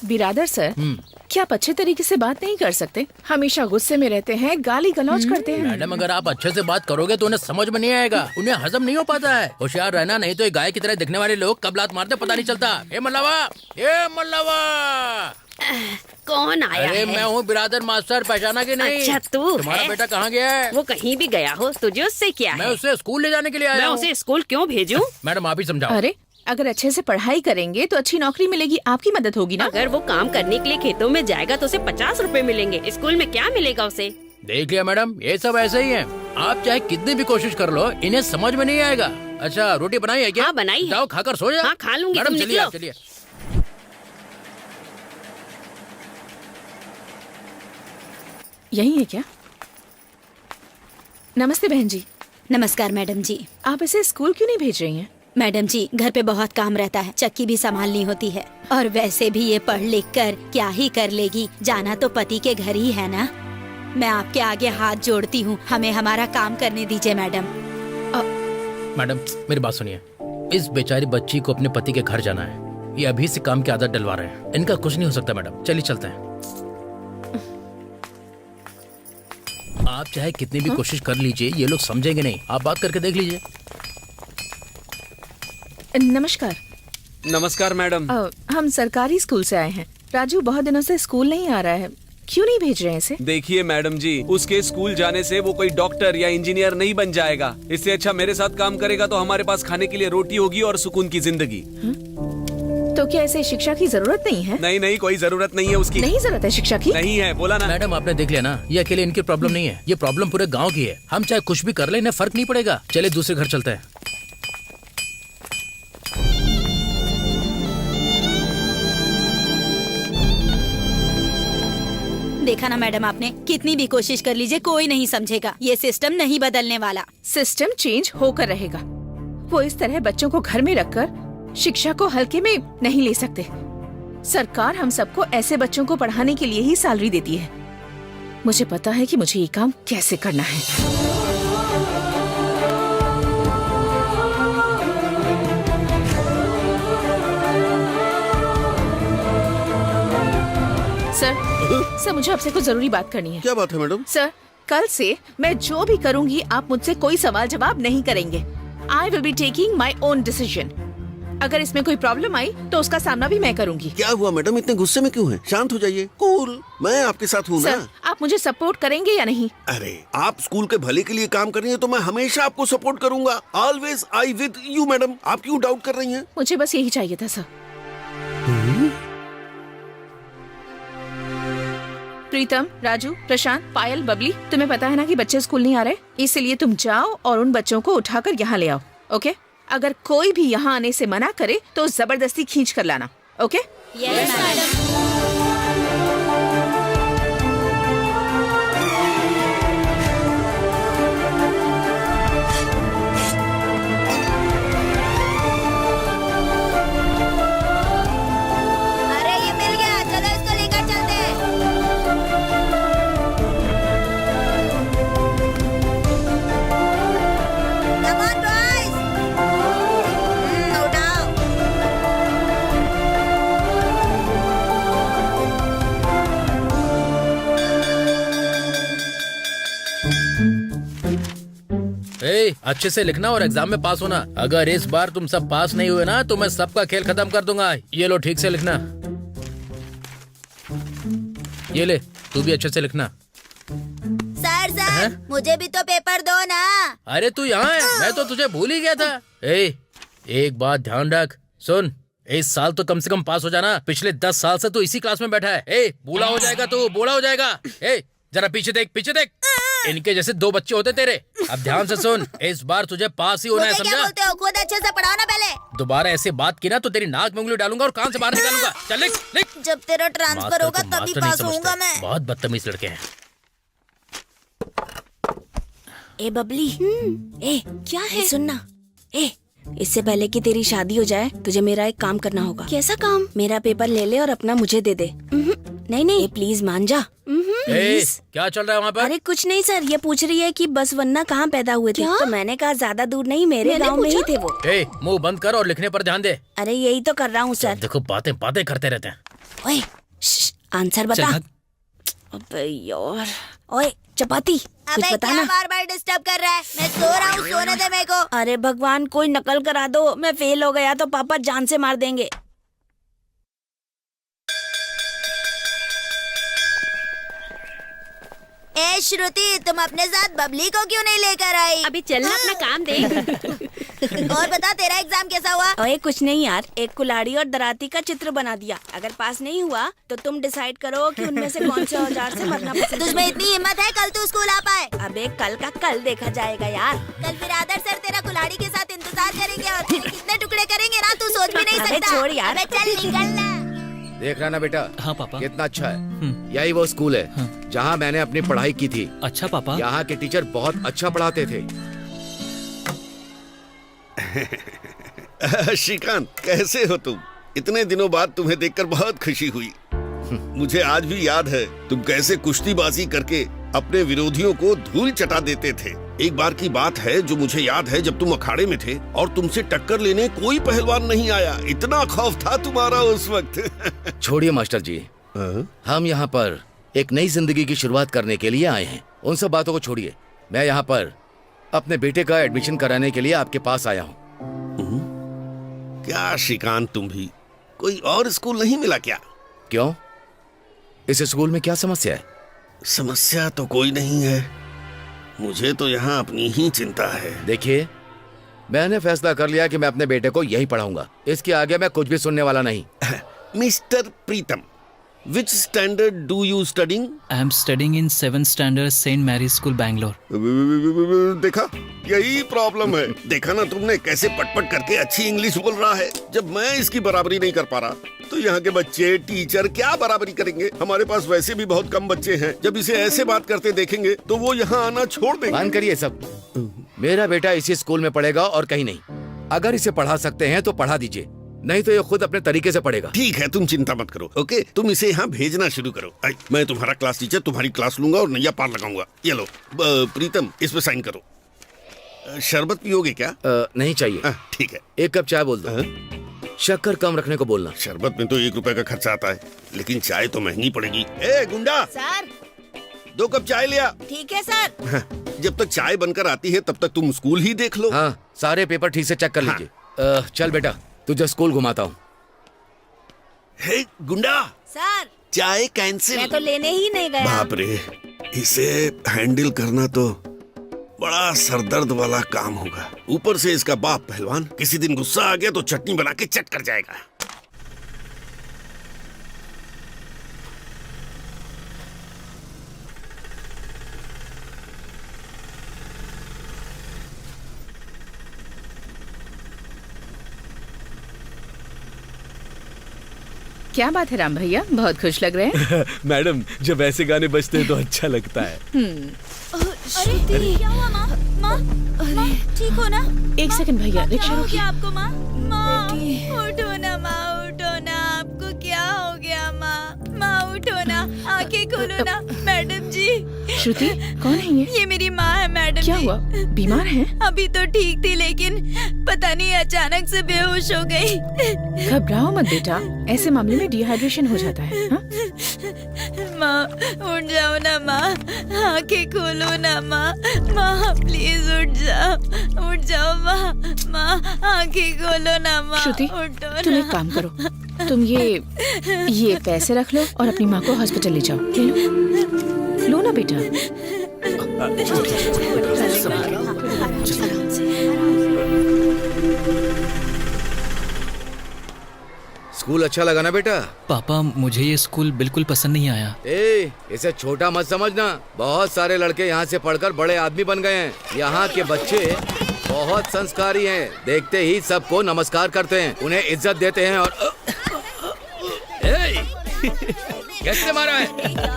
बिरादर सर, क्या आप अच्छे तरीके से बात नहीं कर सकते? हमेशा गुस्से में रहते हैं, गाली गलौज करते हैं। मैडम, अगर आप अच्छे से बात करोगे तो उन्हें समझ में नहीं आएगा, उन्हें हजम नहीं हो पाता है। होशियार रहना, नहीं तो ये गाय की तरह दिखने वाले लोग कब लात मारते पता नहीं चलता। ए मल्लावा, ए मल्लावा। कौन आया अरे है? मैं हूँ बिरादर मास्टर, पहचाना कि नहीं? अच्छा, तू तुम्हारा है? बेटा कहाँ गया है? वो कहीं भी गया हो, तुझे उससे क्या मैं है? उसे स्कूल ले जाने के लिए आया मैं हूँ। उसे स्कूल क्यों भेजूं? मैडम आप ही समझाओ। अरे अगर अच्छे से पढ़ाई करेंगे तो अच्छी नौकरी मिलेगी, आपकी मदद होगी ना। अगर वो काम करने के लिए खेतों में जाएगा तो उसे 50 रुपए मिलेंगे। स्कूल में क्या मिलेगा उसे? देख लिया मैडम, ये सब ऐसे ही है। आप चाहे कितनी भी कोशिश कर लो, इन्हें समझ में नहीं आएगा। अच्छा, रोटी बनाई है क्या? हाँ, बनाई है। जाओ खाकर सो जाओ। हाँ, खा लूंगी, मैडम तुम चलिए, निकलो। आप चलिए। यही है क्या? नमस्ते बहन जी। नमस्कार मैडम जी। आप इसे स्कूल क्यों नहीं भेज रही हैं? मैडम जी, घर पे बहुत काम रहता है, चक्की भी संभालनी होती है, और वैसे भी ये पढ़ लिख कर क्या ही कर लेगी, जाना तो पति के घर ही है ना। मैं आपके आगे हाथ जोड़ती हूँ, हमें हमारा काम करने दीजिए मैडम। मैडम मेरी बात सुनिए, इस बेचारी बच्ची को अपने पति के घर जाना है। ये अभी से काम की आदत डलवा रहे हैं, इनका कुछ नहीं हो सकता। मैडम चलिए चलते हैं। आप चाहे कितनी भी कोशिश कर लीजिए, ये लोग समझेंगे नहीं। आप बात करके देख लीजिए। नमस्कार। नमस्कार मैडम। हम सरकारी स्कूल से आए हैं। राजू बहुत दिनों से स्कूल नहीं आ रहा है, क्यों नहीं भेज रहे हैं इसे? देखिए मैडम जी, उसके स्कूल जाने से वो कोई डॉक्टर या इंजीनियर नहीं बन जाएगा। इससे अच्छा मेरे साथ काम करेगा तो हमारे पास खाने के लिए रोटी होगी और सुकून की जिंदगी। तो क्या इसे शिक्षा की जरूरत नहीं है? नहीं नहीं, कोई जरूरत नहीं है उसकी। नहीं जरूरत है शिक्षा की? नहीं है, बोला ना। मैडम आपने देख लिया ना, ये अकेले इनकी प्रॉब्लम नहीं है, ये प्रॉब्लम पूरे गांव की है। हम चाहे कुछ भी कर ले, इन्हें फर्क नहीं पड़ेगा। चले दूसरे घर चलते हैं। देखा ना मैडम, आपने कितनी भी कोशिश कर लीजिए, कोई नहीं समझेगा। ये सिस्टम नहीं बदलने वाला। सिस्टम चेंज होकर रहेगा। वो इस तरह बच्चों को घर में रखकर शिक्षा को हल्के में नहीं ले सकते। सरकार हम सबको ऐसे बच्चों को पढ़ाने के लिए ही सैलरी देती है। मुझे पता है कि मुझे ये काम कैसे करना है। सर, मुझे आपसे कुछ जरूरी बात करनी है। क्या बात है मैडम? सर, कल से मैं जो भी करूंगी आप मुझसे कोई सवाल जवाब नहीं करेंगे। I will be taking my own decision. अगर इसमें कोई प्रॉब्लम आई तो उसका सामना भी मैं करूंगी। क्या हुआ मैडम, इतने गुस्से में क्यों हैं? शांत हो जाइए, कूल। मैं आपके साथ हूँ ना। सर, आप मुझे सपोर्ट करेंगे या नहीं? अरे आप स्कूल के भले के लिए काम कर रही हैं तो मैं हमेशा आपको सपोर्ट करूंगा। Always I with you madam. आप क्यों डाउट कर रही हैं? मुझे बस यही चाहिए था सर। प्रीतम, राजू, प्रशांत, पायल, बबली, तुम्हें पता है ना कि बच्चे स्कूल नहीं आ रहे, इसलिए तुम जाओ और उन बच्चों को उठाकर यहाँ ले आओ। ओके? अगर कोई भी यहाँ आने से मना करे तो जबरदस्ती खींच कर लाना। ओके? Yes madam. अरे ये मिल गया, चलो इसको लेकर चलते हैं। Come on boys, उठाओ। अच्छे से लिखना और एग्जाम में पास होना। अगर इस बार तुम सब पास नहीं हुए ना तो मैं सबका खेल खत्म कर दूंगा। ये लो, ठीक से लिखना। ये ले, तू भी अच्छे से लिखना। सर, मुझे भी तो पेपर दो ना। अरे तू यहाँ है, मैं तो तुझे भूल ही गया था। एक बात ध्यान रख, सुन, इस साल तो कम से कम पास हो जाना। पिछले 10 साल से तू इसी क्लास में बैठा है। बूढ़ा हो जाएगा तू, बूढ़ा हो जाएगा। जरा पीछे देख, पीछे देख। इनके जैसे 2 बच्चे होते तेरे। अब ध्यान से सुन, इस बार तुझे पास ही होना है, मुझे क्या समझा? बोलते हो? खुद अच्छे से पढ़ाओ ना पहले। दोबारा ऐसे बात की ना तो तेरी नाक में उंगली डालूंगा और कान से बाहर निकालूंगा। चल लिख, लिख। जब तेरा ट्रांसफर होगा तभी मास्टर नहीं पास होऊंगा समझते, मैं। बहुत बदतमीज लड़के हैं। ए बबली, क्या है? सुनना, इससे पहले कि तेरी शादी हो जाए तुझे मेरा एक काम करना होगा। कैसा काम? मेरा पेपर ले ले और अपना मुझे दे दे। नहीं, प्लीज मान जा। क्या चल रहा है वहाँ पर? अरे कुछ नहीं सर, ये पूछ रही है कि बस वन्ना कहाँ पैदा हुए थे। तो मैंने कहा ज्यादा दूर नहीं, मेरे गांव में ही थे वो। मुंह बंद कर और लिखने पर ध्यान दे। अरे यही तो कर रहा हूँ सर। देखो बातें करते रहते हैं। ओए आंसर बता। अबे यार, ओए चपाती कुछ अबे बता क्या ना। बार बार डिस्टर्ब कर रहा है? मैं सो रहा हूँ, सोने दे मेरे को। अरे भगवान, कोई नकल करा दो। मैं फेल हो गया तो पापा जान से मार देंगे। ए श्रुति, तुम अपने साथ बबली को क्यों नहीं लेकर आई? अभी चलना, अपना काम देख। और बता, तेरा एग्जाम कैसा हुआ? ओए कुछ नहीं यार, एक कुल्हाड़ी और दराती का चित्र बना दिया। अगर पास नहीं हुआ तो तुम डिसाइड करो कि उनमें से कौन से औजार से मरना पसंद तुझमें इतनी हिम्मत है? कल तू स्कूल आ पाए? अबे कल का कल देखा जाएगा यार। कल फिर आदर सर तेरा कुल्हाड़ी के साथ इंतजार करेंगे और तेरे कितने टुकड़े करेंगे ना, तू सोच भी नहीं अबे सकता। छोड़ यार। अबे चल निकल ना। देख रहा ना बेटा, हाँ पापा। कितना अच्छा है। यही वो स्कूल है जहाँ मैंने अपनी पढ़ाई की थी। अच्छा पापा। यहाँ के टीचर बहुत अच्छा पढ़ाते थे। श्रीकांत, कैसे हो तुम? इतने दिनों बाद तुम्हें देखकर बहुत खुशी हुई। मुझे आज भी याद है तुम कैसे कुश्तीबाजी करके अपने विरोधियों को धूल चटा देते थे। एक बार की बात है जो मुझे याद है, जब तुम अखाड़े में थे और तुमसे टक्कर लेने कोई पहलवान नहीं आया। इतना खौफ था तुम्हारा उस वक्त। छोड़िए मास्टर जी, हम यहाँ पर एक नई जिंदगी की शुरुआत करने के लिए आए हैं। उन सब बातों को छोड़िए। मैं यहाँ पर अपने बेटे का एडमिशन कराने के लिए आपके पास आया हूँ। क्या श्रीकांत, तुम भी कोई और स्कूल नहीं मिला क्या? क्यों? इस स्कूल में क्या समस्या है? समस्या तो कोई नहीं है, मुझे तो यहाँ अपनी ही चिंता है। देखिए, मैंने फैसला कर लिया कि मैं अपने बेटे को यही पढ़ाऊंगा। इसके आगे मैं कुछ भी सुनने वाला नहीं। Mister Pritam, which standard do you studying? I am studying in 7th standard St. Mary's School, Bangalore. देखा, यही प्रॉब्लम है। देखा ना तुमने कैसे पटपट करके अच्छी इंग्लिश बोल रहा है। जब मैं इसकी बराबरी नहीं कर पा रहा तो यहाँ के बच्चे, टीचर क्या बराबरी करेंगे? हमारे पास वैसे भी बहुत कम बच्चे हैं। जब इसे ऐसे बात करते देखेंगे तो वो यहाँ आना छोड़ देंगे। बंद करिए सब। मेरा बेटा इसी स्कूल में पढ़ेगा और कहीं नहीं। अगर इसे पढ़ा सकते हैं तो पढ़ा दीजिए, नहीं तो ये खुद अपने तरीके से पढ़ेगा। ठीक है, तुम चिंता मत करो। ओके, तुम इसे यहाँ भेजना शुरू करो। मैं तुम्हारा क्लास टीचर, तुम्हारी क्लास लूंगा और नैया पार लगाऊंगा। ये लो प्रीतम, इस पे साइन करो। शरबत पियोगे क्या? नहीं चाहिए। ठीक है। 1 कप चाय बोल दो। शक्कर कम रखने को बोलना। शरबत में तो 1 रुपए का खर्चा आता है, लेकिन चाय तो महंगी पड़ेगी। ए गुंडा, सर। 2 कप चाय लिया। ठीक है सर। जब तक चाय बनकर आती है तब तक तुम स्कूल ही देख लो। हाँ, सारे पेपर ठीक से चेक कर लीजिए। चल बेटा, तुझे स्कूल घुमाता हूँ। हे गुंडा, सर, चाय कैंसिल। मैं तो लेने ही नहीं गया। बाप रे, इसे हैंडल करना तो बड़ा सरदर्द वाला काम होगा। ऊपर से इसका बाप पहलवान, किसी दिन गुस्सा आ गया तो चटनी बना के चट कर जाएगा। क्या बात है राम भैया, बहुत खुश लग रहे हैं। मैडम, जब ऐसे गाने बजते हैं तो अच्छा लगता है। अरे क्या हुआ माँ? माँ ठीक हो ना? 1 सेकंड भैया, रिक्शा हो रोकिए। गया आपको माँ? माँ उठो ना माँ, उठो ना। आपको क्या हो गया माँ? माँ उठो ना, आंखें खोलो ना। मैडम जी। श्रुति, कौन है ये? ये मेरी माँ है मैडम। क्या जी। हुआ? बीमार हैं? अभी तो ठीक थी, लेकिन पता नहीं अचानक से बेहोश हो गई। घबराओ मत बेटा, ऐसे मामले में डिहाइड्रेशन हो जाता है। हाँ? माँ उठ जाओ ना माँ, आंखें खोलो ना माँ। माँ प्लीज उठ जाओ माँ। माँ आंखें खोलो ना माँ। श्रुति, उठो ना। तुम एक काम करो, तुम ये पैसे रख लो और अपनी माँ को हॉस्पिटल ले जाओ। ले लो ना बेटा। स्कूल अच्छा लगा ना बेटा? पापा, मुझे ये स्कूल बिल्कुल पसंद नहीं आया। इसे छोटा मत समझना। बहुत सारे लड़के यहाँ से पढ़कर बड़े आदमी बन गए हैं। यहाँ के बच्चे बहुत संस्कारी हैं। देखते ही सबको नमस्कार करते हैं, उन्हें इज्जत देते हैं। और किसने मारा है?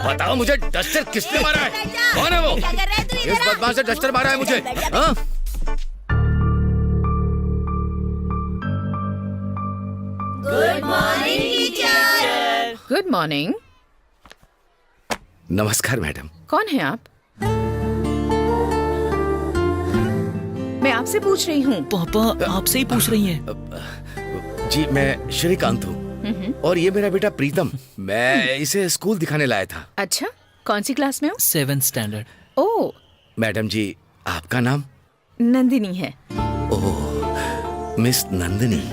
बताओ मुझे, डस्टर किसने मारा है? कौन है वो? क्या कर रहा है तू इधर? इस बदमाश से डस्टर मारा है मुझे। हाँ? Good morning teacher. Good morning. नमस्कार मैडम। कौन है आप? मैं आपसे पूछ रही हूँ। पापा, आपसे ही पूछ रही हैं। जी, मैं श्रीकांत हूँ। और ये मेरा बेटा प्रीतम, मैं इसे स्कूल दिखाने लाया था। अच्छा, कौन सी क्लास में हो? 7th standard. ओह, मैडम जी, आपका नाम? नंदिनी है। ओह, मिस नंदिनी।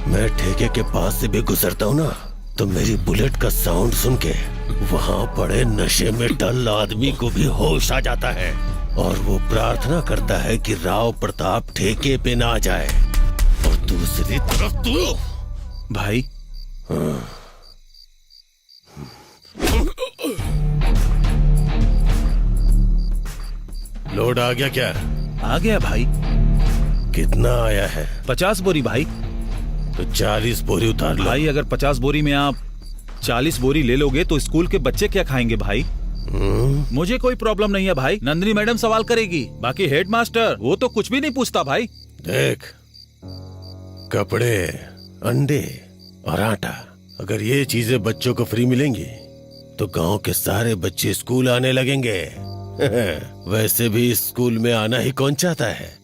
मैं ठेके के पास से भी गुजरता हूँ ना, तो मेरी बुलेट का साउंड सुन के वहाँ पड़े नशे में डल आदमी को भी होश आ जाता है और वो प्रार्थना करता है कि राव प्रताप ठेके पे ना आ जाए। और दूसरी तरफ तू भाई। लोड आ गया क्या? आ गया भाई। कितना आया है? 50 बोरी भाई। तो 40 बोरी उतार लो। भाई अगर 50 बोरी में आप 40 बोरी ले लोगे तो स्कूल के बच्चे क्या खाएंगे भाई? मुझे कोई प्रॉब्लम नहीं है भाई, नंदिनी मैडम सवाल करेगी, बाकी हेड मास्टर वो तो कुछ भी नहीं पूछता भाई। देख, कपड़े, अंडे और आटा, अगर ये चीजें बच्चों को फ्री मिलेंगी तो गांव के सारे बच्चे स्कूल आने लगेंगे। वैसे भी इस स्कूल में आना ही कौन चाहता है?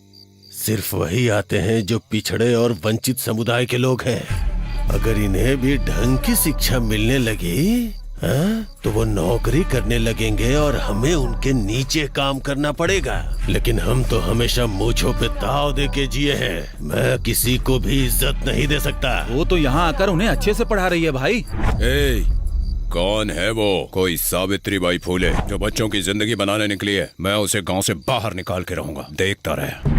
सिर्फ वही आते हैं जो पिछड़े और वंचित समुदाय के लोग हैं। अगर इन्हें भी ढंग की शिक्षा मिलने लगी तो वो नौकरी करने लगेंगे और हमें उनके नीचे काम करना पड़ेगा। लेकिन हम तो हमेशा मूंछों पे ताव दे के जिए हैं। मैं किसी को भी इज्जत नहीं दे सकता। वो तो यहाँ आकर उन्हें अच्छे से पढ़ा रही है भाई। कौन है वो? कोई सावित्री बाई फूले जो बच्चों की जिंदगी बनाने निकली है। मैं उसे गांव से बाहर निकाल के रहूंगा, देखता रहे।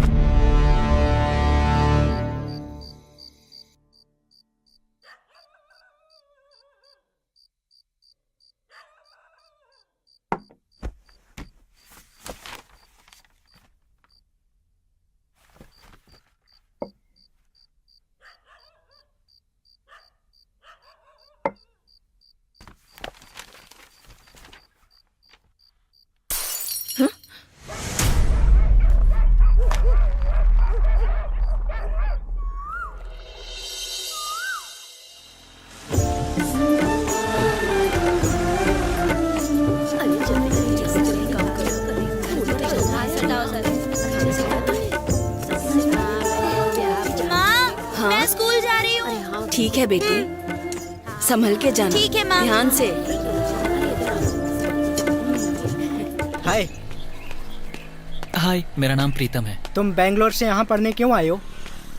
ठीक है बेटी, संभल के जाना। ठीक है माँ। ध्यान से। हाय। हाय, मेरा नाम प्रीतम है। तुम बेंगलोर से यहाँ पढ़ने क्यों आए हो?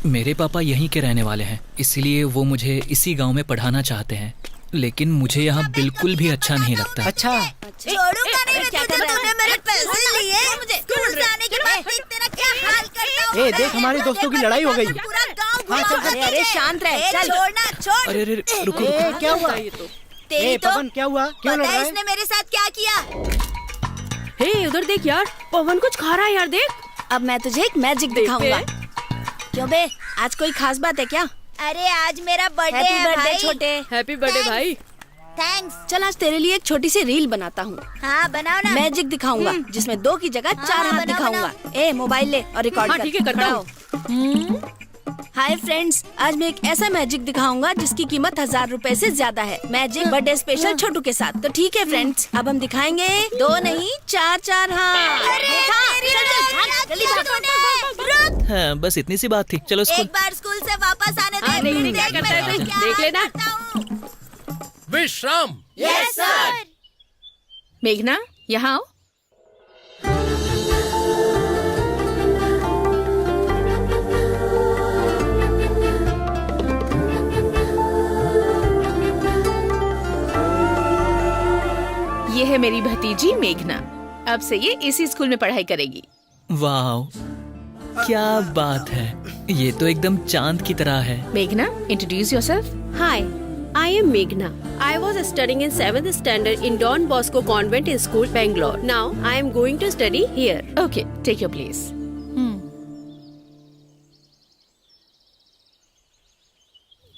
मेरे पापा यहीं के रहने वाले हैं, इसलिए वो मुझे इसी गांव में पढ़ाना चाहते हैं। लेकिन मुझे यहाँ बिल्कुल भी अच्छा नहीं लगता। अच्छा, छोड़ूंगा नहीं मैं तुझे, तूने मेरे पैसे लिए, स्कूल जाने के बाद फिर तेरा क्या हाल करता हूँ। ए देख, हमारे दोस्तों की लड़ाई हो गई। पूरा गाँव हाँ, चल, घुमा। अरे शांत रह, चल। छोड़ना, छोड़। अरे अरे रुको रुको। क्या हुआ? तेरी तो पवन, क्या हुआ? क्यों लड़ पता रहा है है? इसने मेरे साथ क्या किया? हे उधर देख यार, पवन कुछ खा रहा है यार, देख। अब मैं तुझे एक मैजिक दिखाऊंगा। क्यों बे, आज कोई खास बात है क्या? अरे आज मेरा बर्थडे हैप्पी है बर्थडे भाई। छोटे। हैप्पी बर्थडे भाई। थैंक्स। चल आज तेरे लिए एक छोटी सी रील बनाता हूँ। हाँ बनाओ ना। मैजिक दिखाऊंगा जिसमें 2 की जगह 4 हाथ बनाओ, दिखाऊंगा। ए मोबाइल ले और रिकॉर्ड हाँ, कर। ठीक है, करता हूँ। हाय फ्रेंड्स, आज मैं एक ऐसा मैजिक दिखाऊंगा जिसकी कीमत 1000 रुपए से ज्यादा है। मैजिक बर्थडे स्पेशल छोटू के साथ। तो ठीक है फ्रेंड्स, अब हम दिखाएंगे 2 नहीं 4 हाथ। हाँ, बस इतनी सी बात थी। चलो स्कूल। एक बार स्कूल से वापस आने दे। हाँ, नहीं, क्या देख करता है मैं तू? क्या देख लेना। करता हूँ। विश्राम। Yes sir. मेघना, यहाँ आओ। ये है मेरी भतीजी मेघना। अब से ये इसी स्कूल में पढ़ाई करेगी। वाह, क्या बात है। ये तो एकदम चांद की तरह है। मेघना, introduce yourself. Hi, I am Meghna. I was studying in 7th standard in Don Bosco Convent in School, Bangalore. Now I am going to study here. Okay, take your place.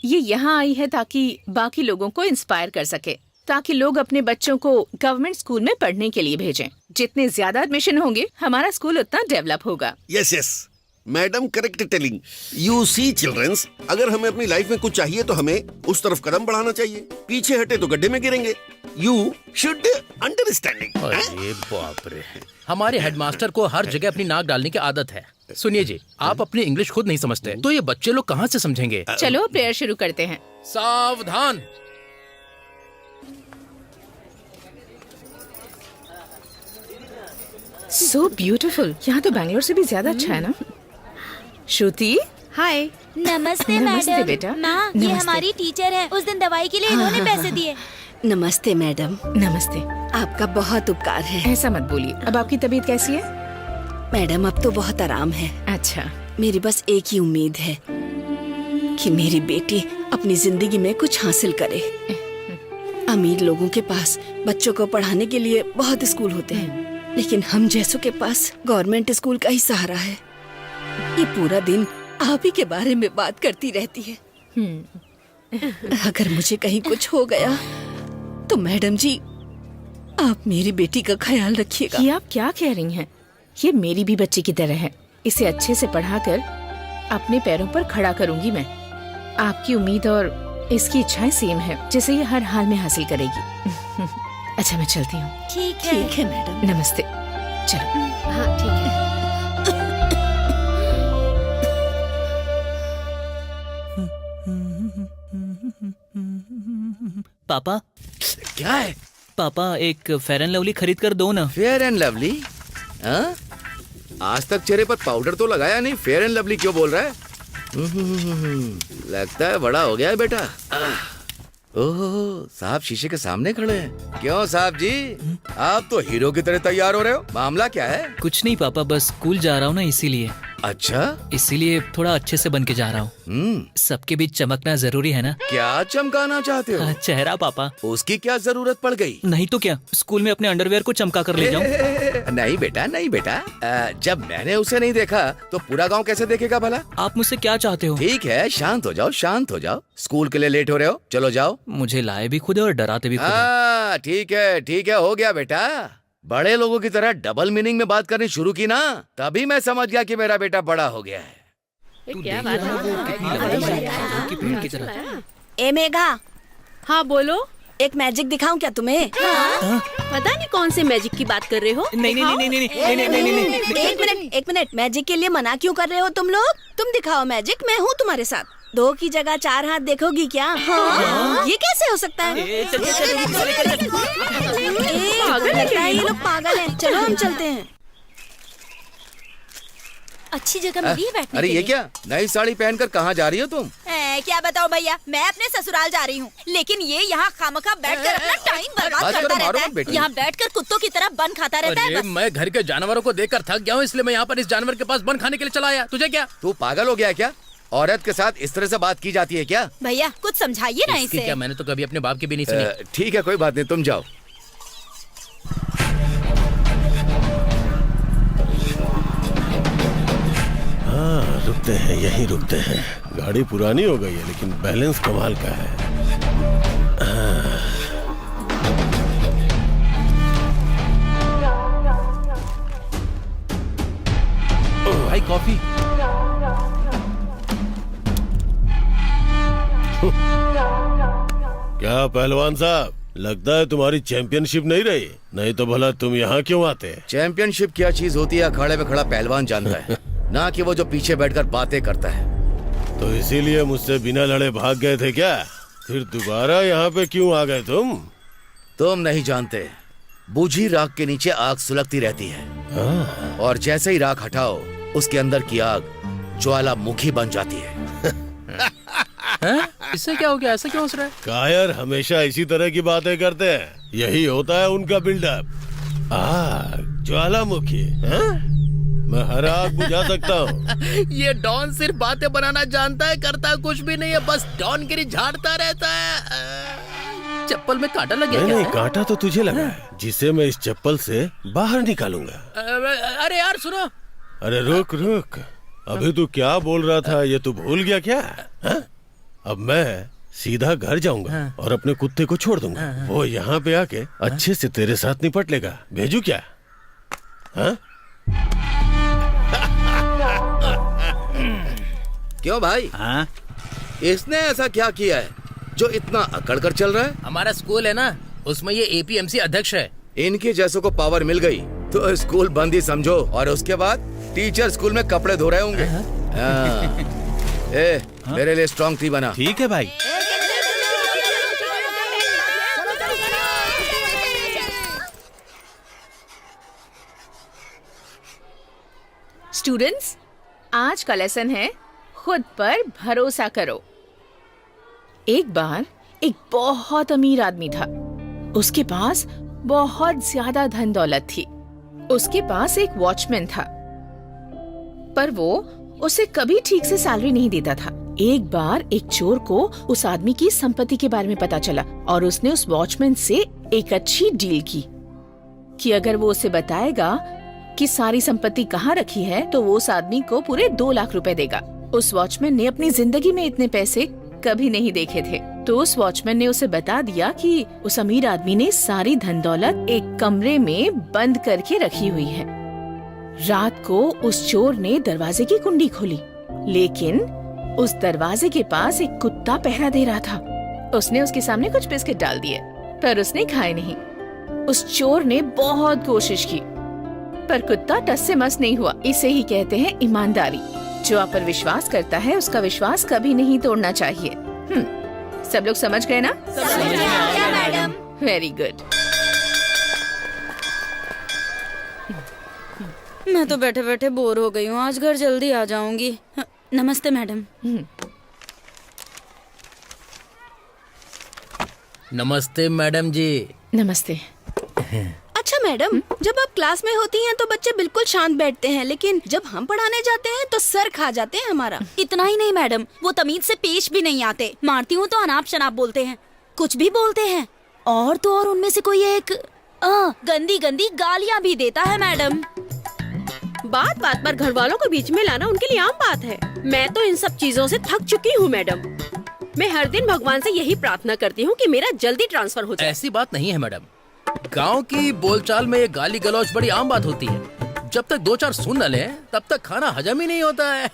ये यहाँ आई है ताकि बाकी लोगों को इंस्पायर कर सके। ताकि लोग अपने बच्चों को गवर्नमेंट स्कूल में पढ़ने के लिए भेजें। जितने ज्यादा एडमिशन होंगे हमारा स्कूल उतना डेवलप होगा। Yes yes madam, correct telling. You see childrens, अगर हमें अपनी लाइफ में कुछ चाहिए तो हमें उस तरफ कदम बढ़ाना चाहिए। पीछे हटे तो गड्ढे में गिरेंगे। You should understanding. अरे बाप रे, हमारे हेडमास्टर को हर जगह अपनी नाक डालने की आदत है। सुनिए जी, आप अपनी इंग्लिश खुद नहीं समझते तो ये बच्चे लोग कहाँ से समझेंगे? चलो प्रेयर शुरू करते हैं। सावधान। So beautiful. यहाँ तो बैंगलोर से भी ज्यादा अच्छा है ना? श्रुति, हाय। नमस्ते नमस्ते मैडम। बेटा। माँ, ये नमस्ते। हमारी टीचर है। उस दिन दवाई के लिए इन्होंने पैसे दिए। नमस्ते मैडम। नमस्ते। आपका बहुत उपकार है। ऐसा मत बोलिए। अब आपकी तबीयत कैसी है? मैडम अब तो बहुत आराम है। अच्छा। मेरी बस एक ही उम्मीद है कि मेरी बेटी अपनी जिंदगी में कुछ हासिल करे। अमीर लोगों के पास बच्चों को पढ़ाने के लिए बहुत स्कूल होते हैं, लेकिन हम जैसों के पास गवर्नमेंट स्कूल का ही सहारा है। ये पूरा दिन आप ही के बारे में बात करती रहती है। अगर मुझे कहीं कुछ हो गया तो मैडम जी आप मेरी बेटी का ख्याल रखिएगा। ये आप क्या कह रही हैं? ये मेरी भी बच्ची की तरह है। इसे अच्छे से पढ़ाकर अपने पैरों पर खड़ा करूंगी मैं। आपकी उम्मीद और इसकी इच्छाएं सेम है, जिसे ये हर हाल में हासिल करेगी। अच्छा मैं चलती हूँ। ठीक है। ठीक है मैडम। नमस्ते। चलो। हाँ ठीक है। पापा, क्या है? पापा एक फेयर एंड लवली खरीद कर दो ना। Fair and lovely? हाँ? आज तक चेहरे पर पाउडर तो लगाया नहीं, फेयर एंड लवली क्यों बोल रहा है? लगता है बड़ा हो गया है बेटा। ओह, साहब शीशे के सामने खड़े हैं। क्यों साहब जी, आप तो हीरो की तरह तैयार हो रहे हो, मामला क्या है? कुछ नहीं पापा, बस स्कूल जा रहा हूँ ना इसीलिए। अच्छा, इसीलिए थोड़ा अच्छे से बन के जा रहा हूँ। सबके बीच चमकना जरूरी है ना। क्या चमकाना चाहते हो? चेहरा पापा। उसकी क्या जरूरत पड़ गई? नहीं तो क्या, स्कूल में अपने अंडरवेयर को चमका कर ले जाऊँ। नहीं बेटा, नहीं बेटा। जब मैंने उसे नहीं देखा तो पूरा गांव कैसे देखेगा भला? आप मुझसे क्या चाहते हो? ठीक है, शांत हो जाओ, शांत हो जाओ। स्कूल के लिए लेट हो रहे हो, चलो जाओ। मुझे लाए भी खुद है और डराते भी खुद है। हाँ ठीक है, ठीक है, हो गया बेटा। बड़े लोगों की तरह डबल मीनिंग में बात करनी शुरू की ना, तभी मैं समझ गया कि मेरा बेटा बड़ा हो गया है। क्या बात है? ए मेघा। हाँ बोलो। एक मैजिक दिखाऊं क्या तुम्हें? पता नहीं कौन से मैजिक की बात कर रहे हो। नहीं नहीं नहीं नहीं नहीं नहीं नहीं नहीं। एक मिनट, मैजिक के लिए मना क्यों कर रहे हो तुम लोग? तुम दिखाओ मैजिक, मैं हूँ तुम्हारे साथ। 2 की जगह 4 हाथ देखोगी क्या? हाँ? ये कैसे हो सकता है? लगता है ये लोग पागल हैं। चलो हम चलते हैं। अच्छी जगह मिली है बैठने अरे के ये लिए। क्या, नई साड़ी पहनकर कहाँ जा रही हो तुम? क्या बताओ भैया, मैं अपने ससुराल जा रही हूँ, लेकिन ये यहाँ खामखा बैठकर अपना टाइम बर्बाद बस करो, करता मारो रहता मत बेटी। है। यहाँ बैठकर कुत्तों की तरह बन खाता रहता है अरे बस। मैं घर के जानवरों को देखकर थक गया हूँ, इसलिए मैं यहाँ पर इस जानवर के पास बन खाने के लिए चला आया। तुझे क्या? तू पागल हो गया है क्या? औरत के साथ इस तरह से बात की जाती है क्या? भैया कुछ समझाइए ना इसकी इसे। क्या, मैंने तो कभी अपने बाप की भी नहीं सुनी। ठीक है, कोई बात नहीं, तुम जाओ। हाँ रुकते हैं, यहीं रुकते हैं। गाड़ी पुरानी हो गई है लेकिन बैलेंस कमाल का है। भाई कॉफी। क्या पहलवान साहब, लगता है तुम्हारी चैंपियनशिप नहीं रही, नहीं तो भला तुम यहाँ क्यों आते? चैंपियनशिप क्या चीज होती है अखाड़े में खड़ा पहलवान जानता है, ना कि वो जो पीछे बैठकर बातें करता है। तो इसीलिए मुझसे बिना लड़े भाग गए थे क्या? फिर दोबारा यहाँ पे क्यों आ गए तुम? तुम नहीं जानते, बुझी राख के नीचे आग सुलगती रहती है, और जैसे ही राख हटाओ उसके अंदर की आग ज्वालामुखी बन जाती है। इससे क्या हो गया, ऐसा क्यों हंस रहा है? कायर हमेशा इसी तरह की बातें करते हैं, यही होता है उनका बिल्डअप। आग, ज्वालामुखी, मैं हर आग बुझा सकता हूँ। ये डॉन सिर्फ बातें बनाना जानता है, करता कुछ भी नहीं है, बस डॉनगिरी झाड़ता रहता है। चप्पल में कांटा लग गया? नहीं, कांटा तो तुझे लगा है, जिसे मैं इस चप्पल से बाहर निकालूंगा। अरे यार सुनो। अरे रुक रुक, अभी तू क्या बोल रहा था, ये तू भूल गया क्या? अब मैं सीधा घर जाऊंगा और अपने कुत्ते को छोड़ दूंगा। वो यहाँ पे आके अच्छे से तेरे साथ निपट लेगा। भेजू क्या? हाँ? क्यों भाई? हाँ? इसने ऐसा क्या किया है जो इतना अकड़ कर चल रहा है? हमारा स्कूल है ना, उसमें ये एपीएमसी अध्यक्ष है। इनके जैसों को पावर मिल गई तो स्कूल बंद ही समझो, और उसके बाद टीचर स्कूल में कपड़े धो रहे होंगे। मेरे लिए स्ट्रॉन्ग टी बना। ठीक है भाई। स्टूडेंट्स, आज का लेसन है खुद पर भरोसा करो। एक बार एक बहुत अमीर आदमी था। उसके पास बहुत ज्यादा धन दौलत थी। उसके पास एक वॉचमैन था, पर वो उसे कभी ठीक से सैलरी नहीं देता था। एक बार एक चोर को उस आदमी की संपत्ति के बारे में पता चला और उसने उस वॉचमैन से एक अच्छी डील की कि अगर वो उसे बताएगा कि सारी संपत्ति कहाँ रखी है तो वो उस आदमी को पूरे 2 लाख रुपए देगा। उस वॉचमैन ने अपनी जिंदगी में इतने पैसे कभी नहीं देखे थे, तो उस वॉचमैन ने उसे बता दिया कि उस अमीर आदमी ने सारी धन दौलत एक कमरे में बंद करके रखी हुई है। रात को उस चोर ने दरवाजे की कुंडी खोली, लेकिन उस दरवाजे के पास एक कुत्ता पहरा दे रहा था। उसने उसके सामने कुछ बिस्किट डाल दिए, पर उसने खाए नहीं। उस चोर ने बहुत कोशिश की, पर कुत्ता टस से मस नहीं हुआ। इसे ही कहते हैं ईमानदारी। जो आप पर विश्वास करता है उसका विश्वास कभी नहीं तोड़ना चाहिए। सब लोग समझ गए ना? समझ गया मैडम। Very good. मैं तो बैठे बैठे बोर हो गई हूँ, आज घर जल्दी आ जाऊंगी। नमस्ते मैडम। नमस्ते मैडम जी। नमस्ते। अच्छा मैडम, जब आप क्लास में होती हैं तो बच्चे बिल्कुल शांत बैठते हैं, लेकिन जब हम पढ़ाने जाते हैं तो सर खा जाते हैं हमारा। इतना ही नहीं मैडम, वो तमीज से पेश भी नहीं आते। मारती हूँ तो अनाप शनाप बोलते हैं, कुछ भी बोलते हैं, और तो और उनमें से कोई एक गंदी गंदी गालियाँ भी देता है मैडम। बात बात पर घर वालों को बीच में लाना उनके लिए आम बात है। मैं तो इन सब चीजों से थक चुकी हूँ मैडम। मैं हर दिन भगवान से यही प्रार्थना करती हूँ कि मेरा जल्दी ट्रांसफर हो जाए। ऐसी बात नहीं है मैडम, गांव की बोलचाल में ये गाली गलौज बड़ी आम बात होती है। जब तक 2-4 सुन न लें तब तक खाना हजम ही नहीं होता है।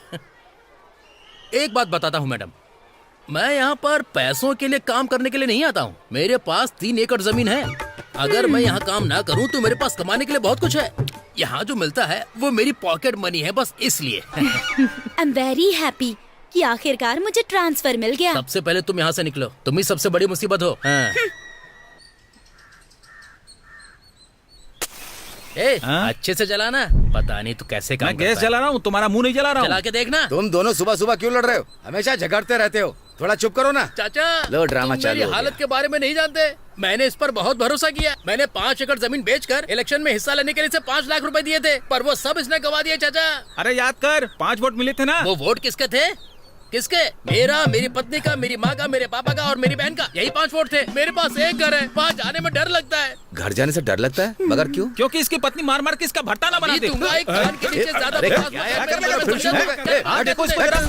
एक बात बताता हूँ मैडम, मैं यहाँ पर पैसों के लिए काम करने के लिए नहीं आता हूँ। मेरे पास 3 एकड़ जमीन है। अगर मैं यहाँ काम ना करूँ तो मेरे पास कमाने के लिए बहुत कुछ है। यहाँ जो मिलता है वो मेरी पॉकेट मनी है, बस इसलिए। आई एम वेरी हैप्पी कि आखिरकार मुझे ट्रांसफर मिल गया। सबसे पहले तुम यहाँ से निकलो, तुम ही सबसे बड़ी मुसीबत हो। अच्छे से जलाना। पता नहीं तू कैसे काम मैं गैस जला रहा हूँ, तुम्हारा मुंह नहीं जला रहा हूँ। जला के देखना। तुम दोनों सुबह सुबह क्यों लड़ रहे हो? हमेशा झगड़ते रहते हो, थोड़ा चुप करो ना। चाचा, लो ड्रामा तुम चालू मेरी हो हालत गया। के बारे में नहीं जानते। मैंने इस पर बहुत भरोसा किया। मैंने 5 एकड़ जमीन बेचकर इलेक्शन में हिस्सा लेने के लिए इसे 5 लाख रुपए दिए थे, पर वो सब इसने गवा दिए चाचा। अरे याद कर, 5 वोट मिले थे ना। वो वोट किसके थे? किसके? मेरा, मेरी पत्नी का, मेरी माँ का, मेरे पापा का और मेरी बहन का। यही 5 वोट थे। मेरे पास एक घर है, वहाँ जाने में डर लगता है। घर जाने से डर लगता है? मगर क्यों? क्योंकि इसकी पत्नी मार मार के इसका भट्टा ना बना दे। दूंगा एक कान के नीचे ज्यादा अरे, बकवास क्या मत है? कर, क्या मैं कर तुझे रहा है? दूंगा। हाँ, देखो इसको जरा।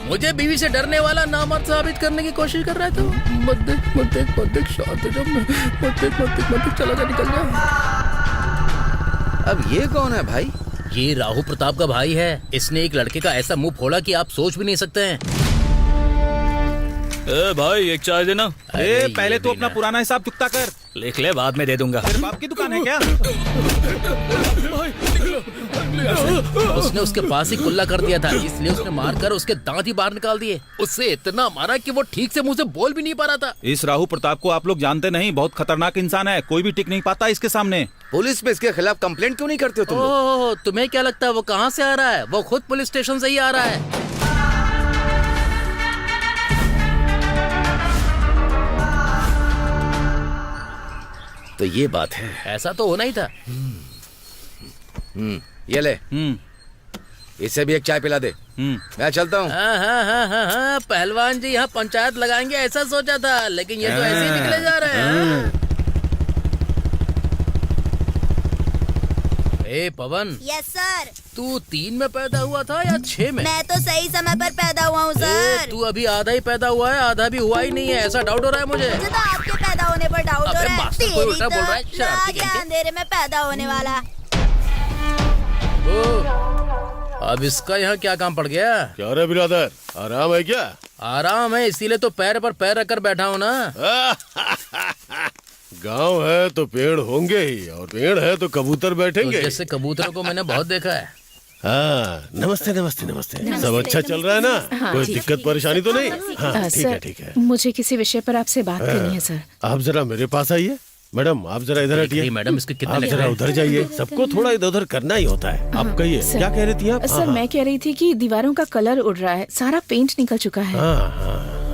मुझे बीवी से डरने वाला नामर्द साबित करने की कोशिश कर रहा है। तो मत देख शांत हो जा। मत चला जा, निकल जा। अब ये कौन है भाई? ये राहु प्रताप का भाई है। इसने एक लड़के का ऐसा मुंह फोड़ा कि आप सोच भी नहीं सकते हैं। भाई एक चाय देना। पहले तो अपना पुराना हिसाब चुकता कर। लिख ले, बाद में दे दूंगा। तेरे बाप की दुकान है क्या? उसने उसके पास ही कुल्ला कर दिया था, इसलिए उसने मारकर उसके दांत ही बाहर निकाल दिए। उससे इतना मारा कि वो ठीक से मुंह से बोल भी नहीं पा रहा था। इस राहु प्रताप को आप लोग जानते नहीं, बहुत खतरनाक इंसान है। कोई भी टिक नहीं पाता इसके सामने। पुलिस में इसके खिलाफ कंप्लेंट क्यों नहीं करते हो तुम लोग? ओह, तुम्हें क्या लगता है वो कहाँ से आ रहा है? वो खुद पुलिस स्टेशन से ही आ रहा है। तो ये बात है। ऐसा तो होना ही था। ये ले, इसे भी एक चाय पिला दे। मैं चलता हूँ। हाँ, पहलवान जी यहाँ पंचायत लगाएंगे ऐसा सोचा था, लेकिन ये तो ऐसे ही निकले जा रहे हैं। पवन, यस सर। तू 3 में पैदा हुआ था या 6 में? मैं तो सही समय पर पैदा हुआ हूँ ए, सर। तू अभी आधा ही पैदा हुआ है, आधा भी हुआ ही नहीं है, ऐसा डाउट हो रहा है मुझे। मुझे तो आपके पैदा होने पर डाउट हो अबे रहा है। मास्टर कोई उल्टा बोल रहा है, तेरी शरारती क्या कहीं के। अंधेरे में पैदा होने वाला। अब इसका यहाँ क्या काम पड़ गया? क्या रे बिरादर, आराम है क्या? आराम है, इसीलिए तो पैर पर पैर रखकर बैठा हूँ ना। गांव है तो पेड़ होंगे ही, और पेड़ है तो कबूतर बैठेंगे। तो जैसे कबूतरों को मैंने बहुत देखा है। हाँ, नमस्ते नमस्ते नमस्ते। सब अच्छा चल रहा है ना? हाँ, कोई ठीक। दिक्कत परेशानी तो नहीं? हाँ ठीक है सर, ठीक है। मुझे किसी विषय पर आपसे बात करनी है सर। आप जरा मेरे पास आइए। मैडम आप जरा इधर हटिए। मैडम इसके कितने आप लेकर जरा आए? उधर जाइए, सबको थोड़ा इधर उधर करना ही होता है। आप कहिए सर, क्या कह रही थी आप? सर मैं कह रही थी कि दीवारों का कलर उड़ रहा है, सारा पेंट निकल चुका है।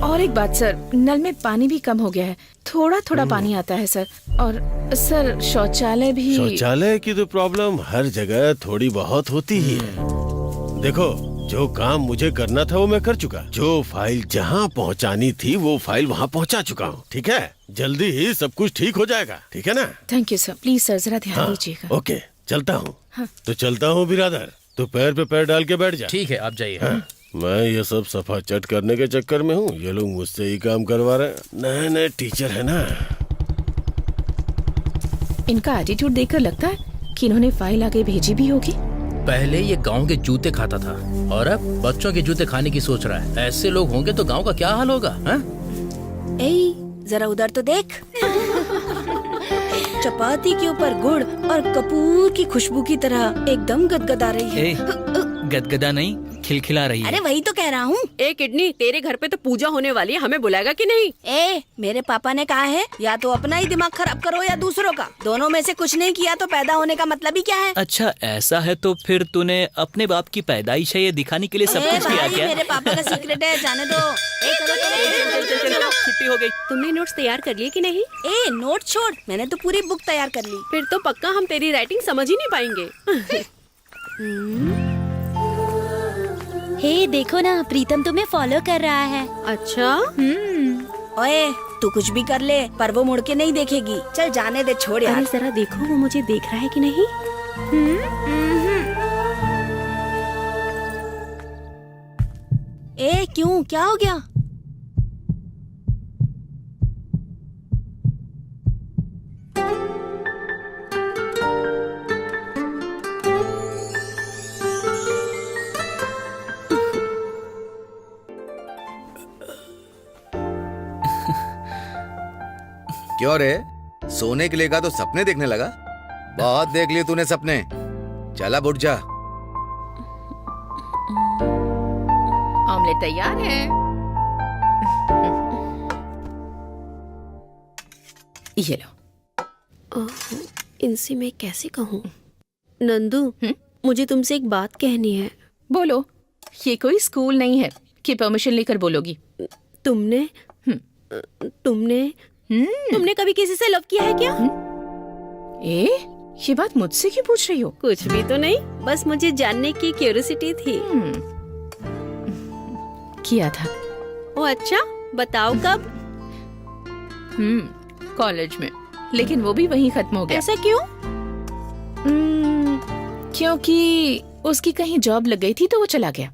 और एक बात सर, नल में पानी भी कम हो गया है, थोड़ा थोड़ा पानी आता है सर। और सर शौचालय भी। शौचालय की तो प्रॉब्लम हर जगह थोड़ी बहुत होती ही है। देखो, जो काम मुझे करना था वो मैं कर चुका। जो फाइल जहाँ पहुँचानी थी वो फाइल वहाँ पहुँचा चुका हूँ। ठीक है, जल्दी ही सब कुछ ठीक हो जाएगा। ठीक है ना? Thank you sir, please sir जरा ध्यान दीजिएगा। ओके, चलता हूँ। हाँ। तो चलता हूँ बिरादर, तो पैर पे पैर डाल के बैठ जा। ठीक है, आप जाइए। मैं ये सब सफा चट करने के चक्कर में हूँ, ये लोग मुझसे ही काम करवा रहे हैं। नए नए टीचर है ना। इनका एटीट्यूड देखकर लगता है कि इन्होंने फाइल आगे भेजी भी होगी। पहले ये गांव के जूते खाता था और अब बच्चों के जूते खाने की सोच रहा है। ऐसे लोग होंगे तो गांव का क्या हाल होगा? ए, जरा उधर तो देख। चपाती के ऊपर गुड़ और कपूर की खुशबू की तरह एकदम गदगदा रही है। गदगदा नहीं, खिलखिला रही है। अरे वही तो कह रहा हूँ। ए किडनी, तेरे घर पे तो पूजा होने वाली है, हमें बुलाएगा कि नहीं? ए, मेरे पापा ने कहा है या तो अपना ही दिमाग खराब करो या दूसरों का, दोनों में से कुछ नहीं किया तो पैदा होने का मतलब ही क्या है? अच्छा ऐसा है तो फिर तूने अपने बाप की पैदाइश है ये दिखाने के लिए सब कुछ किया क्या? मेरे पापा का सीक्रेट है, जाने दो। चलो, छुट्टी हो गई। तुमने नोट्स तैयार कर लिए कि नहीं? ए, नोट छोड़, मैंने तो पूरी बुक तैयार कर ली। फिर तो पक्का हम तेरी राइटिंग समझ ही नहीं पाएंगे। हे देखो ना, प्रीतम तुम्हें फॉलो कर रहा है। अच्छा? ओए, तू कुछ भी कर ले पर वो मुड़ के नहीं देखेगी। चल जाने दे, छोड़ यार। अरे जरा देखो वो मुझे देख रहा है कि नहीं। ए, क्यों, क्या हो गया? क्यों रे, सोने के लिए का तो सपने देखने लगा? बहुत देख लिए तूने सपने। चला उठ जा। ऑमलेट तैयार है। ये लो। इनसे मैं कैसे कहूँ? नंदू, मुझे तुमसे एक बात कहनी है। बोलो। ये कोई स्कूल नहीं है कि परमिशन लेकर बोलोगी। तुमने कभी किसी से लव किया है क्या? ये बात मुझसे क्यों पूछ रही हो? कुछ भी तो नहीं, बस मुझे जानने की क्यूरियोसिटी थी। किया था। ओ अच्छा, बताओ कब? कॉलेज में, लेकिन वो भी वहीं खत्म हो गया। ऐसा क्यों? क्योंकि उसकी कहीं जॉब लग गई थी तो वो चला गया,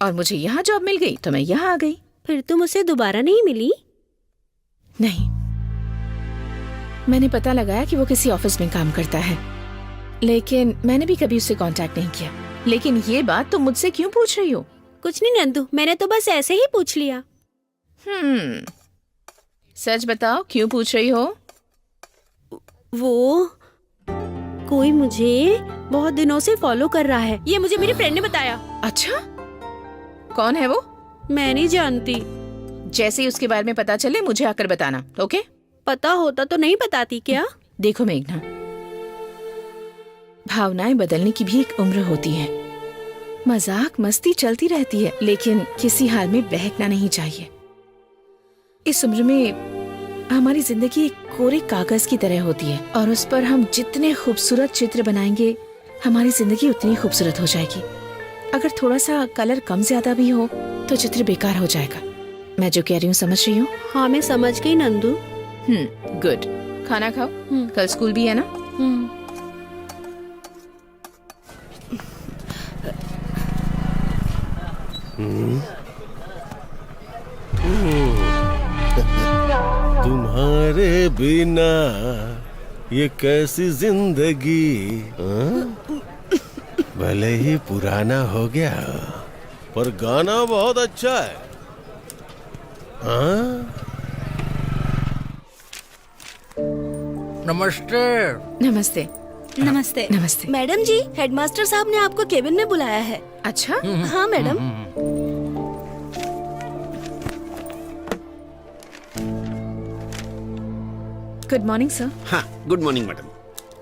और मुझे यहाँ जॉब मिल गई तो मैं यहाँ आ गई। फिर तुम उसे दोबारा नहीं मिली? नहीं, मैंने पता लगाया कि वो किसी ऑफिस में काम करता है, लेकिन मैंने भी कभी उससे कांटेक्ट नहीं किया। लेकिन ये बात तुम मुझसे क्यों पूछ रही हो? कुछ नहीं नंदू, मैंने तो बस ऐसे ही पूछ लिया। सच बताओ, क्यों पूछ रही हो? वो कोई मुझे बहुत दिनों से फॉलो कर रहा है, ये मुझे मेरी फ्रेंड ने बताया। अच्छा, कौन है वो? मैं नहीं जानती। जैसे ही उसके बारे में पता चले मुझे आकर बताना, ओके? पता होता तो नहीं बताती क्या? देखो मेघना, भावनाएं बदलने की भी एक उम्र होती है। मजाक मस्ती चलती रहती है, लेकिन किसी हाल में बहकना नहीं चाहिए। इस उम्र में हमारी जिंदगी एक कोरे कागज की तरह होती है, और उस पर हम जितने खूबसूरत चित्र बनाएंगे हमारी जिंदगी उतनी खूबसूरत हो जाएगी। अगर थोड़ा सा कलर कम ज्यादा भी हो तो चित्र बेकार हो जाएगा। मैं जो कह रही हूँ समझ रही हूँ? हाँ मैं समझ गई नंदू। गुड। खाना खाओ, कल स्कूल भी है ना? बिना ये कैसी जिंदगी, भले ही पुराना हो गया पर गाना बहुत अच्छा है। नमस्ते। नमस्ते। नमस्ते। नमस्ते। मैडम जी, हेडमास्टर साहब ने आपको केबिन में बुलाया है। अच्छा। हाँ मैडम। Good morning sir. हाँ, गुड मॉर्निंग मैडम।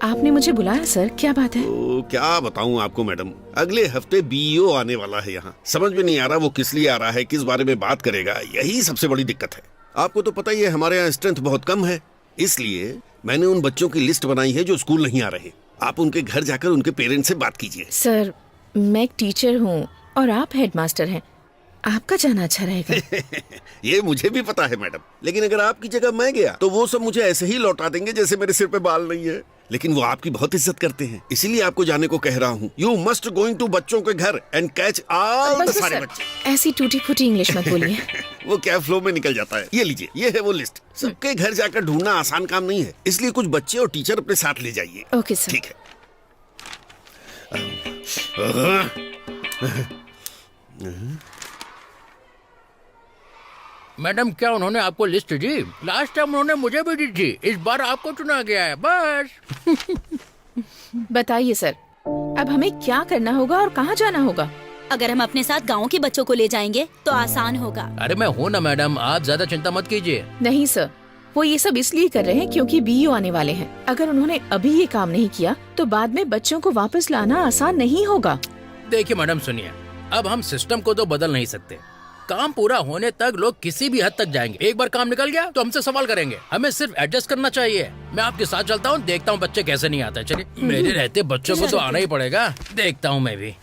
आपने मुझे बुलाया सर, क्या बात है? तो क्या बताऊं आपको मैडम, अगले हफ्ते बीईओ आने वाला है यहाँ। समझ में नहीं आ रहा वो किस लिए आ रहा है, किस बारे में बात करेगा, यही सबसे बड़ी दिक्कत है। आपको तो पता ही है हमारे यहाँ स्ट्रेंथ बहुत कम है, इसलिए मैंने उन बच्चों की लिस्ट बनाई है जो स्कूल नहीं आ रहे। आप उनके घर जाकर उनके पेरेंट्स से बात कीजिए। सर, मैं एक टीचर हूँ और आप हेडमास्टर हैं, आपका जाना अच्छा रहेगा। ये मुझे भी पता है मैडम, लेकिन अगर आपकी जगह मैं गया तो वो सब मुझे ऐसे ही लौटा देंगे जैसे मेरे सिर पे बाल नहीं है। लेकिन वो आपकी बहुत इज्जत करते हैं, इसीलिए आपको जाने को कह रहा हूँ। यू मस्ट गोइंग टू बच्चों के घर एंड कैच ऑल द सारे बच्चे। ऐसी टूटी फूटी इंग्लिश मत बोलिए। वो क्या फ्लो में निकल जाता है। ये लीजिए, ये है वो लिस्ट। सबके घर जाकर ढूंढना आसान काम नहीं है, इसलिए कुछ बच्चे और टीचर अपने साथ ले जाइए। Okay sir. ठीक है। मैडम, क्या उन्होंने आपको लिस्ट दी? लास्ट टाइम उन्होंने मुझे भी दी थी, इस बार आपको चुना गया है बस। बताइए सर, अब हमें क्या करना होगा और कहाँ जाना होगा? अगर हम अपने साथ गाँव के बच्चों को ले जाएंगे तो आसान होगा। अरे मैं हूँ ना मैडम, आप ज्यादा चिंता मत कीजिए। नहीं सर, वो ये सब इसलिए कर रहे हैं क्योंकि बीईओ आने वाले हैं। अगर उन्होंने अभी ये काम नहीं किया तो बाद में बच्चों को वापस लाना आसान नहीं होगा। देखिए मैडम, सुनिए, अब हम सिस्टम को तो बदल नहीं सकते। काम पूरा होने तक लोग किसी भी हद तक जाएंगे। एक बार काम निकल गया तो हमसे सवाल करेंगे, हमें सिर्फ एडजस्ट करना चाहिए। मैं आपके साथ चलता हूँ, देखता हूँ बच्चे कैसे नहीं आते। चलिए, मेरे रहते बच्चों को तो आना ही पड़ेगा, देखता हूँ मैं भी।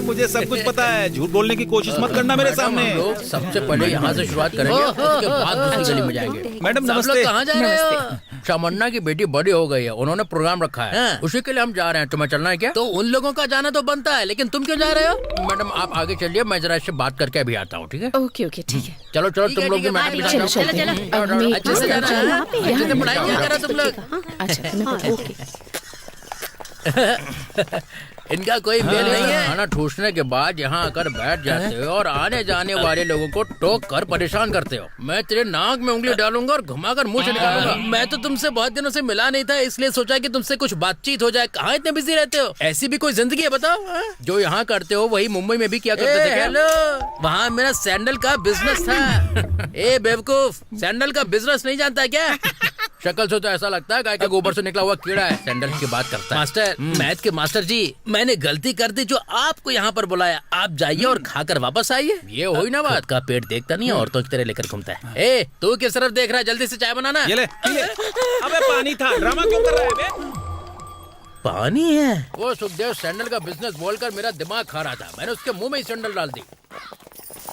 मुझे सब कुछ पता है, झूठ बोलने की कोशिश मत करना मेरे सामने। हम लोग सबसे पहले यहाँ से शुरुआत करेंगे, उसके बाद दूसरी गली में जाएंगे। मैडम सब नमस्ते। लोग कहाँ जा रहे हो? शामन्ना की बेटी बड़ी हो गई है, उन्होंने प्रोग्राम रखा है, उसी के लिए हम जा रहे हैं। तुम्हें चलना है क्या? तो उन लोगों का जाना तो बनता है, लेकिन तुम क्यों जा रहे हो? मैडम आप आगे चलिए, मैं जरा इससे बात करके अभी आता हूँ। ठीक है? ओके ओके, ठीक है। चलो चलो, तुम लोग भी मैडम के साथ जाओ। अच्छे से जाना है, अच्छे से पढ़ाई किया करो तुम लोग। अच्छा, ओके। इनका कोई मेल नहीं है। खाना ठूसने के बाद यहाँ आकर बैठ जाते हो और आने जाने वाले लोगों को टोक कर परेशान करते हो। मैं तेरे नाक में उंगली डालूंगा और घुमाकर मुंह से निकालूंगा। मैं तो तुमसे बहुत दिनों से मिला नहीं था, इसलिए सोचा कि तुमसे कुछ बातचीत हो जाए। कहाँ इतने बिजी रहते हो? ऐसी भी कोई जिंदगी है बताओ? जो यहाँ करते हो वही मुंबई में भी किया करते थे। हेलो, वहाँ मेरा सैंडल का बिजनेस था। ए बेवकूफ, सैंडल का बिजनेस नहीं जानता है क्या? शक्ल से तो ऐसा लगता है गाय के गोबर से निकला हुआ कीड़ा है। सैंडल की बात करता है। मास्टर, मैथ के मास्टर जी, मैंने गलती कर दी जो आपको यहाँ पर बुलाया। आप जाइए और खाकर वापस आइए। ये हुई ना बात। का पेट देखता नहीं, औरतों की तरह लेकर घूमता है। ए, तू किस तरफ देख रहा है? जल्दी से चाय बनाना। ये ले। अबे पानी था, ड्रामा क्यों कर रहा है बे? पानी है? वो सुखदेव सैंडल का बिजनेस बोलकर मेरा दिमाग खा रहा था, मैंने उसके मुंह में ही सैंडल डाल दी।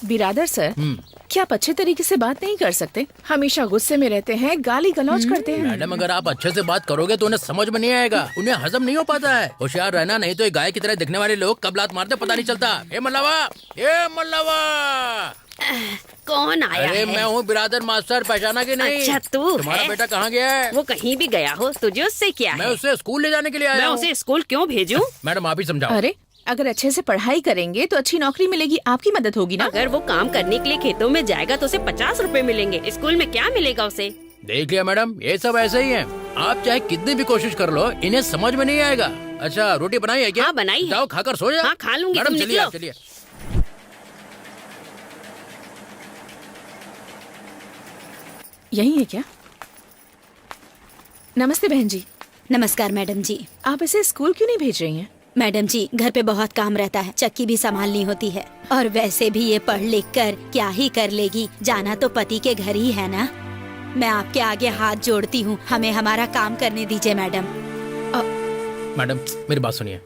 बिरादर सर, क्या आप अच्छे तरीके से बात नहीं कर सकते? हमेशा गुस्से में रहते हैं, गाली गलौज करते हैं। मैडम, अगर आप अच्छे से बात करोगे तो उन्हें समझ में नहीं आएगा, उन्हें हजम नहीं हो पाता है। होशियार रहना, नहीं तो एक गाय की तरह दिखने वाले लोग कब लात मारते पता नहीं चलता। ए मल्लावा, ए मल्लावा। कौन आया अरे है? मैं हूँ बिरादर मास्टर, पहचाना कि नहीं? अच्छा, तू तुम्हारा है? बेटा कहाँ गया है? वो कहीं भी गया हो, तुझे उससे क्या मैं है? उसे स्कूल ले जाने के लिए आया मैं हूँ। उसे स्कूल क्यों भेजूं? मैडम आप ही समझाओ। अरे, अगर अच्छे से पढ़ाई करेंगे तो अच्छी नौकरी मिलेगी, आपकी मदद होगी ना। अगर वो काम करने के लिए खेतों में जाएगा तो उसे 50 रुपए मिलेंगे। स्कूल में क्या मिलेगा उसे? देख लिया मैडम, ये सब ऐसे ही है। आप चाहे कितनी भी कोशिश कर लो, इन्हें समझ में नहीं आएगा। अच्छा, रोटी बनाई है क्या? हाँ, बनाई है। जाओ खाकर सो जाओ। हाँ, खा लूंगी, मैडम तुम चलिए, निकलो। आप चलिए। यही है क्या? नमस्ते बहन जी। नमस्कार मैडम जी। आप इसे स्कूल क्यों नहीं भेज रही हैं? मैडम जी, घर पे बहुत काम रहता है, चक्की भी संभालनी होती है, और वैसे भी ये पढ़ लिख कर क्या ही कर लेगी, जाना तो पति के घर ही है ना। मैं आपके आगे हाथ जोड़ती हूँ, हमें हमारा काम करने दीजिए मैडम। मैडम मेरी बात सुनिए,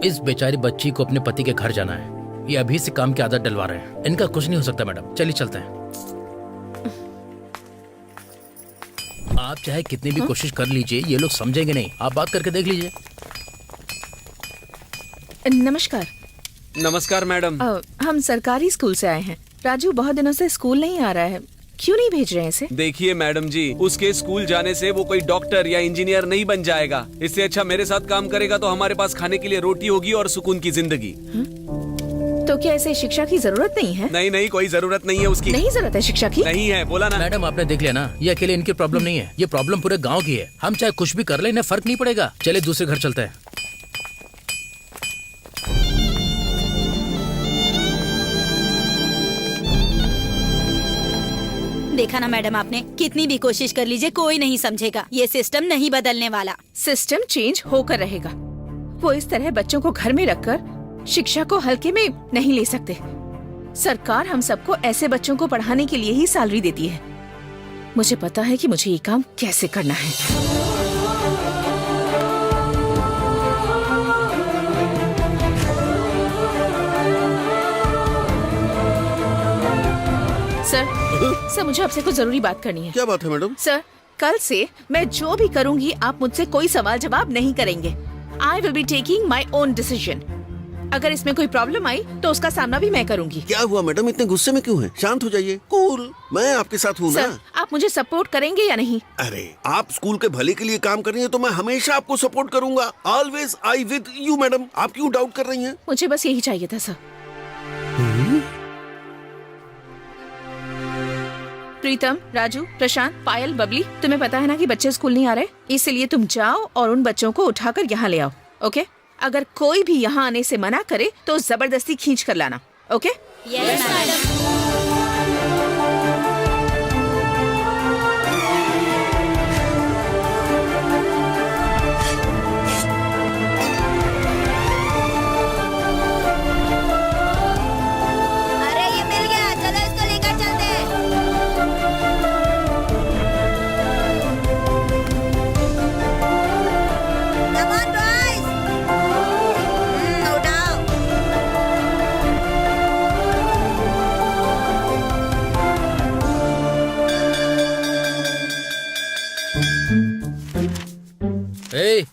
इस बेचारी बच्ची को अपने पति के घर जाना है। ये अभी से काम की आदत डलवा रहे हैं, इनका कुछ नहीं हो सकता। मैडम चलिए चलते हैं। आप चाहे कितनी भी कोशिश कर लीजिए, ये लोग समझेंगे नहीं। आप बात करके देख लीजिए। नमस्कार। नमस्कार मैडम। हम सरकारी स्कूल से आए हैं, राजू बहुत दिनों से स्कूल नहीं आ रहा है, क्यों नहीं भेज रहे हैं इसे? देखिए मैडम जी, उसके स्कूल जाने से वो कोई डॉक्टर या इंजीनियर नहीं बन जाएगा। इससे अच्छा मेरे साथ काम करेगा तो हमारे पास खाने के लिए रोटी होगी और सुकून की जिंदगी। तो क्या इसे शिक्षा की जरूरत नहीं है? नहीं नहीं, कोई जरूरत नहीं है उसकी। नहीं जरूरत है शिक्षा की? नहीं है, बोला ना। मैडम आपने देख लिया ना, ये अकेले इनकी प्रॉब्लम नहीं है, ये प्रॉब्लम पूरे गांव की है। हम चाहे कुछ भी कर ले, इन्हें फर्क नहीं पड़ेगा। चलिए दूसरे घर चलते हैं। देखा ना मैडम, आपने कितनी भी कोशिश कर लीजिए कोई नहीं समझेगा। ये सिस्टम नहीं बदलने वाला। सिस्टम चेंज होकर रहेगा। वो इस तरह बच्चों को घर में रखकर शिक्षा को हल्के में नहीं ले सकते। सरकार हम सबको ऐसे बच्चों को पढ़ाने के लिए ही सैलरी देती है। मुझे पता है कि मुझे ये काम कैसे करना है। सर, मुझे आपसे कुछ जरूरी बात करनी है। क्या बात है मैडम? सर, कल से मैं जो भी करूंगी आप मुझसे कोई सवाल जवाब नहीं करेंगे। I will be taking my own decision. अगर इसमें कोई प्रॉब्लम आई तो उसका सामना भी मैं करूंगी। क्या हुआ मैडम, इतने गुस्से में क्यों हैं? शांत हो जाइए, कूल। मैं आपके साथ हूँ ना। सर, आप मुझे सपोर्ट करेंगे या नहीं? अरे, आप स्कूल के भले के लिए काम कर रही हैं तो मैं हमेशा आपको सपोर्ट करूंगा। Always I with you madam. आप क्यों डाउट कर रही हैं? मुझे बस यही चाहिए था सर। प्रीतम, राजू, प्रशांत, पायल, बबली, तुम्हें पता है ना कि बच्चे स्कूल नहीं आ रहे, इसलिए तुम जाओ और उन बच्चों को उठाकर यहाँ ले आओ। ओके? अगर कोई भी यहाँ आने से मना करे तो जबरदस्ती खींच कर लाना। ओके? Yes madam.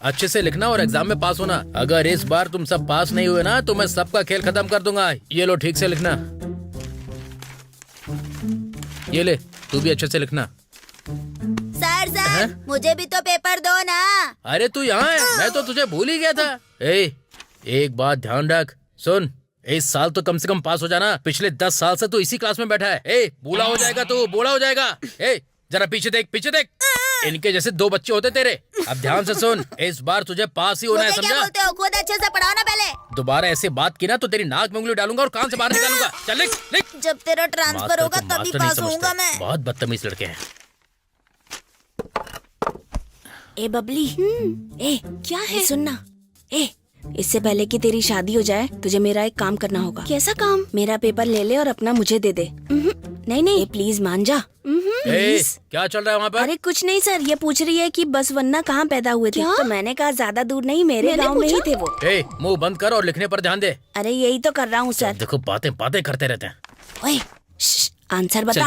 अच्छे से लिखना और एग्जाम में पास होना। अगर इस बार तुम सब पास नहीं हुए ना तो मैं सबका खेल खत्म कर दूंगा। ये लो, ठीक से लिखना। ये ले, तू भी अच्छे से लिखना। सर, मुझे भी तो पेपर दो ना। अरे तू यहाँ है, मैं तो तुझे भूल ही गया था। एक बात ध्यान रख, सुन, इस साल तो कम से कम पास हो जाना। पिछले 10 साल से तू इसी क्लास में बैठा है। बूढ़ा हो जाएगा तू, बूढ़ा हो जाएगा। जरा पीछे देख, पीछे देख। इनके जैसे 2 बच्चे होते तेरे। अब ध्यान से सुन, इस बार तुझे पास ही होना है, समझा? क्या बोलते हो? खुद अच्छे से पढ़ाओ ना पहले। दोबारा ऐसे बात की ना तो तेरी नाक में उंगली डालूंगा और कान से बाहर निकालूंगा। चल लिख, लिख। जब तेरा ट्रांसफर होगा तभी पास होऊंगा मैं। बहुत बदतमीज लड़के हैं। ए बबली, क्या है? सुनना, इससे पहले कि तेरी शादी हो जाए तुझे मेरा एक काम करना होगा। कैसा काम? मेरा पेपर ले ले और अपना मुझे दे दे। नहीं, प्लीज मान जा। क्या चल रहा है वहाँ पर? अरे कुछ नहीं सर, ये पूछ रही है कि बस वन्ना कहाँ पैदा हुए थे। तो मैंने कहा ज्यादा दूर नहीं, मेरे गांव में ही थे वो। मुंह बंद कर और लिखने पर ध्यान दे। अरे यही तो कर रहा हूँ सर। देखो, बातें करते रहते हैं। ओए, आंसर बता।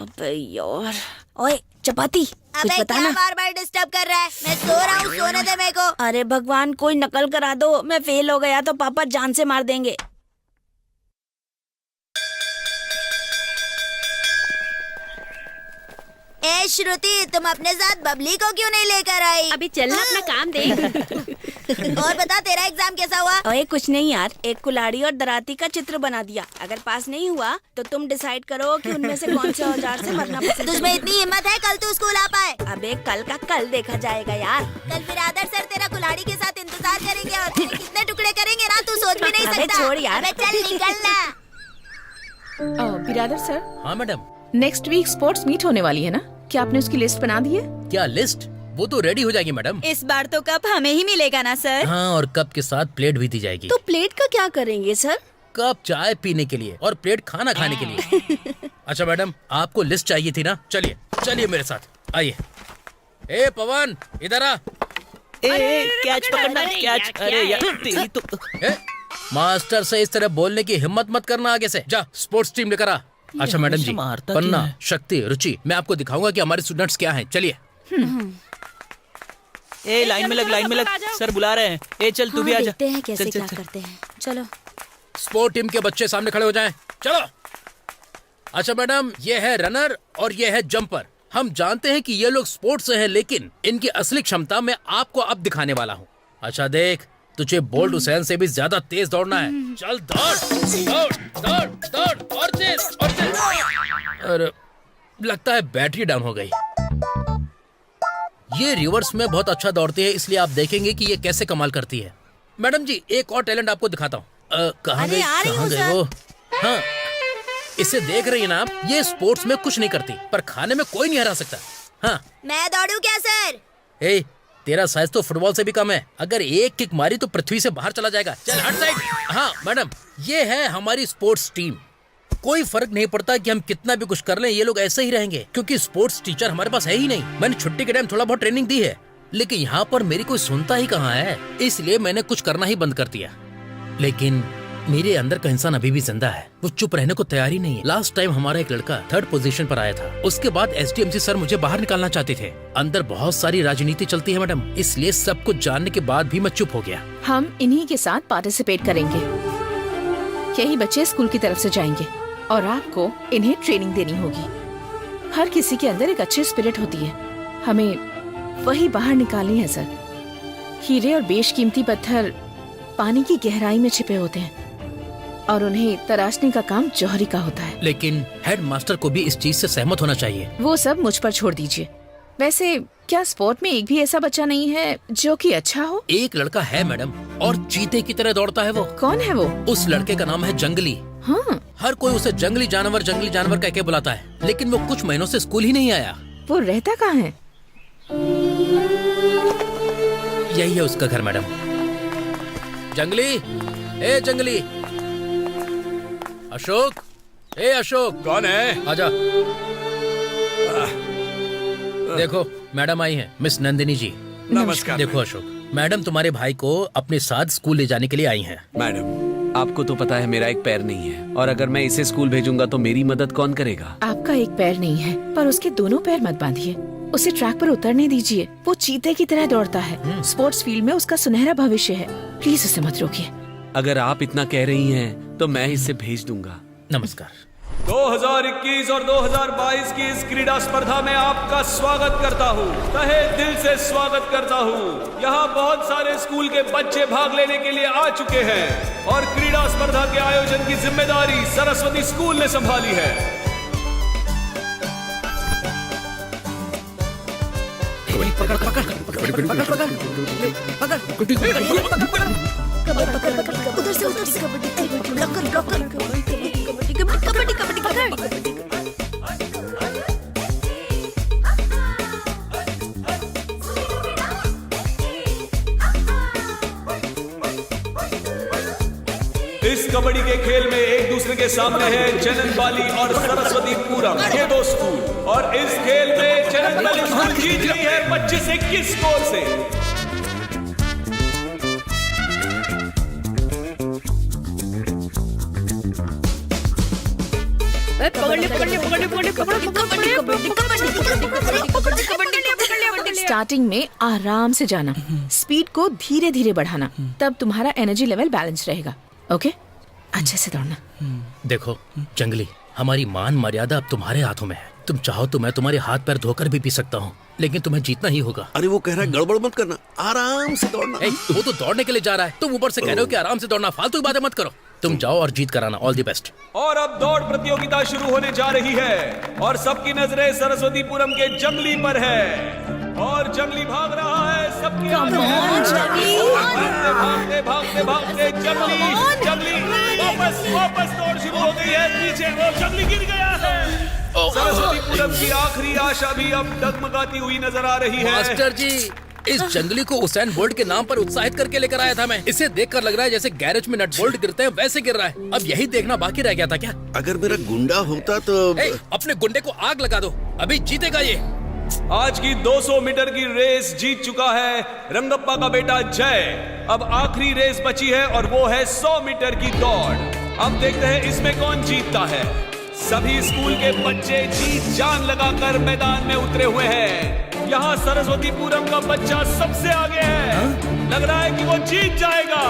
अबे यार, ओए चपाती, कुछ बता ना। बार-बार डिस्टर्ब कर रहा है। मैं सो रहा हूँ, सोने दे मेरे को। अरे भगवान, कोई नकल करा दो। मैं फेल हो गया तो पापा जान से मार देंगे। ए श्रुति, तुम अपने साथ बबली को क्यों नहीं लेकर आई? अभी चलना, अपना काम देख। और बता, तेरा एग्जाम कैसा हुआ? ओए कुछ नहीं यार, एक कुल्हाड़ी और दराती का चित्र बना दिया। अगर पास नहीं हुआ तो तुम डिसाइड करो कि उनमें से कौन से औजार से मरना पसंद है। तुझमें इतनी हिम्मत है, कल तू स्कूल आ पाए? अबे कल का कल देखा जाएगा यार। कल फिर आदर्श सर तेरा कुल्हाड़ी के साथ इंतजार करेंगे और तेरे कितने टुकड़े करेंगे ना, तू सोच भी नहीं सकता। छोड़ यार। अबे चल निकलना। बिरादर सर। हाँ madam. Next week sports meet होने वाली है ना, क्या आपने उसकी लिस्ट बना दी है? क्या लिस्ट? वो तो रेडी हो जाएगी मैडम। इस बार तो कप हमें ही मिलेगा ना सर? हाँ, और कप के साथ प्लेट भी दी जाएगी। तो प्लेट का क्या करेंगे सर? कप चाय पीने के लिए और प्लेट खाना खाने के लिए। अच्छा मैडम, आपको लिस्ट चाहिए थी ना? चलिए मेरे साथ आइए। ए पवन, इधर आ। कैच पकड़ना, कैच। अरे यार, तेरी तो। मास्टर से इस तरह बोलने की हिम्मत मत करना आगे से। जा, स्पोर्ट्स टीम लेकर आ। अच्छा मैडम जी, पन्ना, शक्ति, रुचि, मैं आपको दिखाऊंगा कि हमारे स्टूडेंट्स क्या हैं। चलिए। लाइन में लग, सर बुला रहे हैं। चल तू भी आजा। देखते हैं कैसे क्या करते हैं। चलो। स्पोर्ट टीम के बच्चे सामने खड़े हो जाएं। चलो। अच्छा मैडम, ये है रनर और ये है जंपर। हम जानते हैं कि ये लोग स्पोर्ट्स से हैं, लेकिन इनकी असली क्षमता मैं आपको अब दिखाने वाला हूँ। अच्छा देख, तुझे बोल्ट हुसैन से भी ज्यादा तेज दौड़ना है। चल दौड़ दौड़ दौड़ दौड़ और तेज और तेज। अरे लगता है बैटरी डाउन हो गई। ये रिवर्स में बहुत अच्छा दौड़ती है, इसलिए आप देखेंगे कि ये कैसे कमाल करती है। मैडम जी, एक और टैलेंट आपको दिखाता हूँ। कहाँ गई वो? हाँ, इसे देख रही है ना आप? ये स्पोर्ट्स में कुछ नहीं करती, पर खाने में कोई नहीं हरा सकता। हाँ, मैं दौड़ूं क्या सर? ए, तेरा साइज तो फुटबॉल से भी कम है। अगर एक किक मारी तो पृथ्वी से बाहर चला जाएगा। चल हट साइड। हाँ मैडम, ये है हमारी स्पोर्ट्स टीम। कोई फर्क नहीं पड़ता कि हम कितना भी कुछ कर लें, ये लोग ऐसे ही रहेंगे, क्योंकि स्पोर्ट्स टीचर हमारे पास है ही नहीं। मैंने छुट्टी के टाइम थोड़ा बहुत ट्रेनिंग दी है, लेकिन यहाँ पर मेरी कोई सुनता ही कहाँ है, इसलिए मैंने कुछ करना ही बंद कर दिया। लेकिन मेरे अंदर का इंसान अभी भी जिंदा है, वो चुप रहने को तैयार ही नहीं है। लास्ट टाइम हमारा एक लड़का 3rd पोजीशन पर आया था। उसके बाद SDMC सर मुझे बाहर निकालना चाहते थे। अंदर बहुत सारी राजनीति चलती है मैडम, इसलिए सब कुछ जानने के बाद भी मैं चुप हो गया। हम इन्हीं के साथ पार्टिसिपेट करेंगे। यही बच्चे स्कूल की तरफ से जाएंगे और आपको इन्हें ट्रेनिंग देनी होगी। हर किसी के अंदर एक अच्छी स्पिरिट होती है, हमें वही बाहर निकालनी है सर। हीरे और बेशकीमती पत्थर पानी की गहराई में छिपे होते हैं और उन्हें तराशने का काम जौहरी का होता है। लेकिन हेड मास्टर को भी इस चीज से सहमत होना चाहिए। वो सब मुझ पर छोड़ दीजिए। वैसे क्या स्पोर्ट में एक भी ऐसा बच्चा नहीं है जो कि अच्छा हो? एक लड़का है मैडम, और चीते की तरह दौड़ता है वो। कौन है वो? उस लड़के का नाम है जंगली। हाँ, हर कोई उसे जंगली जानवर कह के बुलाता है, लेकिन वो कुछ महीनों से स्कूल ही नहीं आया। वो रहता कहाँ है? यही है उसका घर मैडम। जंगली, ए जंगली। अशोक, ए अशोक। कौन है? आजा। देखो मैडम आई हैं, मिस नंदिनी जी। नमस्कार। देखो अशोक, मैडम तुम्हारे भाई को अपने साथ स्कूल ले जाने के लिए आई हैं। मैडम, आपको तो पता है मेरा एक पैर नहीं है, और अगर मैं इसे स्कूल भेजूंगा तो मेरी मदद कौन करेगा? आपका एक पैर नहीं है, पर उसके दोनों पैर मत बांधिए। उसे ट्रैक पर उतरने दीजिए। वो चीते की तरह दौड़ता है। स्पोर्ट्स फील्ड में उसका सुनहरा भविष्य है। प्लीज उसे मत रोकिए। अगर आप इतना कह रही हैं, तो मैं इसे भेज दूंगा। नमस्कार। 2021 और 2022 की इस क्रीड़ा स्पर्धा में आपका स्वागत करता हूँ, तहे दिल से स्वागत करता हूँ। यहाँ बहुत सारे स्कूल के बच्चे भाग लेने के लिए आ चुके हैं और क्रीड़ा स्पर्धा के आयोजन की जिम्मेदारी सरस्वती स्कूल ने संभाली है। उधर से कबड्डी पकड़। इस कबड्डी के खेल में एक दूसरे के सामने है चननबाली और सरस्वती पूरम, ये दो स्कूल। और इस खेल में चननबाली स्कूल जीत रही है 25-21 स्कोर से। स्टार्टिंग में आराम से जाना, स्पीड को धीरे धीरे बढ़ाना, तब तुम्हारा एनर्जी लेवल बैलेंस रहेगा। ओके, अच्छे से दौड़ना। देखो जंगली, हमारी मान मर्यादा अब तुम्हारे हाथों में है। तुम चाहो तो मैं तुम्हारे हाथ पैर धोकर भी पी सकता हूँ, लेकिन तुम्हें जीतना ही होगा। अरे वो कह रहा है गड़बड़ मत करना, आराम से दौड़ना। वो तो दौड़ने के लिए जा रहा है, तुम ऊपर से कह रहे हो कि आराम से दौड़ना। फालतू की बातें मत करो। तुम जाओ और जीत कराना। All the best. और अब दौड़ प्रतियोगिता शुरू होने जा रही है और सबकी नजरें सरस्वतीपुरम के जंगली पर है और जंगली भाग रहा है। सबकी भागते भागते भागते जंगली वापस दौड़ शुरू हो गई है। पीछे वो जंगली गिर गया है। सरस्वतीपुरम की आखिरी आशा भी अब डगमगाती हुई नजर आ रही है। मास्टर जी, इस जंगली को उसेन बोल्ट के नाम पर उत्साहित करके लेकर आया था मैं। इसे देखकर लग रहा है जैसे गैरेज में नट बोल्ट गिरते हैं वैसे गिर रहा है। अब यही देखना बाकी रह गया था क्या? अगर मेरा गुंडा होता तो अपने गुंडे को आग लगा दो, अभी जीतेगा ये। आज की 200 मीटर की रेस जीत चुका है रंगप्पा का बेटा जय। अब आखिरी रेस बची है और वो है 100 मीटर की दौड़। अब देखते हैं इसमें कौन जीतता है। सभी स्कूल के बच्चे जी जान लगाकर मैदान में उतरे हुए हैं। यहाँ सरस्वतीपुरम का बच्चा सबसे आगे है। लग रहा है कि वो जीत जाएगा।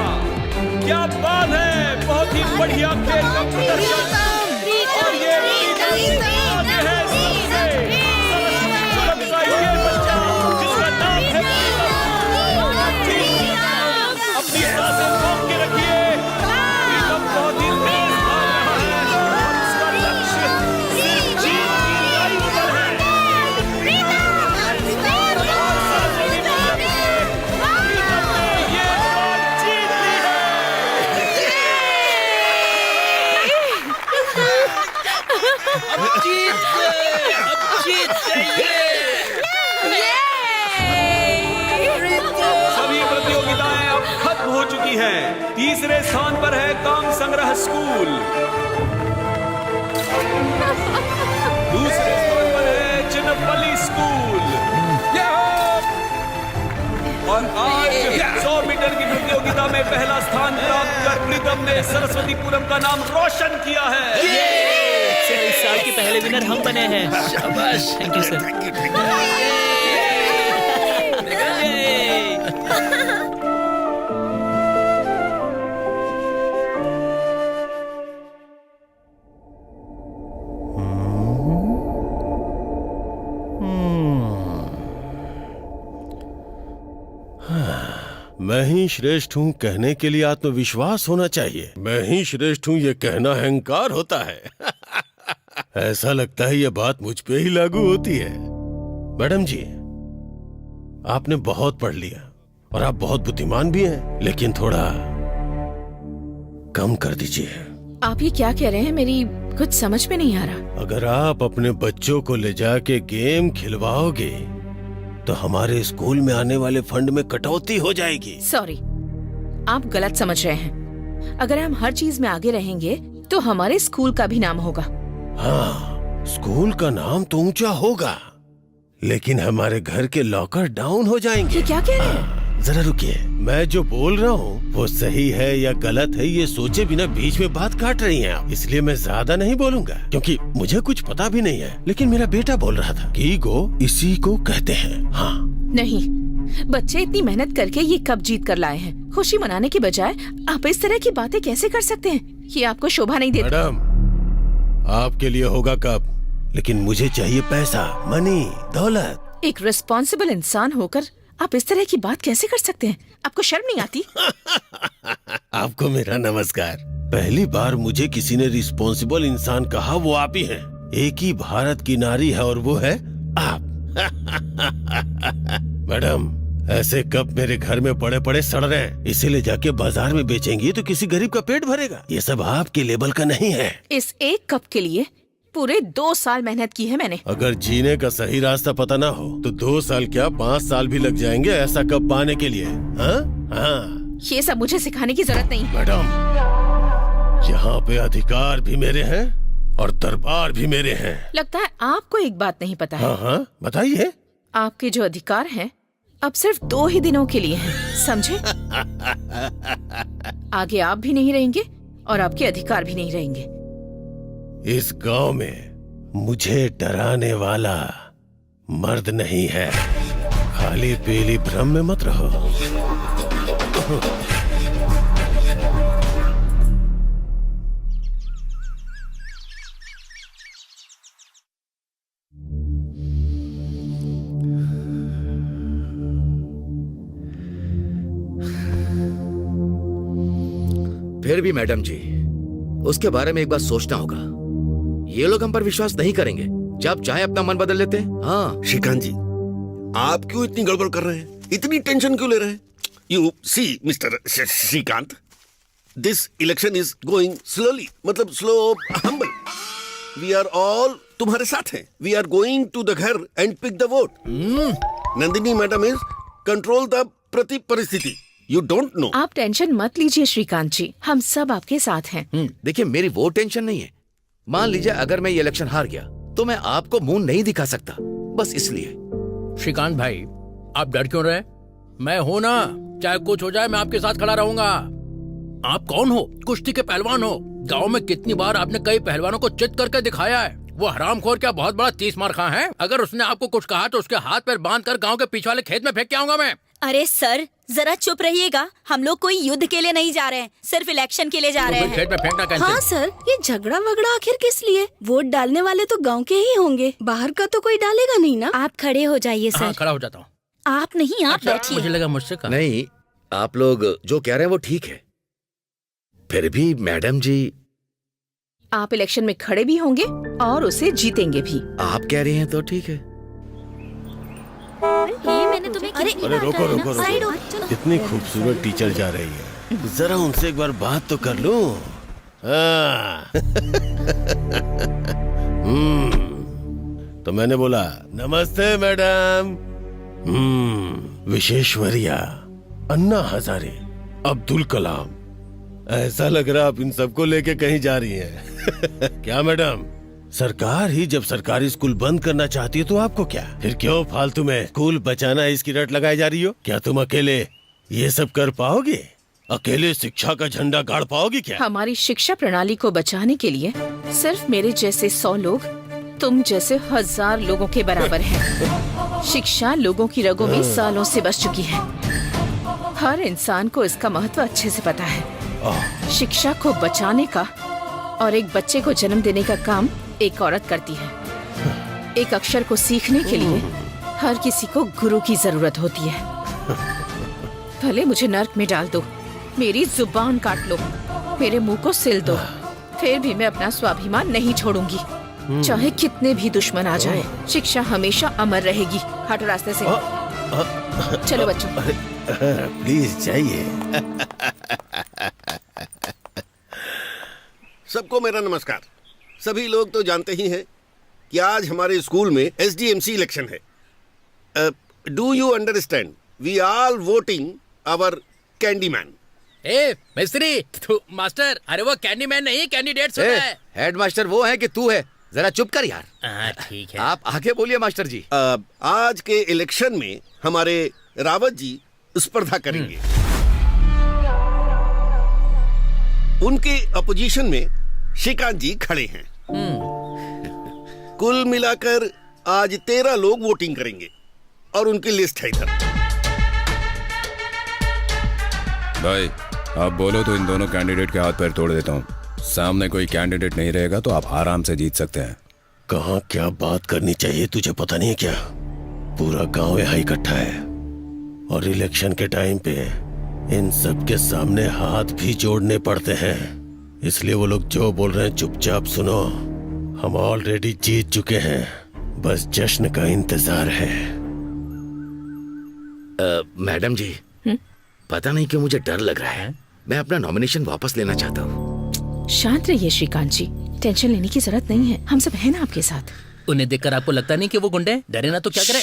क्या बात है, बहुत ही बढ़िया खेल का प्रदर्शन। और ये अपनी सांसें रोक के रखिए। प्रीतम बहुत ही तेज भाग रहा है और उसका लक्ष्य सिर्फ जीत की लाइन पर है। सांसें भी रोक रखिए। प्रीतम ने ये बात जीत ली है। अब जीत गए। सभी प्रतियोगिताएं अब खत्म हो चुकी हैं। तीसरे स्थान पर है काम संग्रह स्कूल। दूसरे स्थान पर है चिन्नपल्ली स्कूल। और आज 100 मीटर की प्रतियोगिता में पहला स्थान प्राप्त कर प्रीतम ने सरस्वतीपुरम का नाम रोशन किया है। इस साल के पहले विनर हम बने हैं। शाबाश। Thank you sir. मैं ही श्रेष्ठ हूँ कहने के लिए आत्मविश्वास होना चाहिए। मैं ही श्रेष्ठ हूँ ये कहना अहंकार होता है। ऐसा लगता है ये बात मुझ पे ही लागू होती है। मैडम जी, आपने बहुत पढ़ लिया और आप बहुत बुद्धिमान भी हैं, लेकिन थोड़ा कम कर दीजिए। आप ये क्या कह रहे हैं? मेरी कुछ समझ में नहीं आ रहा। अगर आप अपने बच्चों को ले जाके गेम खिलवाओगे तो हमारे स्कूल में आने वाले फंड में कटौती हो जाएगी। सॉरी, आप गलत समझ रहे हैं। अगर हम हर चीज में आगे रहेंगे तो हमारे स्कूल का भी नाम होगा। हाँ, स्कूल का नाम तो ऊंचा होगा, लेकिन हमारे घर के लॉकर डाउन हो जाएंगे। ये क्या कह रहे हैं? जरा रुकिए, मैं जो बोल रहा हूँ वो सही है या गलत है ये सोचे बिना बीच में बात काट रही हैं आप। इसलिए मैं ज्यादा नहीं बोलूंगा क्योंकि मुझे कुछ पता भी नहीं है। लेकिन मेरा बेटा बोल रहा था कि ईगो इसी को कहते हैं। हाँ नहीं, बच्चे इतनी मेहनत करके ये कप जीत कर लाए हैं। खुशी मनाने के बजाय आप इस तरह की बातें कैसे कर सकते हैं? ये आपको शोभा नहीं देता। मैडम, आपके लिए होगा कप, लेकिन मुझे चाहिए पैसा, मनी, दौलत। एक रिस्पॉन्सिबल इंसान होकर आप इस तरह की बात कैसे कर सकते हैं? आपको शर्म नहीं आती? आपको मेरा नमस्कार। पहली बार मुझे किसी ने रिस्पॉन्सिबल इंसान कहा वो आप ही हैं। एक ही भारत की नारी है और वो है आप। मैडम, ऐसे कप मेरे घर में पड़े पड़े सड़ रहे हैं, इसे ले जाके बाजार में बेचेंगी तो किसी गरीब का पेट भरेगा। ये सब आपके लेवल का नहीं है। इस एक कप के लिए पूरे 2 साल मेहनत की है मैंने। अगर जीने का सही रास्ता पता ना हो तो 2 साल क्या 5 साल भी लग जाएंगे ऐसा कप पाने के लिए। हाँ हाँ, ये सब मुझे सिखाने की जरूरत नहीं। मैडम, यहाँ पे अधिकार भी मेरे हैं और दरबार भी मेरे हैं। लगता है आपको एक बात नहीं पता है। हाँ हाँ, बताइए। आपके जो अधिकार हैं अब सिर्फ 2 ही दिनों के लिए हैं, समझे? आगे आप भी नहीं रहेंगे और आपके अधिकार भी नहीं रहेंगे। इस गांव में मुझे डराने वाला मर्द नहीं है। खाली पीली भ्रम में मत रहो। फिर भी मैडम जी, उसके बारे में एक बार सोचना होगा। ये लोग हम पर विश्वास नहीं करेंगे जब चाहे अपना मन बदल लेते हैं। हाँ श्रीकांत जी, आप क्यों इतनी गड़बड़ कर रहे हैं? इतनी टेंशन क्यों ले रहे हैं? You see mister Shrikant, this election is going slowly, मतलब slow humble. We are all तुम्हारे साथ हैं। We are going to the घर and pick the vote. Nandini madam is control the परिस्थिति। You don't know. आप टेंशन मत लीजिए श्रीकांत जी, हम सब आपके साथ हैं। देखिए, मेरी वो टेंशन नहीं है। मान लीजिए अगर मैं ये इलेक्शन हार गया तो मैं आपको मुंह नहीं दिखा सकता, बस इसलिए। श्रीकांत भाई, आप डर क्यों रहे? मैं हूं ना, चाहे कुछ हो जाए मैं आपके साथ खड़ा रहूंगा। आप कौन हो? कुश्ती के पहलवान हो। गांव में कितनी बार आपने कई पहलवानों को चित करके दिखाया है। वो हरामखोर क्या बहुत बड़ा 30 मार खा है? अगर उसने आपको कुछ कहा तो उसके हाथ पैर बांध कर गाँव के पीछे वाले खेत में फेंक के आऊंगा मैं। अरे सर, जरा चुप रहिएगा। हम लोग कोई युद्ध के लिए नहीं जा रहे हैं, सिर्फ इलेक्शन के लिए जा रहे हैं। खेत में फेंकना कैंसिल। हाँ सर, ये झगड़ा वगड़ा आखिर किस लिए? वोट डालने वाले तो गांव के ही होंगे, बाहर का तो कोई डालेगा नहीं ना। आप खड़े हो जाइए सर। हाँ, खड़ा हो जाता हूँ। आप नहीं, आप बैठिए। मुझे लगा मुझसे कहा। नहीं, आप लोग जो कह रहे हैं वो ठीक है, फिर भी मैडम जी। आप इलेक्शन में खड़े भी होंगे और उसे जीतेंगे भी। आप कह रही हैं तो ठीक है। ये मैंने तुम्हें अरे रोको रोको रोको, कितनी खूबसूरत टीचर जा रही है, जरा उनसे एक बार बात तो कर लूं। तो मैंने बोला नमस्ते मैडम। विश्वेश्वरैया, अन्ना हजारे, अब्दुल कलाम, ऐसा लग रहा आप इन सबको लेके कहीं जा रही हैं। क्या मैडम, सरकार ही जब सरकारी स्कूल बंद करना चाहती है तो आपको क्या? फिर क्यों फालतू में स्कूल बचाना इसकी रट लगाई जा रही हो? क्या तुम अकेले ये सब कर पाओगे? अकेले शिक्षा का झंडा गाड़ पाओगी क्या? हमारी शिक्षा प्रणाली को बचाने के लिए सिर्फ मेरे जैसे 100 लोग तुम जैसे 1000 लोगों के बराबर हैं। शिक्षा लोगों की रगों में सालों से बस चुकी है। हर इंसान को इसका महत्व अच्छे से पता है। शिक्षा को बचाने का और एक बच्चे को जन्म देने का काम एक औरत करती है। एक अक्षर को सीखने के लिए हर किसी को गुरु की जरूरत होती है। भले मुझे नर्क में डाल दो, मेरी जुबान काट लो, मेरे मुंह को सिल दो, फिर भी मैं अपना स्वाभिमान नहीं छोड़ूंगी, चाहे कितने भी दुश्मन आ जाए। शिक्षा हमेशा अमर रहेगी। हटो रास्ते से। चलो बच्चों। प्लीज जाइए। सबको मेरा नमस्कार। सभी लोग तो जानते ही हैं कि आज हमारे स्कूल में SDMC इलेक्शन है। Do you understand? We are voting our candyman. ए मिस्त्री, तू मास्टर, अरे वो कैंडीमैन नहीं, कैंडिडेट होता है। हेड मास्टर वो है कि तू है? जरा चुप कर यार। ठीक है, आप आगे बोलिए मास्टर जी। आज के इलेक्शन में हमारे रावत जी स्पर्धा करेंगे। उनके अपोजिशन में श्रीकांत जी खड़े हैं। कुल मिलाकर आज 13 लोग वोटिंग करेंगे और उनकी लिस्ट है इधर। भाई आप बोलो तो इन दोनों कैंडिडेट के हाथ पैर तोड़ देता हूँ। सामने कोई कैंडिडेट नहीं रहेगा तो आप आराम से जीत सकते हैं। कहाँ क्या बात करनी चाहिए तुझे पता नहीं है क्या? पूरा गांव यहाँ इकट्ठा है और इलेक्शन के टाइम पे इन सब के सामने हाथ भी जोड़ने पड़ते हैं। इसलिए वो लोग जो बोल रहे हैं चुपचाप सुनो। हम ऑलरेडी जीत चुके हैं, बस जश्न का इंतजार है। मैडम जी, पता नहीं क्यों मुझे डर लग रहा है। मैं अपना नॉमिनेशन वापस लेना चाहता हूँ। शांत रहिए श्रीकांत जी, टेंशन लेने की जरूरत नहीं है, हम सब हैं ना आपके साथ। उन्हें देखकर आपको लगता नहीं कि वो गुंडे? डरे ना तो क्या करे?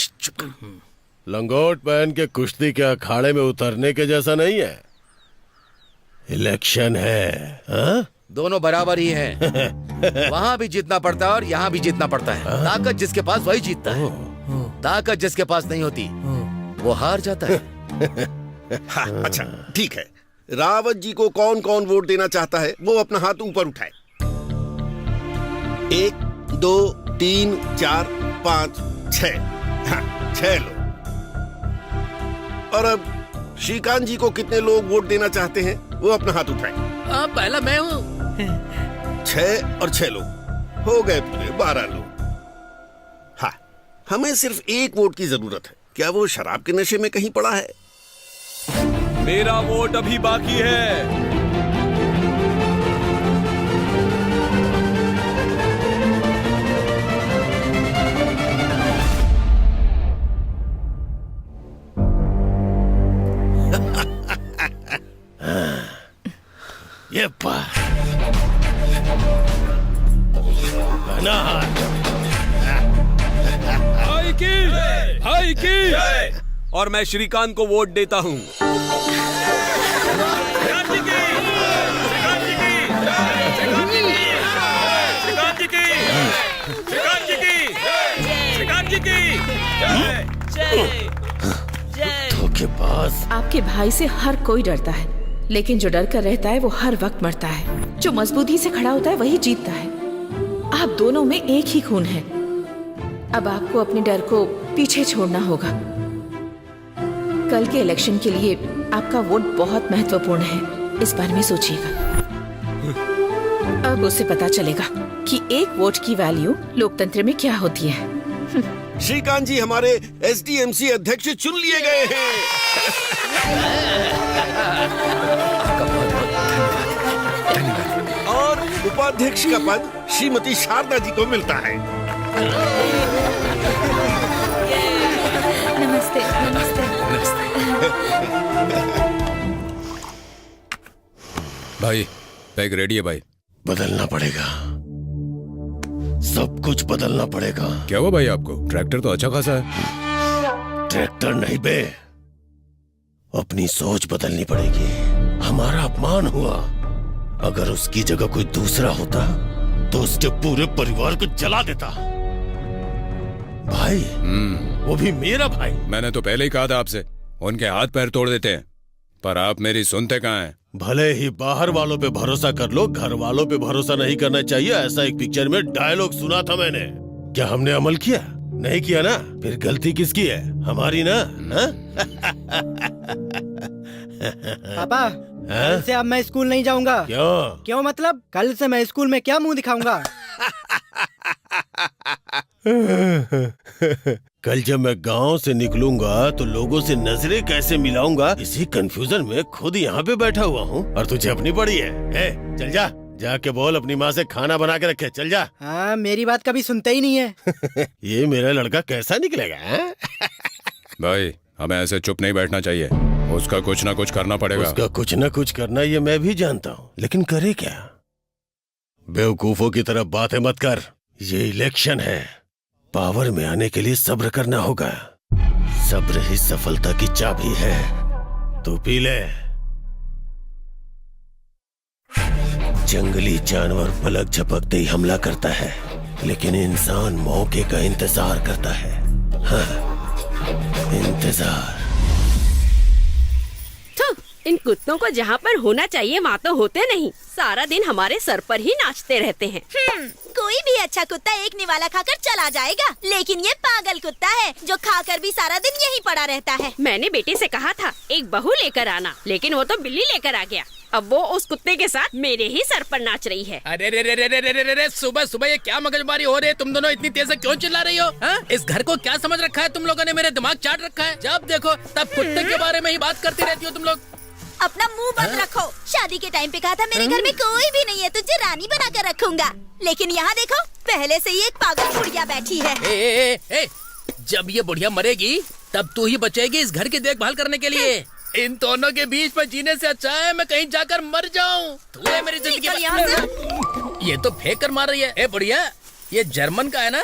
लंगोट पहन के कुश्ती के अखाड़े में उतरने के जैसा नहीं है। इलेक्शन है। हा? दोनों बराबर ही हैं। वहाँ भी जीतना पड़ता है और यहाँ भी जीतना पड़ता है। ताकत जिसके पास वही जीतता है, ताकत जिसके पास नहीं होती वो हार जाता है। हाँ, अच्छा ठीक है। रावत जी को कौन कौन वोट देना चाहता है वो अपना हाथ ऊपर उठाए। 1 2 3 4 5 6। हाँ, 6 लोग। और अब श्रीकांत जी को कितने लोग वोट देना चाहते हैं वो अपना हाथ उठाए। पहला मैं हूँ। 6 और 6 लोग हो गए, पूरे 12 लोग। हाँ, हमें सिर्फ एक वोट की जरूरत है। क्या वो शराब के नशे में कहीं पड़ा है? मेरा वोट अभी बाकी है। ये भाई की और मैं श्रीकांत को वोट देता हूँ। धोखेबाज। आपके भाई से हर कोई डरता है, लेकिन जो डर कर रहता है वो हर वक्त मरता है। जो मजबूती से खड़ा होता है वही जीतता है। आप दोनों में एक ही खून है। अब आपको अपने डर को पीछे छोड़ना होगा। कल के इलेक्शन के लिए आपका वोट बहुत महत्वपूर्ण है, इस बारे में सोचिएगा। अब उसे पता चलेगा कि एक वोट की वैल्यू लोकतंत्र में क्या होती है। श्रीकांत जी हमारे SDMC अध्यक्ष चुन लिए गए हैं। और उपाध्यक्ष का पद श्रीमती शारदा जी को मिलता है। नमस्ते नमस्ते। भाई बैग रेडी है भाई। बदलना पड़ेगा, सब कुछ बदलना पड़ेगा। क्या हुआ भाई आपको? ट्रैक्टर तो अच्छा खासा है। ट्रैक्टर नहीं बे, अपनी सोच बदलनी पड़ेगी। हमारा अपमान हुआ, अगर उसकी जगह कोई दूसरा होता तो उसके पूरे परिवार को जला देता। भाई वो भी मेरा भाई। मैंने तो पहले ही कहा था आपसे, उनके हाथ पैर तोड़ देते हैं, पर आप मेरी सुनते कहाँ हैं? भले ही बाहर वालों पे भरोसा कर लो, घर वालों पे भरोसा नहीं करना चाहिए, ऐसा एक पिक्चर में डायलॉग सुना था मैंने। क्या हमने अमल किया? नहीं किया ना, फिर गलती किसकी है? हमारी ना। पापा कल से अब मैं स्कूल नहीं जाऊंगा। क्यों मतलब? कल से मैं स्कूल में क्या मुंह दिखाऊंगा? कल जब मैं गांव से निकलूंगा तो लोगों से नजरें कैसे मिलाऊंगा, इसी कंफ्यूजन में खुद यहाँ पे बैठा हुआ हूँ और तुझे अपनी पड़ी है। चल जा, जाके बोल अपनी माँ से खाना बना के रखे। चल जा। हाँ, मेरी बात कभी सुनते ही नहीं है। ये मेरा लड़का कैसा निकलेगा? भाई हमें ऐसे चुप नहीं बैठना चाहिए, उसका कुछ ना कुछ करना पड़ेगा। उसका कुछ ना कुछ करना ये मैं भी जानता हूँ, लेकिन करे क्या? बेवकूफों की तरफ बातें मत कर। ये इलेक्शन है, पावर में आने के लिए सब्र करना होगा। सब्र ही सफलता की चाबी है। तू पी ले। जंगली जानवर पलक झपकते ही हमला करता है, लेकिन इंसान मौके का इंतजार करता है। हाँ, इंतजार। इन कुत्तों को जहाँ पर होना चाहिए वहाँ तो होते नहीं, सारा दिन हमारे सर पर ही नाचते रहते हैं। कोई भी अच्छा कुत्ता एक निवाला खाकर चला जाएगा, लेकिन ये पागल कुत्ता है जो खाकर भी सारा दिन यहीं पड़ा रहता है। मैंने बेटे से कहा था एक बहू लेकर आना, लेकिन वो तो बिल्ली लेकर आ गया। अब वो उस कुत्ते के साथ मेरे ही सर पर नाच रही है। अरे रे रे रे रे रे रे रे, सुबह सुबह ये क्या मगजमारी हो रही है? तुम दोनों इतनी तेज से क्यों चिल्ला रही हो? हा? इस घर को क्या समझ रखा है तुम लोगों ने? मेरे दिमाग चाट रखा है। जब देखो तब कुत्ते के बारे में ही बात करती रहती हो तुम लोग। अपना मुंह बंद रखो। शादी के टाइम पे कहा था मेरे घर में कोई भी नहीं है, तुझे रानी बना कर रखूंगा, लेकिन यहाँ देखो पहले से ही एक पागल बुढ़िया बैठी है। ए, जब ये बुढ़िया मरेगी तब तू ही बचेगी इस घर की देखभाल करने के लिए। इन दोनों के बीच में जीने से अच्छा है मैं कहीं जाकर मर जाऊं। तू है मेरी जिंदगी में। ये तो फेंक कर मार रही है। ए बुढ़िया, ये जर्मन का है ना?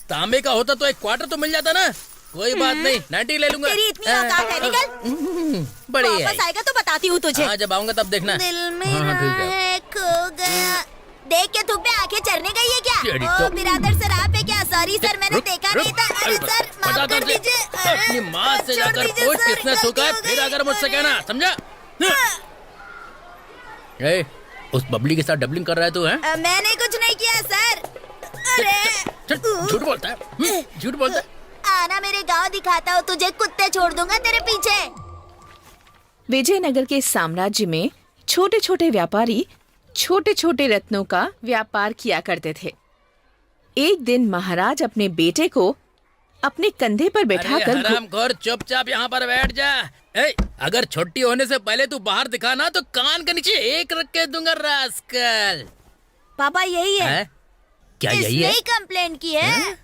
तांबे का होता तो एक क्वार्टर तो मिल जाता ना। कोई बात नहीं, 90 ले लूंगा। तेरी इतनी औकात है, निकल। बड़ी है। वापस आएगा तो बताती हूँ तुझे। हाँ, जब आऊंगा तब देखना। दिल मेरा है खो गया। देख के थूक पे आंखें चढ़ने गई है क्या? ओ बिरादर सर आप है क्या? सॉरी सर, मैंने देखा नहीं था। अरे सर माफ कर दीजिए। अपनी माँ से जाकर पूछ किसने थूका है, फिर अगर मुझसे कहना, समझा? ए, उस बबली के साथ डबलिंग कर रहा है तू? है मैंने कुछ नहीं किया सर। अरे झूठ बोलता है, झूठ बोलता है। आना मेरे गांव दिखाता हूँ तुझे, कुत्ते छोड़ दूंगा तेरे पीछे। विजयनगर के साम्राज्य में छोटे छोटे व्यापारी छोटे छोटे रत्नों का व्यापार किया करते थे। एक दिन महाराज अपने बेटे को अपने कंधे पर बैठाकर हरामखोर, चुपचाप यहाँ पर बैठ जा। ए, अगर छुट्टी होने से पहले तू बाहर दिखा ना तो कान के नीचे एक रख के दूंगा रास्कल। पापा यही है। क्या यही है? इसने कंप्लेन की है।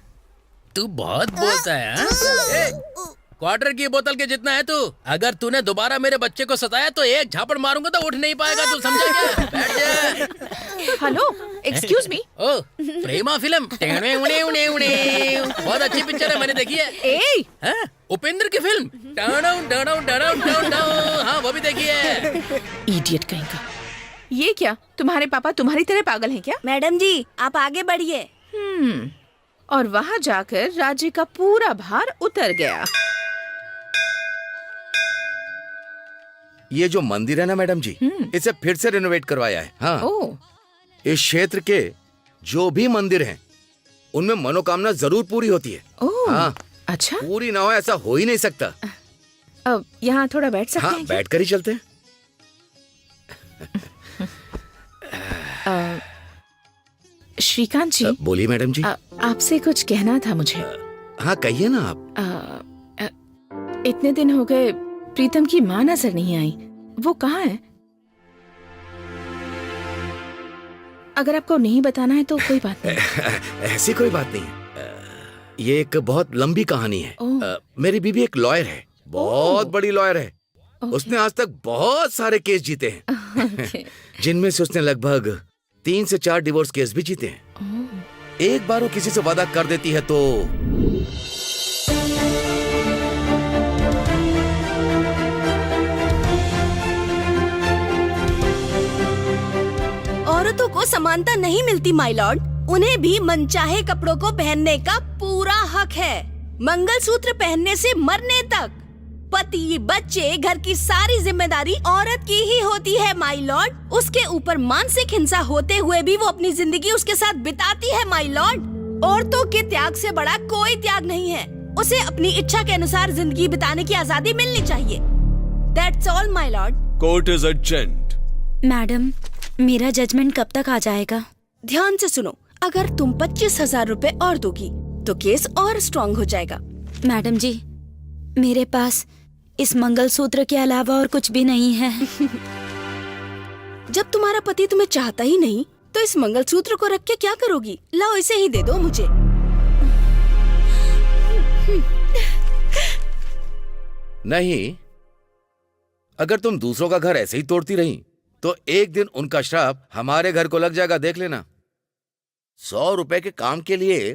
तू बहुत बोलता है। क्वार्टर की बोतल के जितना है तू। अगर तूने दोबारा मेरे बच्चे को सताया तो एक झापड़ मारूंगा तो उठ नहीं पाएगा, तू समझा क्या? बैठ जा। Hello, excuse me. ओ, प्रेमा फिल्म। बहुत अच्छी पिक्चर है, मैंने देखी है। उपेंद्र की फिल्म हाँ, वो भी देखी है। इडियट कहीं का। ये क्या, तुम्हारे पापा तुम्हारी तरह पागल हैं क्या? मैडम जी आप आगे बढ़िए। और वहाँ जाकर राज्य का पूरा भार उतर गया। ये जो मंदिर है ना मैडम जी, इसे फिर से रेनोवेट करवाया है। हाँ, इस क्षेत्र के जो भी मंदिर हैं, उनमें मनोकामना जरूर पूरी होती है। हाँ, अच्छा। पूरी ना हो ऐसा हो ही नहीं सकता। अब यहाँ थोड़ा बैठ सकते हाँ, हैं क्या? बैठकर ही चलते हैं। श्रीकांत जी, बोलिए मैडम जी। आपसे कुछ कहना था मुझे। हाँ कहिए ना आप। इतने दिन हो गए प्रीतम की माँ नजर नहीं आई, वो कहाँ है? अगर आपको नहीं बताना है तो कोई बात नहीं। ऐसी कोई बात नहीं है। ये एक बहुत लंबी कहानी है। मेरी बीवी एक लॉयर है, बहुत बड़ी लॉयर है। उसने आज तक बहुत सारे केस जीते हैं, जिनमें से उसने लगभग 3 से 4 डिवोर्स केस भी जीते हैं। एक बार वो किसी से वादा कर देती है तो औरतों को समानता नहीं मिलती माय लॉर्ड। उन्हें भी मनचाहे कपड़ों को पहनने का पूरा हक है, मंगलसूत्र पहनने से मरने तक। पति, बच्चे, घर की सारी जिम्मेदारी औरत की ही होती है माय लॉर्ड। उसके ऊपर मानसिक हिंसा होते हुए भी वो अपनी जिंदगी उसके साथ बिताती है माय लॉर्ड। औरतों के त्याग से बड़ा कोई त्याग नहीं है। उसे अपनी इच्छा के अनुसार जिंदगी बिताने की आजादी मिलनी चाहिए। That's all my lord. Court is adjourned. Madam, मेरा जजमेंट कब तक आ जाएगा? ध्यान से सुनो, अगर तुम 25,000 रुपए और दोगी तो केस और स्ट्रॉन्ग हो जाएगा। मैडम जी, मेरे पास इस मंगलसूत्र के अलावा और कुछ भी नहीं है। जब तुम्हारा पति तुम्हें चाहता ही नहीं तो इस मंगलसूत्र को रख के क्या करोगी? लाओ, इसे ही दे दो मुझे। नहीं, अगर तुम दूसरों का घर ऐसे ही तोड़ती रही तो एक दिन उनका श्राप हमारे घर को लग जाएगा, देख लेना। 100 रुपए के काम के लिए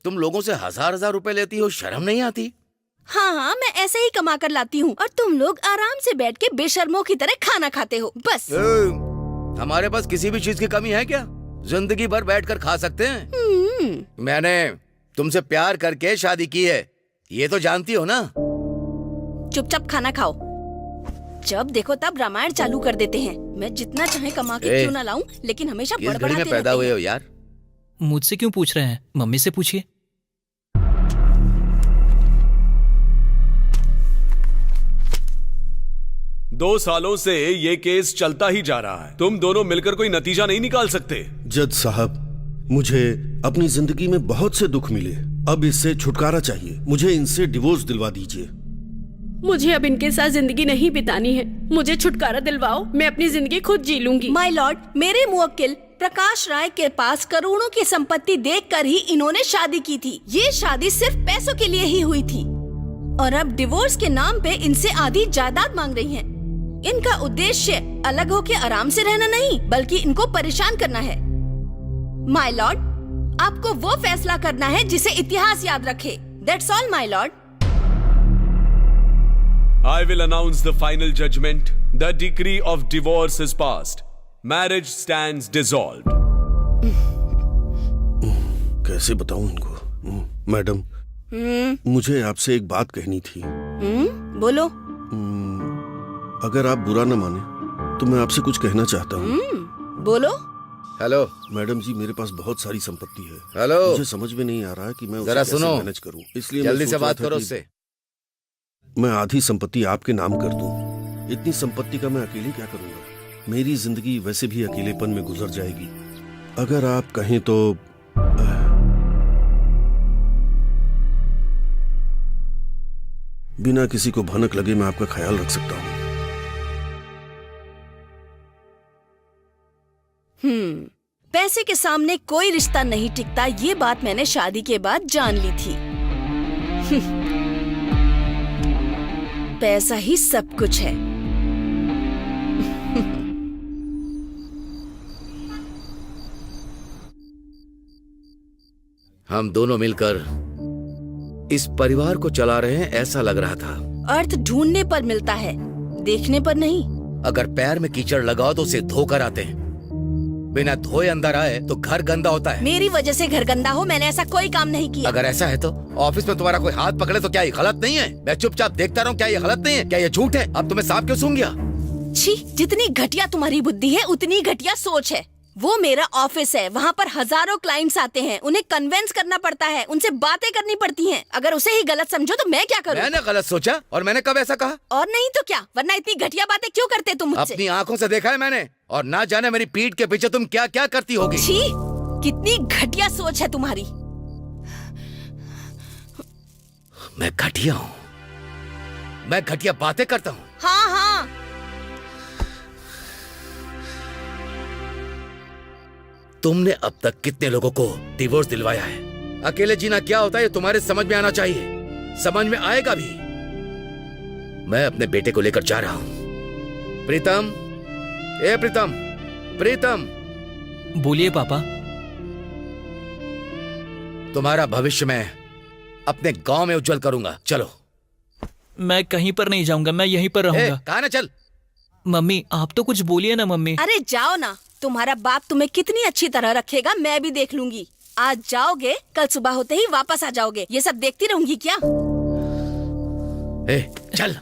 तुम लोगों से हजार रुपए लेती हो, शर्म नहीं आती? हाँ, मैं ऐसे ही कमा कर लाती हूँ और तुम लोग आराम से बैठ के बेशर्मों की तरह खाना खाते हो, बस। हमारे पास किसी भी चीज की कमी है क्या? जिंदगी भर बैठकर खा सकते हैं। मैंने तुमसे प्यार करके शादी की है, ये तो जानती हो ना। चुपचाप खाना खाओ। जब देखो तब रामायण चालू कर देते हैं। मैं जितना चाहे कमा के क्यों ना लाऊं, लेकिन हमेशा बड़बड़ाते में पैदा हुए हो यार। मुझसे क्यों पूछ रहे हैं? मम्मी से पूछिए। दो सालों से ये केस चलता ही जा रहा है। तुम दोनों मिलकर कोई नतीजा नहीं निकाल सकते? जज साहब, मुझे अपनी जिंदगी में बहुत से दुख मिले, अब इससे छुटकारा चाहिए। मुझे इनसे डिवोर्स दिलवा दीजिए। मुझे अब इनके साथ जिंदगी नहीं बितानी है। मुझे छुटकारा दिलवाओ, मैं अपनी जिंदगी खुद जी लूंगी। माय लॉर्ड, मेरे मुवक्किल प्रकाश राय के पास करोड़ों की संपत्ति देखकर ही इन्होंने शादी की थी। ये शादी सिर्फ पैसों के लिए ही हुई थी और अब डिवोर्स के नाम पे इनसे आधी जायदाद मांग रही हैं। इनका उद्देश्य अलग होके आराम से रहना नहीं, बल्कि इनको परेशान करना है। माय लॉर्ड, आपको वो फैसला करना है जिसे इतिहास याद रखे। That's all, my lord. I will announce the final judgment. The decree of divorce is passed. Marriage stands dissolved. कैसे बताऊं इनको? मैडम, मुझे आपसे एक बात कहनी थी। बोलो। अगर आप बुरा न माने तो मैं आपसे कुछ कहना चाहता हूँ। बोलो। हेलो मैडम जी, मेरे पास बहुत सारी संपत्ति है। हेलो, मुझे समझ में नहीं आ रहा कि मैं जरा उसे कैसे सुनो, मैनेज करूं। इसलिए जल्दी मैं से सोच रहा बात था करो कि उससे। मैं आधी संपत्ति आपके नाम कर दूं। इतनी संपत्ति का मैं अकेले क्या करूंगा? मेरी जिंदगी वैसे भी अकेलेपन में गुजर जाएगी। अगर आप कहें तो बिना किसी को भनक लगे मैं आपका ख्याल रख सकता हूं। पैसे के सामने कोई रिश्ता नहीं टिकता, ये बात मैंने शादी के बाद जान ली थी। पैसा ही सब कुछ है। हम दोनों मिलकर इस परिवार को चला रहे हैं, ऐसा लग रहा था। अर्थ ढूंढने पर मिलता है, देखने पर नहीं। अगर पैर में कीचड़ लगाओ तो उसे धोकर आते हैं, बिना धोए अंदर आए तो घर गंदा होता है। मेरी वजह से घर गंदा हो, मैंने ऐसा कोई काम नहीं किया। अगर ऐसा है तो ऑफिस में तुम्हारा कोई हाथ पकड़े तो क्या ये गलत नहीं है? मैं चुपचाप देखता रहूं, क्या ये गलत नहीं है? क्या ये झूठ है? अब तुम्हें सांप क्यों सूंघ गया? छी, जितनी घटिया तुम्हारी बुद्धि है उतनी घटिया सोच है। वो मेरा ऑफिस है, वहाँ पर हजारों क्लाइंट्स आते हैं, उन्हें कन्विंस करना पड़ता है, उनसे बातें करनी पड़ती हैं। अगर उसे ही गलत समझो तो मैं क्या करूँ? मैंने गलत सोचा? और मैंने कब ऐसा कहा? और नहीं तो क्या, वरना इतनी घटिया बातें क्यों करते तुम मुझसे? अपनी आंखों से देखा है मैंने, और ना जाने मेरी पीठ के पीछे तुम क्या क्या करती होगी। छी, कितनी घटिया सोच है तुम्हारी। मैं घटिया हूँ? मैं घटिया बातें करता हूँ? हाँ हाँ, तुमने अब तक कितने लोगों को डिवोर्स दिलवाया है? अकेले जीना क्या होता है ये तुम्हारे समझ में आना चाहिए, समझ में आएगा भी। मैं अपने बेटे को लेकर जा रहा हूँ। प्रीतम, ए प्रीतम, प्रीतम। बोलिए पापा। तुम्हारा भविष्य मैं अपने गांव में उज्जवल करूंगा, चलो। मैं कहीं पर नहीं जाऊंगा, मैं यहीं पर रहूंगा। कहाँ ना चल। मम्मी आप तो कुछ बोलिए ना मम्मी। अरे जाओ ना, तुम्हारा बाप तुम्हें कितनी अच्छी तरह रखेगा मैं भी देख लूंगी। आज जाओगे, कल सुबह होते ही वापस आ जाओगे। ये सब देखती रहूंगी क्या? ए, चल।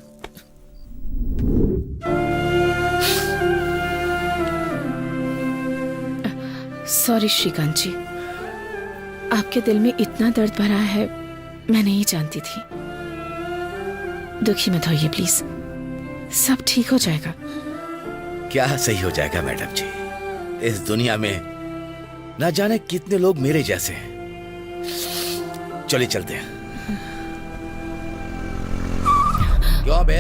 सॉरी श्रीकांत जी, आपके दिल में इतना दर्द भरा है मैं नहीं जानती थी। दुखी मत होइए प्लीज, सब ठीक हो जाएगा। क्या सही हो जाएगा मैडम जी? इस दुनिया में ना जाने कितने लोग मेरे जैसे हैं। चलिए चलते हैं। क्यों बे?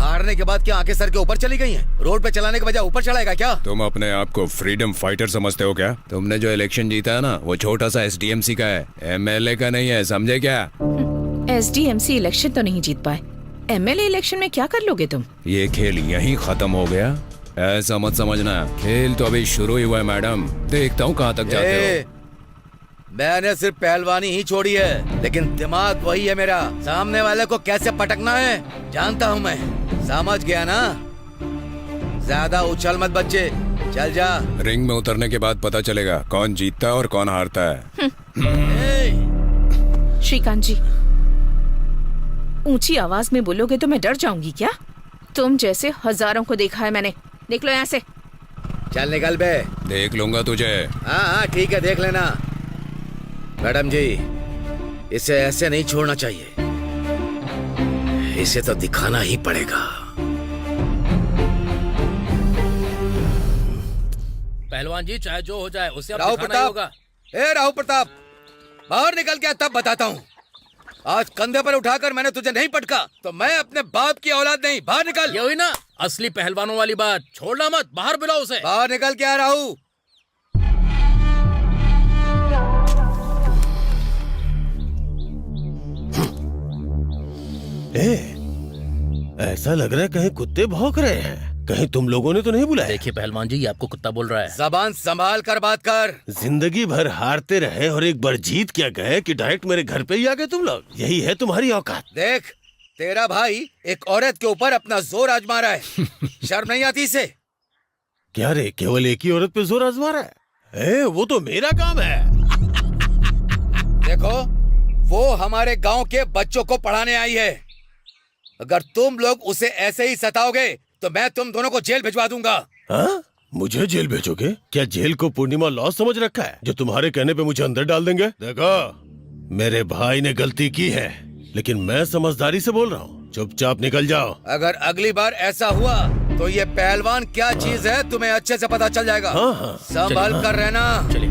हारने के बाद क्या आंखें सर के ऊपर चली गई हैं? रोड पे चलाने के बजाय ऊपर चलाएगा क्या? तुम अपने आप को फ्रीडम फाइटर समझते हो क्या? तुमने जो इलेक्शन जीता है ना, वो छोटा सा SDMC का है, MLA का नहीं है, समझे क्या? SDMC इलेक्शन तो नहीं जीत पाए, MLA इलेक्शन में क्या कर लोगे तुम? ये खेल यहीं खत्म हो गया, ऐसा मत समझना। खेल तो अभी शुरू ही हुआ है मैडम, देखता हूँ कहाँ तक जाते हो। मैंने सिर्फ पहलवानी ही छोड़ी है, लेकिन दिमाग वही है मेरा। सामने वाले को कैसे पटकना है जानता हूँ मैं, समझ गया ना? ज्यादा उछल मत बच्चे, चल जा। रिंग में उतरने के बाद पता चलेगा कौन जीतता है और कौन हारता है। श्रीकांत जी, ऊंची आवाज में बोलोगे तो मैं डर जाऊंगी क्या? तुम जैसे हजारों को देखा है मैंने। निकलो यहाँ से। चल निकल बे। देख लूंगा तुझे। हाँ हाँ ठीक है, देख लेना। मैडम जी, इसे ऐसे नहीं छोड़ना चाहिए, इसे तो दिखाना ही पड़ेगा। पहलवान जी, चाहे जो हो जाए उसे अब राव दिखाना ही होगा। ए राव प्रताप, बाहर निकल के तब बताता हूँ। आज कंधे पर उठाकर मैंने तुझे नहीं पटका तो मैं अपने बाप की औलाद नहीं। बाहर निकल। ये हुई ना असली पहलवानों वाली बात। छोड़ना मत, बाहर बुलाओ उसे। बाहर निकल के आ रहा हूँ। ऐसा लग रहा है कहीं कुत्ते भौंक रहे हैं। कहीं तुम लोगों ने तो नहीं बुलाया? देखिए पहलवान जी, ये आपको कुत्ता बोल रहा है। जबान संभाल कर बात कर। जिंदगी भर हारते रहे और एक बार जीत क्या गए कि डायरेक्ट मेरे घर पे ही आ गए तुम लोग। यही है तुम्हारी औकात। देख, तेरा भाई एक औरत के ऊपर अपना जोर आजमा रहा है। शर्म नहीं आती इसे? क्या रे, केवल एक ही औरत पे जोर आजमा रहा है? वो तो मेरा काम है। देखो, वो हमारे गांव के बच्चों को पढ़ाने आई है। अगर तुम लोग उसे ऐसे ही सताओगे तो मैं तुम दोनों को जेल भिजवा दूंगा। हाँ? मुझे जेल भेजोगे? क्या जेल को पूर्णिमा लॉ समझ रखा है जो तुम्हारे कहने पे मुझे अंदर डाल देंगे? देखो, मेरे भाई ने गलती की है, लेकिन मैं समझदारी से बोल रहा हूँ। चुपचाप निकल जाओ। अगर अगली बार ऐसा हुआ तो ये पहलवान क्या चीज है तुम्हें अच्छे से पता चल जाएगा। हाँ। संभल कर रहना। चलिए,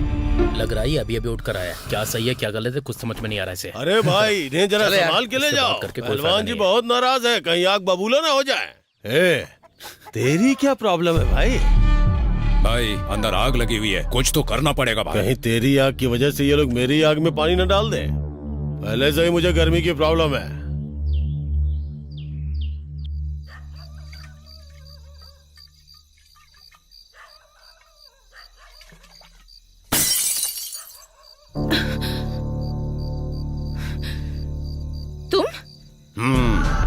लग रहा है अभी अभी उठ कर आया। क्या सही है क्या गलत है कुछ समझ में नहीं आ रहा इसे। अरे भाई, इन्हें जरा संभाल के ले जाओ। पहलवान जी बहुत नाराज है, कहीं आग बबूला ना हो जाए। तेरी क्या प्रॉब्लम है भाई? भाई, अंदर आग लगी हुई है, कुछ तो करना पड़ेगा भाई। कहीं तेरी आग की वजह से ये लोग मेरी आग में पानी न डाल दे। पहले से ही मुझे गर्मी की प्रॉब्लम है।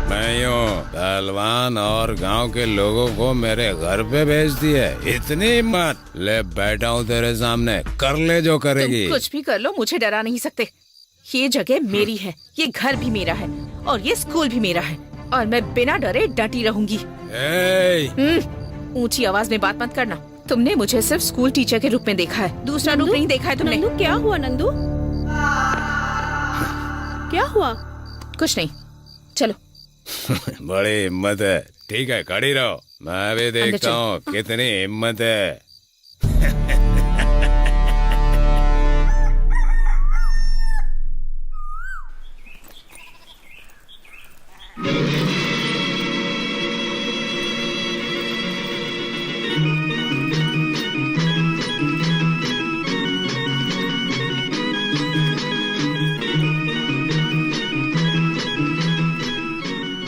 मैं यूं पहलवान और गांव के लोगों को मेरे घर पे भेज दिए। इतनी हिम्मत? ले बैठा हूँ तेरे सामने, कर ले जो करेगी। तुम कुछ भी कर लो, मुझे डरा नहीं सकते। ये जगह मेरी है, ये घर भी मेरा है और ये स्कूल भी मेरा है और मैं बिना डरे डटी रहूंगी। ऊंची आवाज में बात मत करना। तुमने मुझे सिर्फ स्कूल टीचर के रूप में देखा है, दूसरा रूप नहीं देखा है तुमने। नंदू क्या हुआ नंदू? क्या हुआ? कुछ नहीं, चलो। बड़ी हिम्मत है। ठीक है, खड़ी रहो, मैं भी देखता हूँ कितनी हिम्मत है।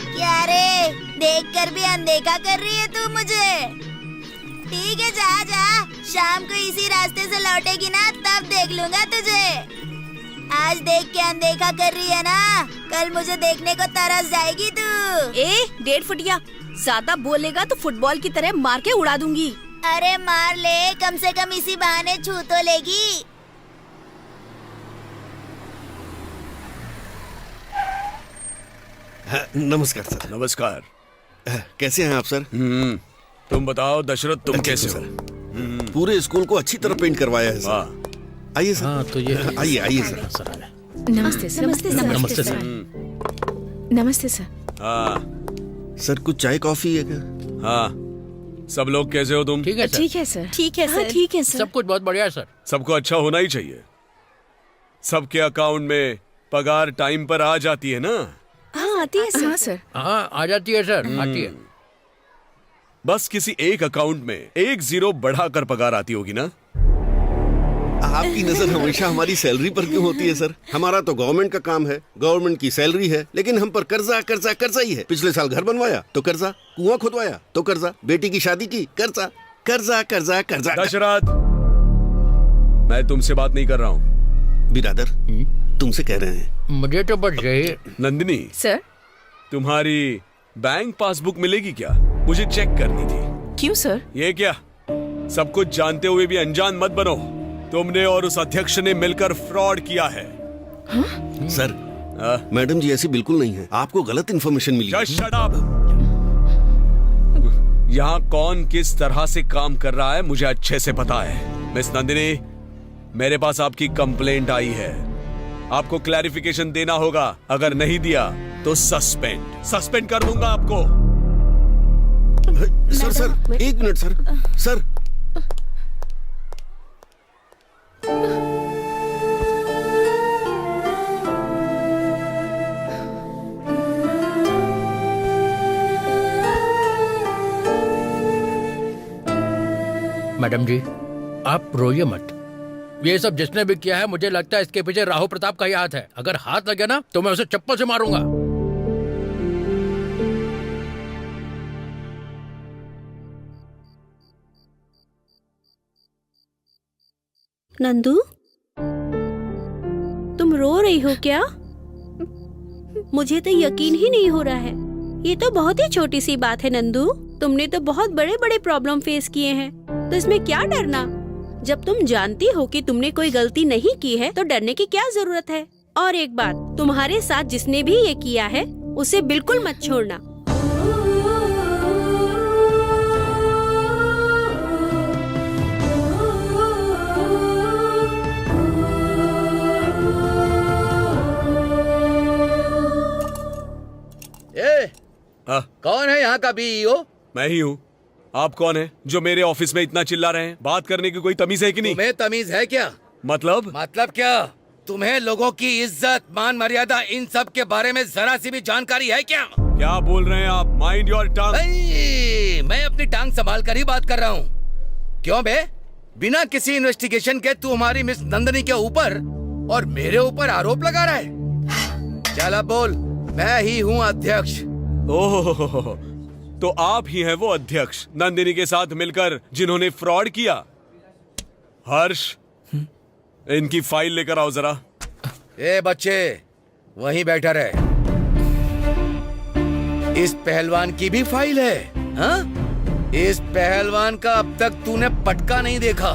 क्या रे, देखकर भी अनदेखा कर रही है तू मुझे? ठीक है, जा जा, शाम को इसी रास्ते से लौटेगी ना, तब देख लूंगा तुझे। आज देख के अनदेखा कर रही है ना, कल मुझे देखने को तरस जाएगी तू। 1.5 फुटिया, ज्यादा बोलेगा तो फुटबॉल की तरह मार के उड़ा दूंगी। अरे मार ले, कम से कम इसी बहाने छू तो लेगी। नमस्कार सर। नमस्कार। कैसे हैं आप सर? तुम बताओ दशरथ, तुम कैसे हो? पूरे स्कूल को अच्छी तरह पेंट करवाया है सर। आइए सर। हाँ तो ये आइए आइए सर। नमस्ते सर। नमस्ते सर। नमस्ते सर। हाँ सर, कुछ चाय कॉफी है क्या? हाँ, सब लोग कैसे हो तुम? ठीक है सर। ठीक है सर। ठीक है सर। ठीक है सर। सब कुछ बहुत बढ़िया है सर। सबको अच्छा होना ही चाहिए। सबके अकाउंट में पगार टाइम पर आ जाती है ना? हाँ आती है सर। हाँ सर। हाँ आ जाती है सर, आती है। बस किसी एक अकाउंट में 1 0 बढ़ाकर पगार आती होगी ना? आपकी नजर हमेशा हमारी सैलरी पर क्यों होती है सर? हमारा तो गवर्नमेंट का काम है, गवर्नमेंट की सैलरी है, लेकिन हम पर कर्जा कर्जा कर्जा ही है। पिछले साल घर बनवाया तो कर्जा, कुआं खुदवाया तो कर्जा, बेटी की शादी की कर्जा, कर्जा कर्जा कर्जा। दशरथ, मैं तुमसे बात नहीं कर रहा हूँ। बिरादर, तुमसे कह रहे हैं। मुझे तो बस यही। नंदिनी सर। तुम्हारी बैंक पासबुक मिलेगी क्या? मुझे चेक करनी थी। क्यों सर? ये क्या, सब कुछ जानते हुए भी अनजान मत बनो। तुमने और उस अध्यक्ष ने मिलकर फ्रॉड किया है। हाँ? सर, मैडम जी ऐसी बिल्कुल नहीं है, आपको गलत इन्फॉर्मेशन मिली। Just shut up! यहाँ कौन किस तरह से काम कर रहा है मुझे अच्छे से पता है। मिस नंदिनी, मेरे पास आपकी कंप्लेंट आई है, आपको क्लैरिफिकेशन देना होगा। अगर नहीं दिया तो सस्पेंड कर दूंगा आपको। Sir sir, 1 minute sir. Sir madam ji, आप रोइए मत। ये सब जिसने भी किया है, मुझे लगता है इसके पीछे राहु प्रताप का ही हाथ है। अगर हाथ लगे ना तो मैं उसे चप्पल से मारूंगा। नंदू, तुम रो रही हो क्या? मुझे तो यकीन ही नहीं हो रहा है। ये तो बहुत ही छोटी सी बात है नंदू। तुमने तो बहुत बड़े बड़े प्रॉब्लम फेस किए हैं, तो इसमें क्या डरना? जब तुम जानती हो कि तुमने कोई गलती नहीं की है तो डरने की क्या जरूरत है? और एक बात, तुम्हारे साथ जिसने भी ये किया है उसे बिल्कुल मत छोड़ना। कौन है यहाँ का बीईओ? मैं ही हूँ। आप कौन है जो मेरे ऑफिस में इतना चिल्ला रहे हैं? बात करने की कोई तमीज है कि नहीं? तुम्हें तमीज है क्या? मतलब क्या? तुम्हें लोगों की इज्जत, मान मर्यादा, इन सब के बारे में जरा सी भी जानकारी है क्या? क्या बोल रहे हैं आप? Mind your tongue. मैं अपनी टांग संभाल कर ही बात कर रहा हूँ। क्यों बे? बिना किसी इन्वेस्टिगेशन के तू हमारी मिस नंदनी के ऊपर और मेरे ऊपर आरोप लगा रहा है। चल अब बोल। मैं ही हूँ अध्यक्ष। ओह, तो आप ही हैं वो अध्यक्ष नंदिनी के साथ मिलकर जिन्होंने फ्रॉड किया। हर्ष, इनकी फाइल लेकर आओ जरा। ए बच्चे, वहीं बैठा रहे। इस पहलवान की भी फाइल है? हाँ? इस पहलवान का अब तक तूने पटका नहीं देखा।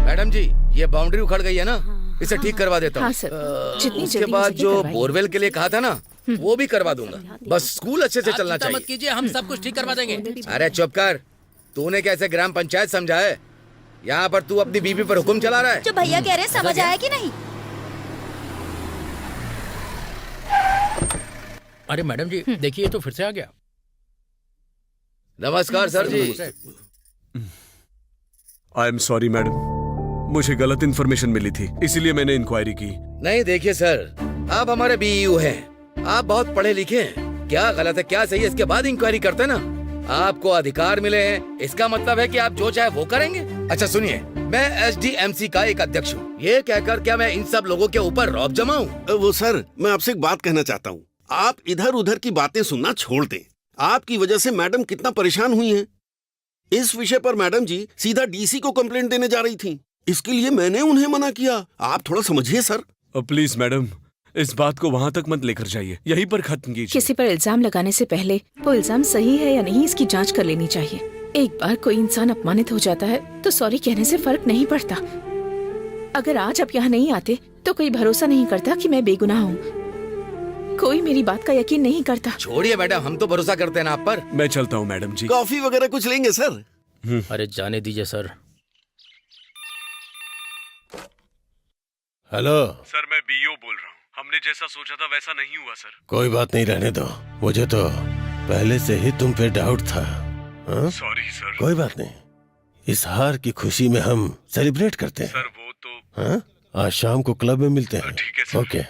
मैडम जी, ये बाउंड्री उखड़ गई है ना, इसे ठीक करवा देता हूँ। हाँ सर, जितनी उसके जल्दी बाद हो सके जो करवाइए। बोरवेल के लिए कहा था ना, वो भी करवा दूंगा, बस स्कूल अच्छे से चलना चिंता मत चाहिए। कीजिए, हम सब कुछ ठीक करवा देंगे। अरे चुप कर, तूने कैसे ग्राम पंचायत समझा है? यहाँ पर तू अपनी बीवी पर हुक्म चला रहा है। जो भैया कह रहे हैं समझ आया कि नहीं? अरे मैडम जी देखिए, तो फिर से आ गया। नमस्कार sir ji. I am sorry madam, मुझे गलत इन्फॉर्मेशन मिली थी, इसीलिए मैंने इंक्वायरी की। नहीं देखिए सर, आप हमारे बीईओ हैं, आप बहुत पढ़े लिखे हैं। क्या गलत है क्या सही है इसके बाद इंक्वायरी करते ना। आपको अधिकार मिले हैं, इसका मतलब है कि आप जो चाहे वो करेंगे। अच्छा सुनिए, मैं एसडीएमसी का एक अध्यक्ष हूँ, ये कहकर क्या मैं इन सब लोगों के ऊपर रौब जमाऊं? वो सर, मैं आपसे एक बात कहना चाहता हूँ। आप इधर उधर की बातें सुनना छोड़ दें। आपकी वजह से मैडम कितना परेशान हुई हैं। इस विषय पर मैडम जी सीधा डीसी को कंप्लेंट देने जा रही थी, इसके लिए मैंने उन्हें मना किया। आप थोड़ा समझिए सर। प्लीज मैडम, इस बात को वहाँ तक मत लेकर जाइए, यहीं पर खत्म कीजिए। किसी पर इल्जाम लगाने से पहले वो इल्जाम सही है या नहीं इसकी जांच कर लेनी चाहिए। एक बार कोई इंसान अपमानित हो जाता है तो सॉरी कहने से फर्क नहीं पड़ता। अगर आज आप यहाँ नहीं आते तो कोई भरोसा नहीं करता कि मैं बेगुनाह हूँ। कोई मेरी बात का यकीन नहीं करता। छोड़िए मैडम, हम तो भरोसा करते हैं ना आप पर। मैं चलता हूँ मैडम जी। कॉफी वगैरह कुछ लेंगे सर? अरे जाने दीजिए सर। हेलो सर, मैं बीईओ बोल रहा हूँ। हमने जैसा सोचा था वैसा नहीं हुआ सर। कोई बात नहीं, रहने दो। मुझे तो पहले से ही तुम पे डाउट था। Sorry sir. कोई बात नहीं, इस हार की खुशी में हम सेलिब्रेट करते हैं। सर वो तो हाँ? आज शाम को क्लब में मिलते हैं। ठीक है सर। ओके।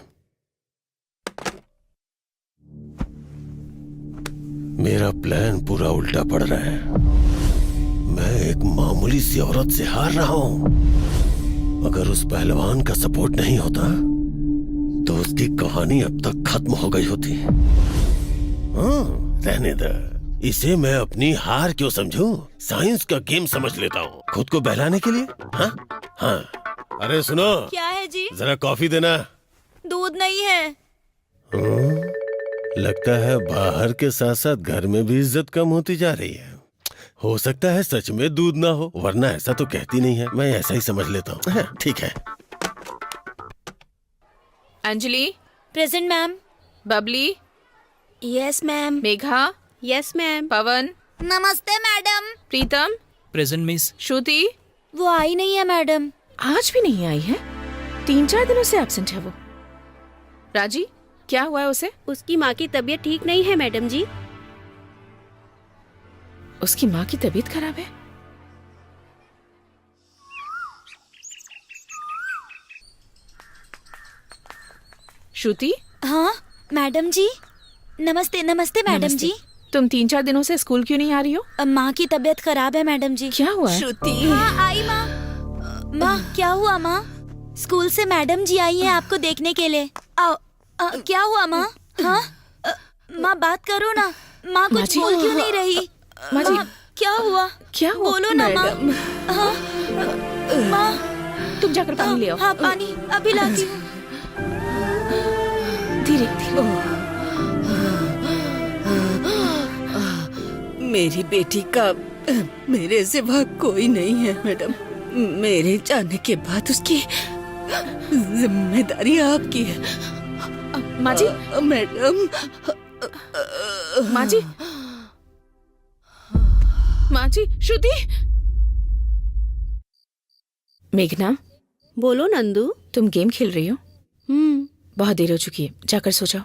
मेरा प्लान पूरा उल्टा पड़ रहा है। मैं एक मामूली सी औरत से हार रहा हूँ। अगर उस पहलवान का सपोर्ट नहीं होता तो उसकी कहानी अब तक खत्म हो गई होती। रहने दे, इसे मैं अपनी हार क्यों समझूं? साइंस का गेम समझ लेता हूँ, खुद को बहलाने के लिए। हाँ। अरे सुनो, क्या है जी? जरा कॉफी देना। दूध नहीं है। लगता है बाहर के साथ साथ घर में भी इज्जत कम होती जा रही है। हो सकता है सच में दूध ना हो, वरना ऐसा तो कहती नहीं है। मैं ऐसा ही समझ लेता हूँ। ठीक है। Anjali. Present ma'am. Babli. Yes ma'am. Megha. Yes ma'am. Pawan. नमस्ते madam. Pritam. Present miss. Shruti. वो आई नहीं है मैडम। आज भी नहीं आई है? 3-4 दिनों से एब्सेंट है वो। राजी, क्या हुआ है उसे? उसकी माँ की तबीयत ठीक नहीं है मैडम जी। उसकी माँ की तबीयत खराब है? श्रुति। हाँ मैडम जी। नमस्ते नमस्ते मैडम जी। तुम 3-4 दिनों से स्कूल क्यों नहीं आ रही हो? माँ की तबीयत खराब है मैडम जी। क्या हुआ है? श्रुति। हाँ आई माँ। माँ क्या हुआ माँ? स्कूल से मैडम जी आई हैं आपको देखने के लिए। क्या हुआ माँ? हाँ माँ बात करो ना। माँ कुछ बोल क्यों नहीं रही? माँ जी क्या हुआ? क्या हुआ? बोलो ना माँ। हाँ माँ तुम जाकर पानी ले आओ। हाँ पानी अभी लाती हूँ। धीरे धीरे। मेरी बेटी का मेरे सिवा कोई नहीं है मैडम। मेरे जाने के बाद उसकी जिम्मेदारी आपकी है। माँ जी। मैडम। माँ जी। माँ जी। श्रुति। मेघना। बोलो नंदू। तुम गेम खेल रही हो? बहुत देर हो चुकी है, जाकर सो जाओ।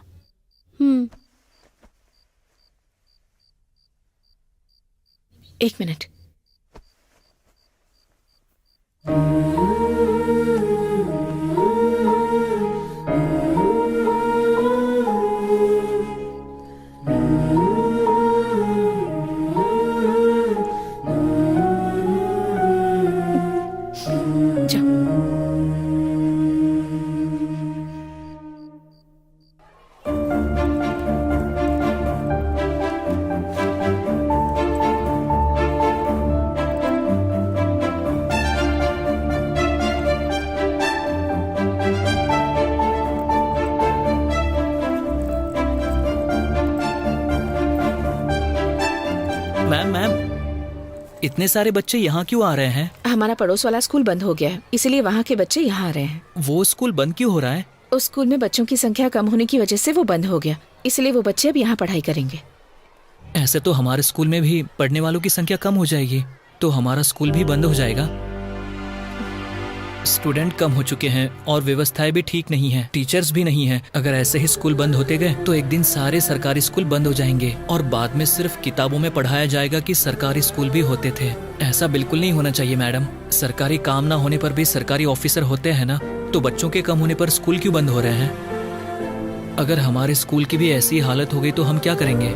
1 मिनट। मैम इतने सारे बच्चे यहाँ क्यों आ रहे हैं? हमारा पड़ोस वाला स्कूल बंद हो गया है, इसलिए वहाँ के बच्चे यहाँ आ रहे हैं। वो स्कूल बंद क्यों हो रहा है? उस स्कूल में बच्चों की संख्या कम होने की वजह से वो बंद हो गया। इसलिए वो बच्चे अब यहाँ पढ़ाई करेंगे। ऐसे तो हमारे स्कूल में भी पढ़ने वालों की संख्या कम हो जाएगी, तो हमारा स्कूल भी बंद हो जाएगा। स्टूडेंट कम हो चुके हैं और व्यवस्थाएं भी ठीक नहीं है, टीचर्स भी नहीं है। अगर ऐसे ही स्कूल बंद होते गए तो एक दिन सारे सरकारी स्कूल बंद हो जाएंगे और बाद में सिर्फ किताबों में पढ़ाया जाएगा कि सरकारी स्कूल भी होते थे। ऐसा बिल्कुल नहीं होना चाहिए मैडम। सरकारी काम ना होने पर भी सरकारी ऑफिसर होते हैं ना, तो बच्चों के कम होने पर स्कूल क्यों बंद हो रहे हैं? अगर हमारे स्कूल की भी ऐसी हालत हो गई तो हम क्या करेंगे?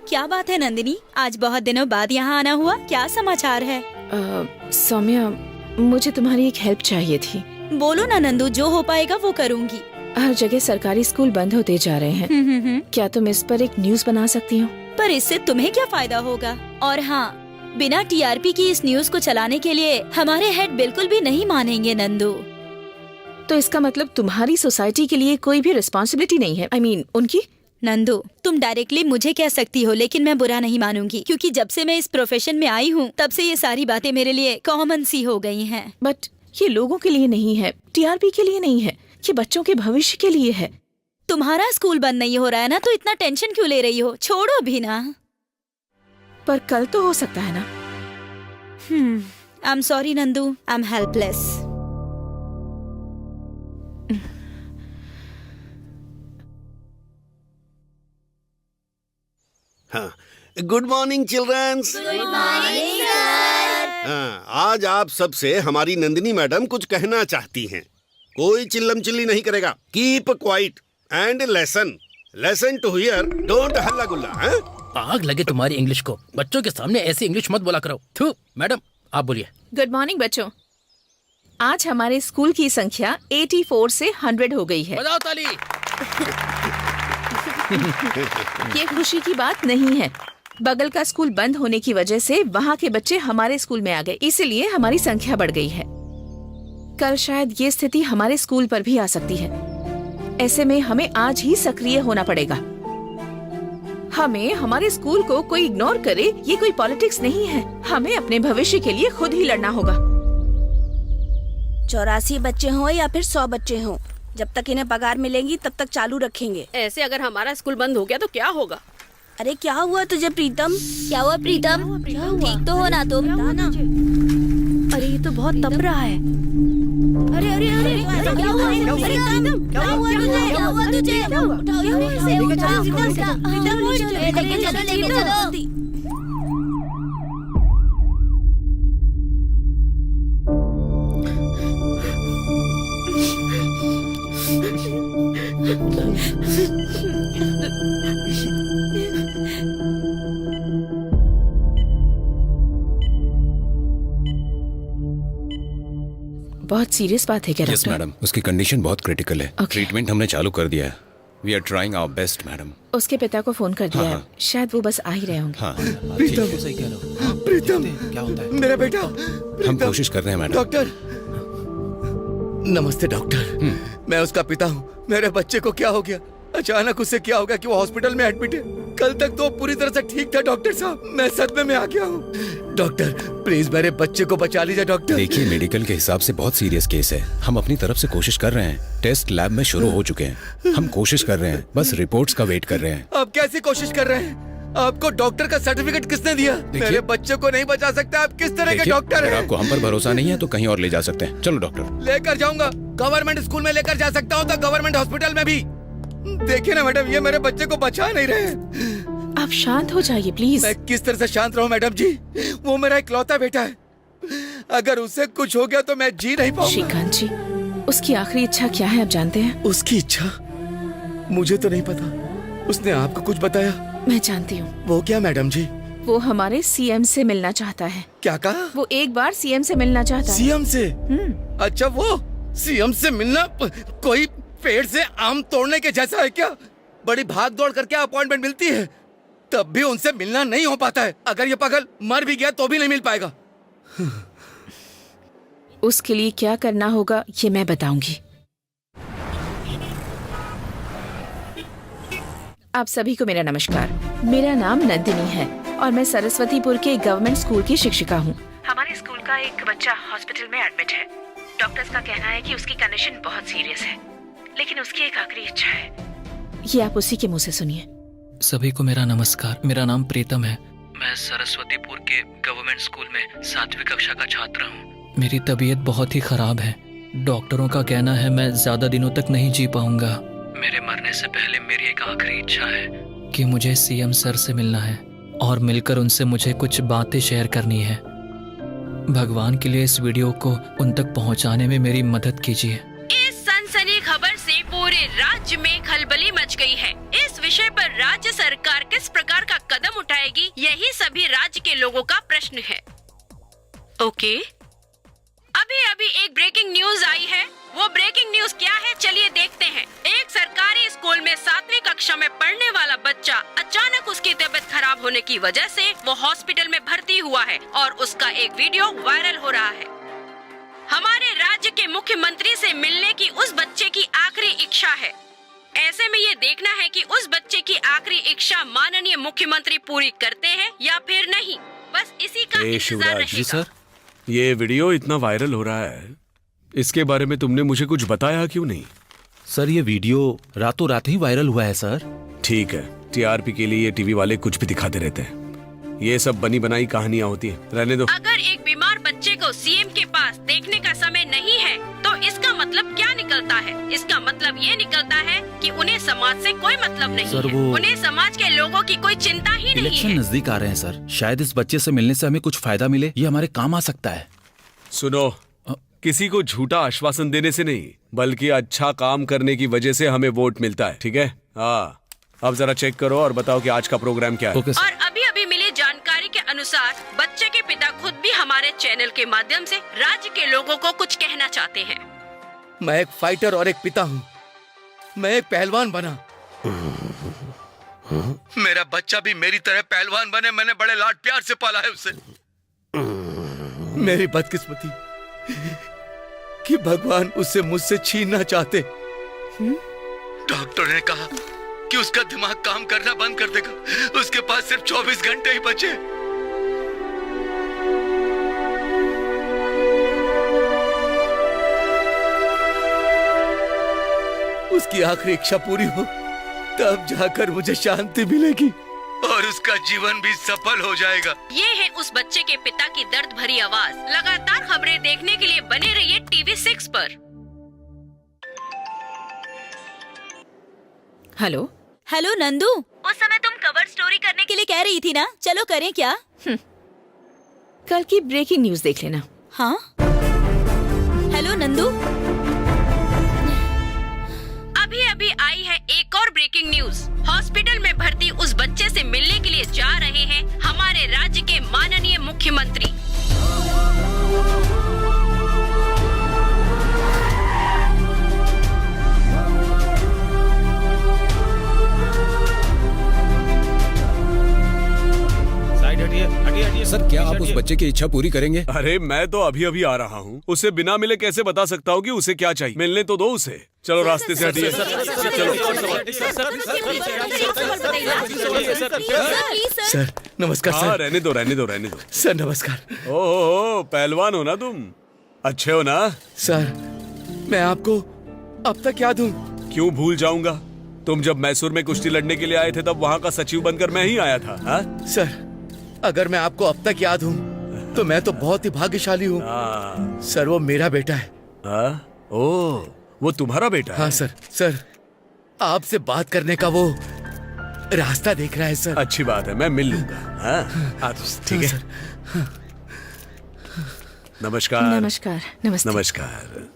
क्या बात है नंदिनी, आज बहुत दिनों बाद यहाँ आना हुआ, क्या समाचार है? सौम्या, मुझे तुम्हारी एक हेल्प चाहिए थी। बोलो ना नंदू, जो हो पाएगा वो करूँगी। हर जगह सरकारी स्कूल बंद होते जा रहे हैं। क्या तुम इस पर एक न्यूज़ बना सकती हो? पर इससे तुम्हें क्या फायदा होगा? और हाँ, बिना टीआरपी की इस न्यूज को चलाने के लिए हमारे हेड बिल्कुल भी नहीं मानेंगे नंदू। तो इसका मतलब तुम्हारी सोसाइटी के लिए कोई भी रिस्पॉन्सिबिलिटी नहीं है? I mean, उनकी? नंदू, तुम डायरेक्टली मुझे कह सकती हो, लेकिन मैं बुरा नहीं मानूंगी, क्योंकि जब से मैं इस प्रोफेशन में आई हूँ तब से ये सारी बातें मेरे लिए कॉमन सी हो गई हैं। बट ये लोगों के लिए नहीं है, टीआरपी के लिए नहीं है, ये बच्चों के भविष्य के लिए है। तुम्हारा स्कूल बंद नहीं हो रहा है ना, तो इतना टेंशन क्यों ले रही हो? छोड़ो भी ना। पर कल तो हो सकता है ना। I am sorry Nandu, I am helpless. हाँ, good morning childrens. Good morning sir. हाँ, आज आप सबसे हमारी नंदिनी मैडम कुछ कहना चाहती हैं। कोई चिल्लम चिल्ली नहीं करेगा। Keep quiet and lesson to hear, don't हल्ला गुल्ला। आग लगे तुम्हारी इंग्लिश को, बच्चों के सामने ऐसी इंग्लिश मत बोला करो। थू, मैडम आप बोलिए। गुड मॉर्निंग बच्चों, आज हमारे स्कूल की संख्या 84 से 100 हो गई है। बजाओ ताली। ये खुशी की बात नहीं है। बगल का स्कूल बंद होने की वजह से वहाँ के बच्चे हमारे स्कूल में आ गए, इसीलिए हमारी संख्या बढ़ गई है। कल शायद ये स्थिति हमारे स्कूल पर भी आ सकती है। ऐसे में हमें आज ही सक्रिय होना पड़ेगा। हमें हमारे स्कूल को कोई इग्नोर करे, ये कोई पॉलिटिक्स नहीं है। हमें अपने भविष्य के लिए खुद ही लड़ना होगा। 84 बच्चे हों या फिर 100 बच्चे हों, जब तक इन्हें पगार मिलेंगी तब तक चालू रखेंगे। ऐसे अगर हमारा स्कूल बंद हो गया तो क्या होगा? अरे क्या हुआ तुझे प्रीतम? क्या हुआ प्रीतम? ठीक तो हो ना तुम? अरे ये तो बहुत तप रहा है। अरे अरे अरे क्या हुआ? क्या हुआ तुझे? क्या हुआ तुझे? उठाओ इसे, उठाओ लेके चलो। बहुत सीरियस बात है क्या यस मैडम, उसकी कंडीशन बहुत क्रिटिकल है। ट्रीटमेंट हमने चालू कर दिया है। We are trying our best madam. उसके पिता को फोन कर दिया है, शायद वो बस आ ही रहे होंगे। हाँ, प्रीतम, क्या होता है? मेरा बेटा। हम कोशिश कर रहे हैं मैडम। डॉक्टर, नमस्ते डॉक्टर। मैं उसका पिता हूँ। मेरे बच्चे को क्या हो गया? अचानक उससे क्या हो गया कि वो हॉस्पिटल में एडमिट है? कल तक तो पूरी तरह से ठीक था डॉक्टर साहब। मैं सदमे में आ गया हूँ। डॉक्टर प्लीज मेरे बच्चे को बचा लीजिए डॉक्टर। देखिए, मेडिकल के हिसाब से बहुत सीरियस केस है। हम अपनी तरफ से कोशिश कर रहे हैं। टेस्ट लैब में शुरू हो चुके हैं। हम कोशिश कर रहे हैं, बस रिपोर्ट्स का वेट कर रहे हैं। आप कैसी कोशिश कर रहे हैं? आपको डॉक्टर का सर्टिफिकेट किसने दिया? मेरे बच्चे को नहीं बचा सकते आप। किस तरह के डॉक्टर हैं? आपको हम पर भरोसा नहीं है तो कहीं और ले जा सकते हैं। चलो डॉक्टर। लेकर जाऊंगा। गवर्नमेंट स्कूल में लेकर जा सकता हूँ तो गवर्नमेंट हॉस्पिटल में भी। देखिए ना मैडम, ये मेरे बच्चे को बचा नहीं रहे। आप शांत हो जाइए प्लीज। मैं किस तरह से शांत रहूं मैडम जी? वो मेरा इकलौता बेटा है। अगर उसे कुछ हो गया तो मैं जी नहीं पाऊंगा। श्रीकांत जी, उसकी आखिरी इच्छा क्या है आप जानते हैं? उसकी इच्छा मुझे तो नहीं पता। उसने आपको कुछ बताया? मैं जानती हूँ। वो क्या मैडम जी? वो हमारे सीएम से मिलना चाहता है। क्या कहा? वो एक बार सीएम से मिलना चाहता है। सीएम से? अच्छा, वो सीएम से मिलना कोई पेड़ से आम तोड़ने के जैसा है क्या? बड़ी भाग दौड़ करके अपॉइंटमेंट मिलती है, तब भी उनसे मिलना नहीं हो पाता है। अगर ये पागल मर भी गया तो भी नहीं मिल पाएगा। उसके लिए क्या करना होगा ये मैं बताऊंगी। आप सभी को मेरा नमस्कार। मेरा नाम नंदिनी है और मैं सरस्वतीपुर के गवर्नमेंट स्कूल की शिक्षिका हूँ। हमारे स्कूल का एक बच्चा हॉस्पिटल में एडमिट है। डॉक्टर्स का कहना है कि उसकी कंडीशन बहुत सीरियस है, लेकिन उसकी एक आखिरी इच्छा है। ये आप उसी के मुंह से सुनिए। सभी को मेरा नमस्कार। मेरा नाम प्रीतम है। मैं सरस्वतीपुर के गवर्नमेंट स्कूल में 7वीं कक्षा का छात्र हूँ। मेरी तबीयत बहुत ही खराब है। डॉक्टरों का कहना है मैं ज्यादा दिनों तक नहीं जी पाऊंगा। मेरे मरने से पहले मेरी एक आखिरी इच्छा है कि मुझे सीएम सर से मिलना है और मिलकर उनसे मुझे कुछ बातें शेयर करनी है। भगवान के लिए इस वीडियो को उन तक पहुंचाने में मेरी मदद कीजिए। इस सनसनी खबर से पूरे राज्य में खलबली मच गई है। इस विषय पर राज्य सरकार किस प्रकार का कदम उठाएगी, यही सभी राज्य के लोगों का प्रश्न है। ओके, अभी अभी एक ब्रेकिंग न्यूज आई है। वो ब्रेकिंग न्यूज क्या है, चलिए देखते हैं। एक सरकारी स्कूल में 7वीं कक्षा में पढ़ने वाला बच्चा अचानक उसकी तबीयत खराब होने की वजह से वो हॉस्पिटल में भर्ती हुआ है और उसका एक वीडियो वायरल हो रहा है। हमारे राज्य के मुख्यमंत्री से मिलने की उस बच्चे की आखिरी इच्छा है। ऐसे में ये देखना है कि उस बच्चे की आखिरी इच्छा माननीय मुख्यमंत्री पूरी करते हैं या फिर नहीं। बस इसी का इंतजार रहेगा। जी सर, ये वीडियो इतना वायरल हो रहा है, इसके बारे में तुमने मुझे कुछ बताया क्यों नहीं? सर ये वीडियो रातों रात ही वायरल हुआ है सर। ठीक है, टीआरपी के लिए ये टीवी वाले कुछ भी दिखाते रहते हैं। ये सब बनी बनाई कहानियां होती हैं, रहने दो। अगर एक बीमार बच्चे को सीएम के पास देखने का समय नहीं है तो इसका मतलब क्या निकलता है? इसका मतलब ये निकलता है कि उन्हें समाज से कोई मतलब नहीं सर, है। उन्हें समाज के लोगों की कोई चिंता ही नहीं इलेक्शन है। नजदीक आ रहे हैं सर, शायद इस बच्चे से मिलने से हमें कुछ फायदा मिले, ये हमारे काम आ सकता है। सुनो, किसी को झूठा आश्वासन देने से नहीं, बल्कि अच्छा काम करने की वजह से हमें वोट मिलता है, ठीक है? हाँ, अब जरा चेक करो और बताओ कि आज का प्रोग्राम क्या है। और अभी अभी मिली जानकारी के अनुसार बच्चे के पिता खुद भी हमारे चैनल के माध्यम से राज्य के लोगों को कुछ कहना चाहते हैं। मैं एक फाइटर और एक पिता हूँ। मैं एक पहलवान बना। मेरा बच्चा भी मेरी तरह पहलवान बने। मैंने बड़े लाड प्यार से पाला है उसे। मेरी बदकिस्मती कि भगवान उसे मुझसे छीनना चाहते। डॉक्टर ने कहा कि उसका दिमाग काम करना बंद कर देगा। उसके पास सिर्फ 24 घंटे ही बचे। उसकी आखिरी इच्छा पूरी हो तब जाकर मुझे शांति मिलेगी और उसका जीवन भी सफल हो जाएगा। ये है उस बच्चे के पिता की दर्द भरी आवाज। लगातार खबरें देखने के लिए बने रहिए टीवी 6 पर। हेलो हेलो नंदू, उस समय तुम कवर स्टोरी करने के लिए कह रही थी ना, चलो करें क्या? कल की ब्रेकिंग न्यूज देख लेना। हाँ, हेलो नंदू, अभी अभी आई है एक और ब्रेकिंग न्यूज। हॉस्पिटल में भर्ती उस बच्चे से मिलने के लिए जा रहे हैं हमारे राज्य के माननीय मुख्यमंत्री। सर, क्या आप उस बच्चे की इच्छा पूरी करेंगे? अरे मैं तो अभी अभी आ रहा हूँ, उसे बिना मिले कैसे बता सकता हूँ कि उसे क्या चाहिए? मिलने तो दो उसे। चलो रास्ते से हटिए। सर नमस्कार। हाँ, सर रहने दो रहने दो रहने दो। सर नमस्कार। ओहो, पहलवान हो ना तुम? अच्छे हो ना? सर मैं आपको अब तक याद हूँ। क्यों भूल जाऊंगा? तुम जब मैसूर में कुश्ती लड़ने के लिए आए थे तब वहाँ का सचिव बनकर मैं ही आया था। हा? सर अगर मैं आपको अब तक याद हूँ तो मैं तो बहुत ही भाग्यशाली हूँ। सर वो मेरा बेटा है। ओह, वो तुम्हारा बेटा है? हाँ सर। सर आपसे बात करने का वो रास्ता देख रहा है सर। अच्छी बात है, मैं मिल लूंगा। हाँ, ठीक है। नमस्कार। नमस्कार। नमस्ते। नमस्कार।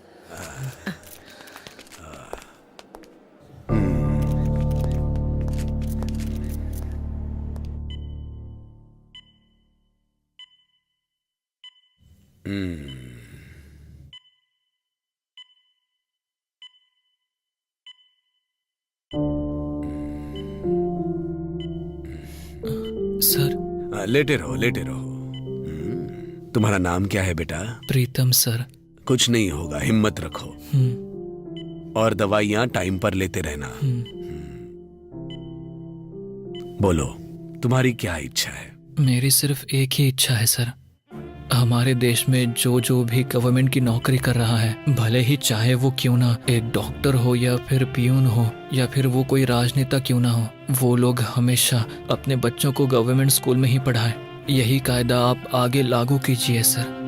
लेटे रहो लेटे रहो। तुम्हारा नाम क्या है बेटा? प्रीतम सर। कुछ नहीं होगा, हिम्मत रखो और दवाइयाँ टाइम पर लेते रहना। बोलो, तुम्हारी क्या इच्छा है? मेरी सिर्फ एक ही इच्छा है सर। हमारे देश में जो भी गवर्नमेंट की नौकरी कर रहा है, भले ही चाहे वो क्यों ना एक डॉक्टर हो या फिर पियून हो या फिर वो कोई राजनेता क्यों ना हो, वो लोग हमेशा अपने बच्चों को गवर्नमेंट स्कूल में ही पढ़ाएं। यही कायदा आप आगे लागू कीजिए सर।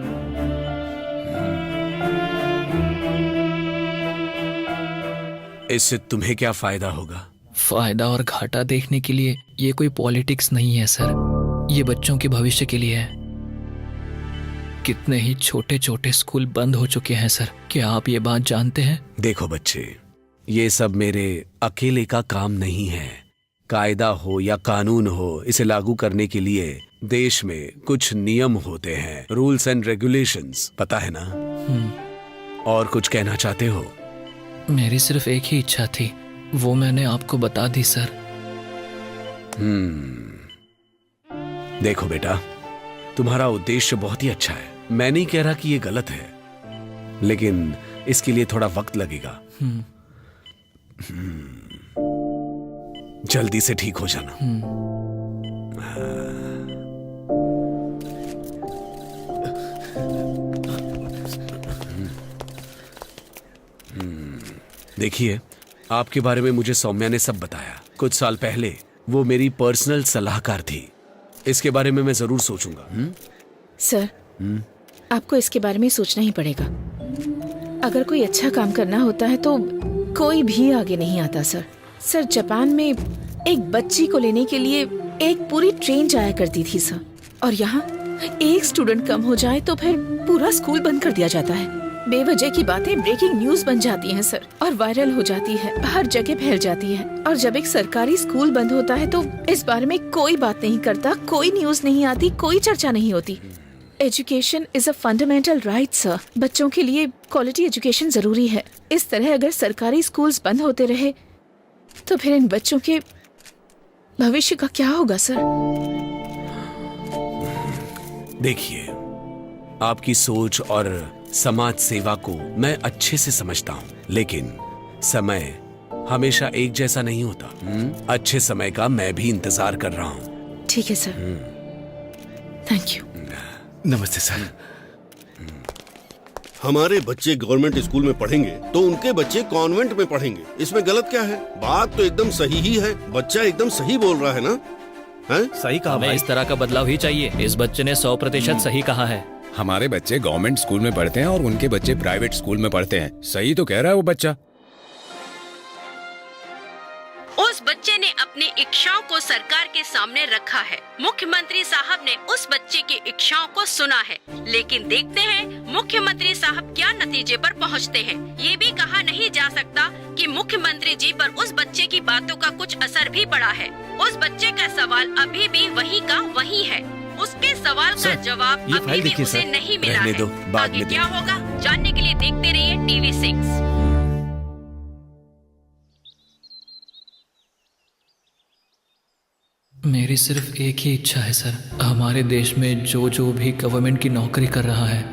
इससे तुम्हें क्या फायदा होगा? फायदा और घाटा देखने के लिए ये कोई पॉलिटिक्स नहीं है सर, ये बच्चों के भविष्य के लिए है। कितने ही छोटे छोटे स्कूल बंद हो चुके हैं सर, क्या आप ये बात जानते हैं? देखो बच्चे, ये सब मेरे अकेले का काम नहीं है। कायदा हो या कानून हो, इसे लागू करने के लिए देश में कुछ नियम होते हैं, रूल्स एंड रेगुलेशंस, पता है ना? और कुछ कहना चाहते हो? मेरी सिर्फ एक ही इच्छा थी, वो मैंने आपको बता दी सर। देखो बेटा, तुम्हारा उद्देश्य बहुत ही अच्छा है, मैं नहीं कह रहा कि ये गलत है, लेकिन इसके लिए थोड़ा वक्त लगेगा। जल्दी से ठीक हो जाना। देखिए, आपके बारे में मुझे सौम्या ने सब बताया। कुछ साल पहले वो मेरी पर्सनल सलाहकार थी। इसके बारे में मैं जरूर सोचूंगा। सर, आपको इसके बारे में सोचना ही पड़ेगा। अगर कोई अच्छा काम करना होता है तो कोई भी आगे नहीं आता सर। सर, जापान में एक बच्ची को लेने के लिए एक पूरी ट्रेन जाया करती थी सर, और यहाँ एक स्टूडेंट कम हो जाए तो फिर पूरा स्कूल बंद कर दिया जाता है। बेवजह की बातें ब्रेकिंग न्यूज बन जाती हैं सर, और वायरल हो जाती है, हर जगह फैल जाती है। और जब एक सरकारी स्कूल बंद होता है तो इस बारे में कोई बात नहीं करता, कोई न्यूज नहीं आती, कोई चर्चा नहीं होती। Education is a fundamental right sir. बच्चों के लिए क्वालिटी एजुकेशन जरूरी है। इस तरह अगर सरकारी स्कूल्स बंद होते रहे तो फिर इन बच्चों के भविष्य का क्या होगा सर? देखिए, आपकी सोच और समाज सेवा को मैं अच्छे से समझता हूँ, लेकिन समय हमेशा एक जैसा नहीं होता। अच्छे समय का मैं भी इंतजार कर रहा हूँ। ठीक है सर, थैंक यू। नमस्ते सर। हमारे बच्चे गवर्नमेंट स्कूल में पढ़ेंगे तो उनके बच्चे कॉन्वेंट में पढ़ेंगे, इसमें गलत क्या है? बात तो एकदम सही ही है, बच्चा एकदम सही बोल रहा है ना? सही कहा। हमें इस तरह का बदलाव ही चाहिए। इस बच्चे ने 100% सही कहा है। हमारे बच्चे गवर्नमेंट स्कूल में पढ़ते हैं और उनके बच्चे प्राइवेट स्कूल में पढ़ते हैं। सही तो कह रहा है वो बच्चा। उस बच्चे ने अपनी इच्छाओं को सरकार के सामने रखा है। मुख्यमंत्री साहब ने उस बच्चे की इच्छाओं को सुना है, लेकिन देखते हैं मुख्यमंत्री साहब क्या नतीजे पर पहुंचते हैं। ये भी कहा नहीं जा सकता कि मुख्यमंत्री जी पर उस बच्चे की बातों का कुछ असर भी पड़ा है। उस बच्चे का सवाल अभी भी वही का वही है। उसके सवाल का जवाब अभी भी उसे नहीं मिला है। आगे क्या होगा जानने के लिए देखते रहिए TV6। मेरी सिर्फ एक ही इच्छा है सर। हमारे देश में जो भी गवर्नमेंट की नौकरी कर रहा है,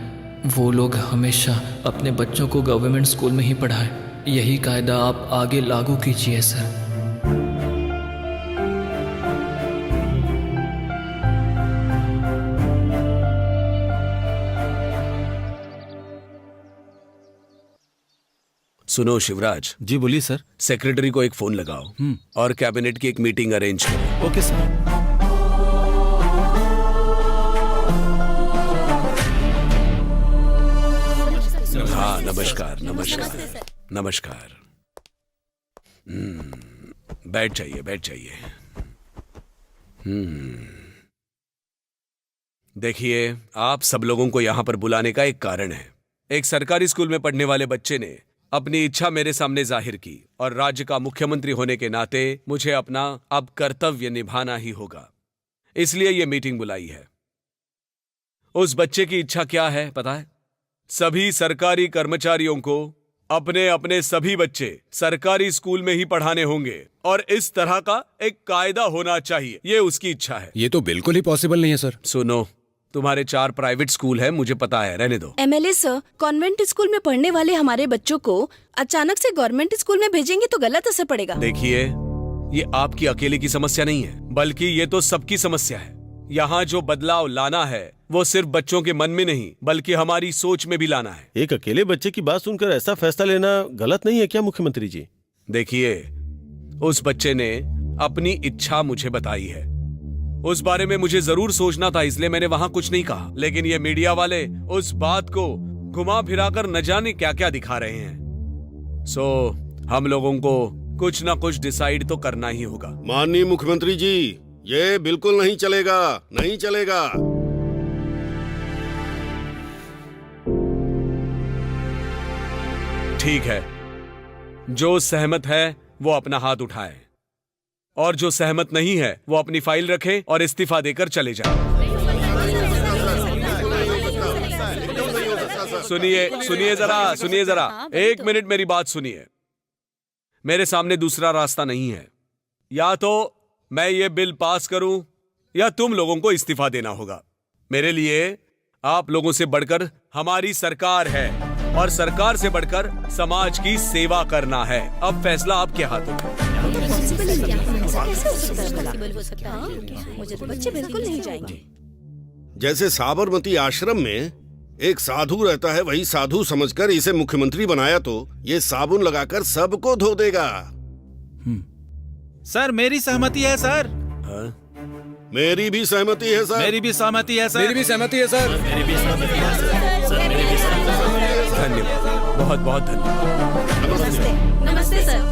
वो लोग हमेशा अपने बच्चों को गवर्नमेंट स्कूल में ही पढ़ाएं। यही कायदा आप आगे लागू कीजिए सर। सुनो शिवराज। जी बोलिए सर। सेक्रेटरी को एक फोन लगाओ और कैबिनेट की एक मीटिंग अरेंज करो। Okay sir. हाँ, नमस्कार नमस्कार नमस्कार। बैठ जाइए बैठ जाइए। देखिए, आप सब लोगों को यहाँ पर बुलाने का एक कारण है। एक सरकारी स्कूल में पढ़ने वाले बच्चे ने अपनी इच्छा मेरे सामने जाहिर की, और राज्य का मुख्यमंत्री होने के नाते मुझे अपना अब कर्तव्य निभाना ही होगा, इसलिए ये मीटिंग बुलाई है। उस बच्चे की इच्छा क्या है पता है? सभी सरकारी कर्मचारियों को अपने अपने सभी बच्चे सरकारी स्कूल में ही पढ़ाने होंगे और इस तरह का एक कायदा होना चाहिए। ये उसकी इच्छा है। ये तो बिल्कुल ही पॉसिबल नहीं है सर। सुनो, तुम्हारे 4 प्राइवेट स्कूल है, मुझे पता है, रहने दो। MLA सर, कॉन्वेंट स्कूल में पढ़ने वाले हमारे बच्चों को अचानक से गवर्नमेंट स्कूल में भेजेंगे तो गलत असर पड़ेगा। देखिए, ये आपकी अकेले की समस्या नहीं है, बल्कि ये तो सबकी समस्या है। यहाँ जो बदलाव लाना है वो सिर्फ बच्चों के मन में नहीं बल्कि हमारी सोच में भी लाना है। एक अकेले बच्चे की बात सुनकर ऐसा फैसला लेना गलत नहीं है क्या मुख्यमंत्री जी? देखिए, उस बच्चे ने अपनी इच्छा मुझे बताई है। उस बारे में मुझे जरूर सोचना था, इसलिए मैंने वहां कुछ नहीं कहा। लेकिन ये मीडिया वाले उस बात को घुमा फिराकर न जाने क्या क्या दिखा रहे हैं। सो हम लोगों को कुछ ना कुछ डिसाइड तो करना ही होगा। माननीय मुख्यमंत्री जी, ये बिल्कुल नहीं चलेगा, नहीं चलेगा। ठीक है, जो सहमत है वो अपना हाथ उठाए और जो सहमत नहीं है वो अपनी फाइल रखे और इस्तीफा देकर चले जाए। सुनिए जरा, 1 मिनट मेरी बात सुनिए। मेरे सामने दूसरा रास्ता नहीं है। या तो मैं ये बिल पास करूं या तुम लोगों को इस्तीफा देना होगा। मेरे लिए आप लोगों से बढ़कर हमारी सरकार है और सरकार से बढ़कर समाज की सेवा करना है। अब फैसला आपके हाथों में। बच्चे बिल्कुल नहीं जाएंगे। जैसे साबरमती आश्रम में एक साधु रहता है, वही साधु समझकर इसे मुख्यमंत्री बनाया तो ये साबुन लगाकर सबको धो देगा। सर, मेरी सहमति है सर। मेरी भी सहमति है सर। मेरी भी सहमति है सर। मेरी भी सहमति है सर। मेरी भी सहमति है सर। मेरी भी सहमति है सर। धन्यवाद, बहुत बहुत धन्यवाद। नमस्ते। नमस्ते सर।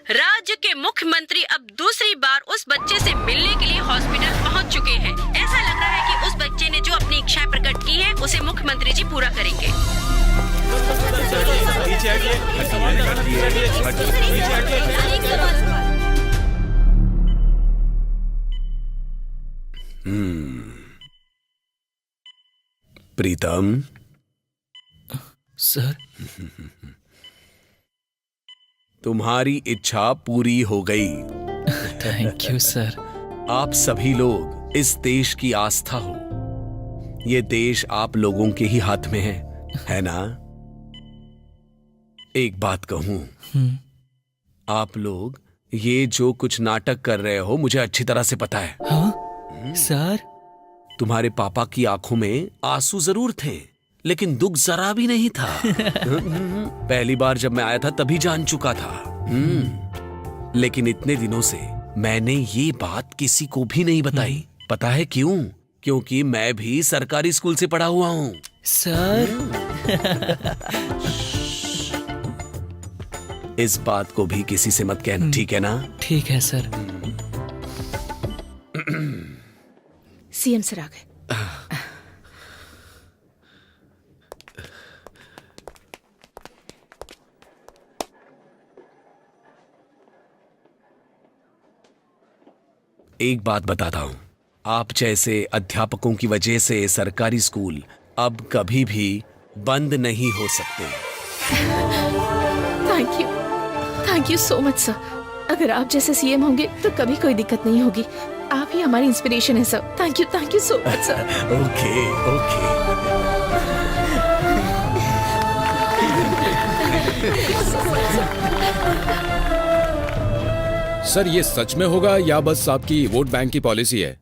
राज्य के मुख्यमंत्री अब दूसरी बार उस बच्चे से मिलने के लिए हॉस्पिटल पहुंच चुके हैं। ऐसा लग रहा है कि उस बच्चे ने जो अपनी इच्छा प्रकट की है उसे मुख्यमंत्री जी पूरा करेंगे। प्रीतम सर, तुम्हारी इच्छा पूरी हो गई। Thank you sir. आप सभी लोग इस देश की आस्था हो। ये देश आप लोगों के ही हाथ में है ना? एक बात कहूं, आप लोग ये जो कुछ नाटक कर रहे हो मुझे अच्छी तरह से पता है। हाँ? सर, तुम्हारे पापा की आंखों में आंसू जरूर थे लेकिन दुख जरा भी नहीं था। पहली बार जब मैं आया था तभी जान चुका था। लेकिन इतने दिनों से मैंने ये बात किसी को भी नहीं बताई। पता है क्यों? क्योंकि मैं भी सरकारी स्कूल से पढ़ा हुआ हूँ। सर, इस बात को भी किसी से मत कहना, ठीक है ना? ठीक है सर। सीएम सर आ गए। एक बात बताता हूं, आप जैसे अध्यापकों की वजह से सरकारी स्कूल अब कभी भी बंद नहीं हो सकते। Thank you so much sir. अगर आप जैसे सीएम होंगे तो कभी कोई दिक्कत नहीं होगी। आप ही हमारी इंस्पिरेशन है sir. Thank you so much sir. Okay. Sir, ये सच में होगा या बस आपकी वोट बैंक की पॉलिसी है?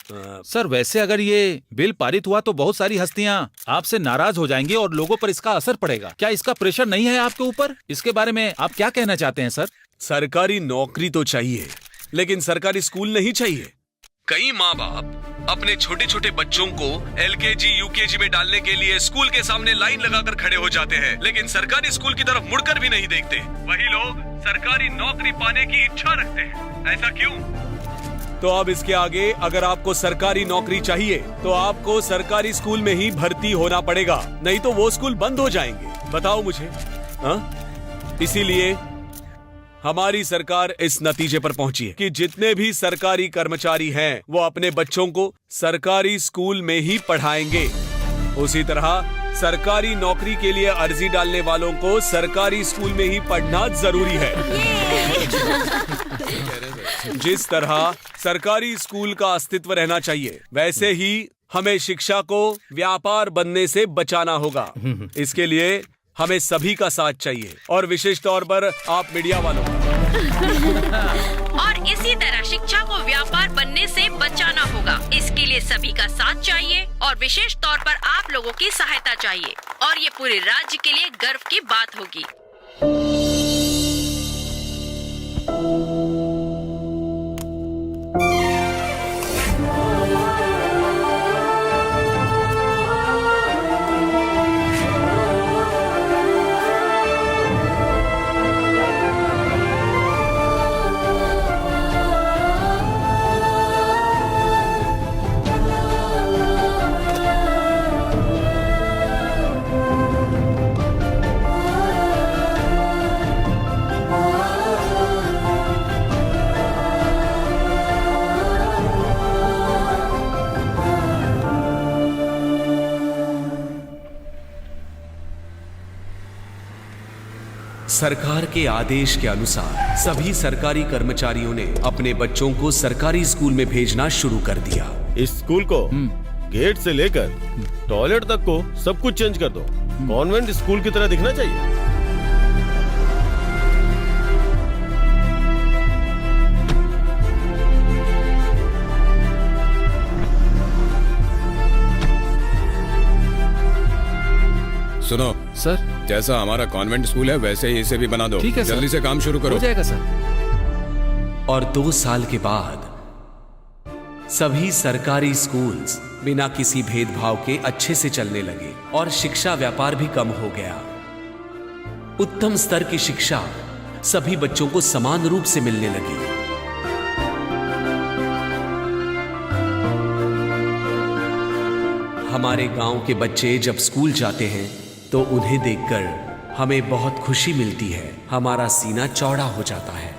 सर, वैसे अगर ये बिल पारित हुआ तो बहुत सारी हस्तियां आपसे नाराज हो जाएंगी और लोगों पर इसका असर पड़ेगा। क्या इसका प्रेशर नहीं है आपके ऊपर? इसके बारे में आप क्या कहना चाहते हैं सर? सरकारी नौकरी तो चाहिए लेकिन सरकारी स्कूल नहीं चाहिए। कई माँ बाप अपने छोटे छोटे बच्चों को LKG UKG में डालने के लिए स्कूल के सामने लाइन लगाकर खड़े हो जाते हैं लेकिन सरकारी स्कूल की तरफ मुड़कर भी नहीं देखते। वही लोग सरकारी नौकरी पाने की इच्छा रखते हैं। ऐसा क्यों? तो अब इसके आगे अगर आपको सरकारी नौकरी चाहिए तो आपको सरकारी स्कूल में ही भर्ती होना पड़ेगा, नहीं तो वो स्कूल बंद हो जाएंगे। बताओ मुझे, हाँ? इसीलिए हमारी सरकार इस नतीजे पर पहुंची है कि जितने भी सरकारी कर्मचारी हैं वो अपने बच्चों को सरकारी स्कूल में ही पढ़ाएंगे। उसी तरह सरकारी नौकरी के लिए अर्जी डालने वालों को सरकारी स्कूल में ही पढ़ना जरूरी है। जिस तरह सरकारी स्कूल का अस्तित्व रहना चाहिए, वैसे ही हमें शिक्षा को व्यापार बनने से बचाना होगा। इसके लिए हमें सभी का साथ चाहिए और विशेष तौर पर आप मीडिया वालों का। और इसी तरह शिक्षा को व्यापार बनने से बचाना होगा। इसके लिए सभी का साथ चाहिए और विशेष तौर पर आप लोगों की सहायता चाहिए और ये पूरे राज्य के लिए गर्व की बात होगी। सरकार के आदेश के अनुसार सभी सरकारी कर्मचारियों ने अपने बच्चों को सरकारी स्कूल में भेजना शुरू कर दिया। इस स्कूल को गेट से लेकर टॉयलेट तक को सब कुछ चेंज कर दो। कॉन्वेंट स्कूल की तरह दिखना चाहिए। सुनो सर, जैसा हमारा कॉन्वेंट स्कूल है वैसे ही इसे भी बना दो। ठीक है सर। जल्दी से काम शुरू करो। हो जाएगा सर। और 2 साल के बाद सभी सरकारी स्कूल्स बिना किसी भेदभाव के अच्छे से चलने लगे और शिक्षा व्यापार भी कम हो गया। उत्तम स्तर की शिक्षा सभी बच्चों को समान रूप से मिलने लगी। हमारे गांव के बच्चे जब स्कूल जाते हैं तो उन्हें देखकर हमें बहुत खुशी मिलती है। हमारा सीना चौड़ा हो जाता है।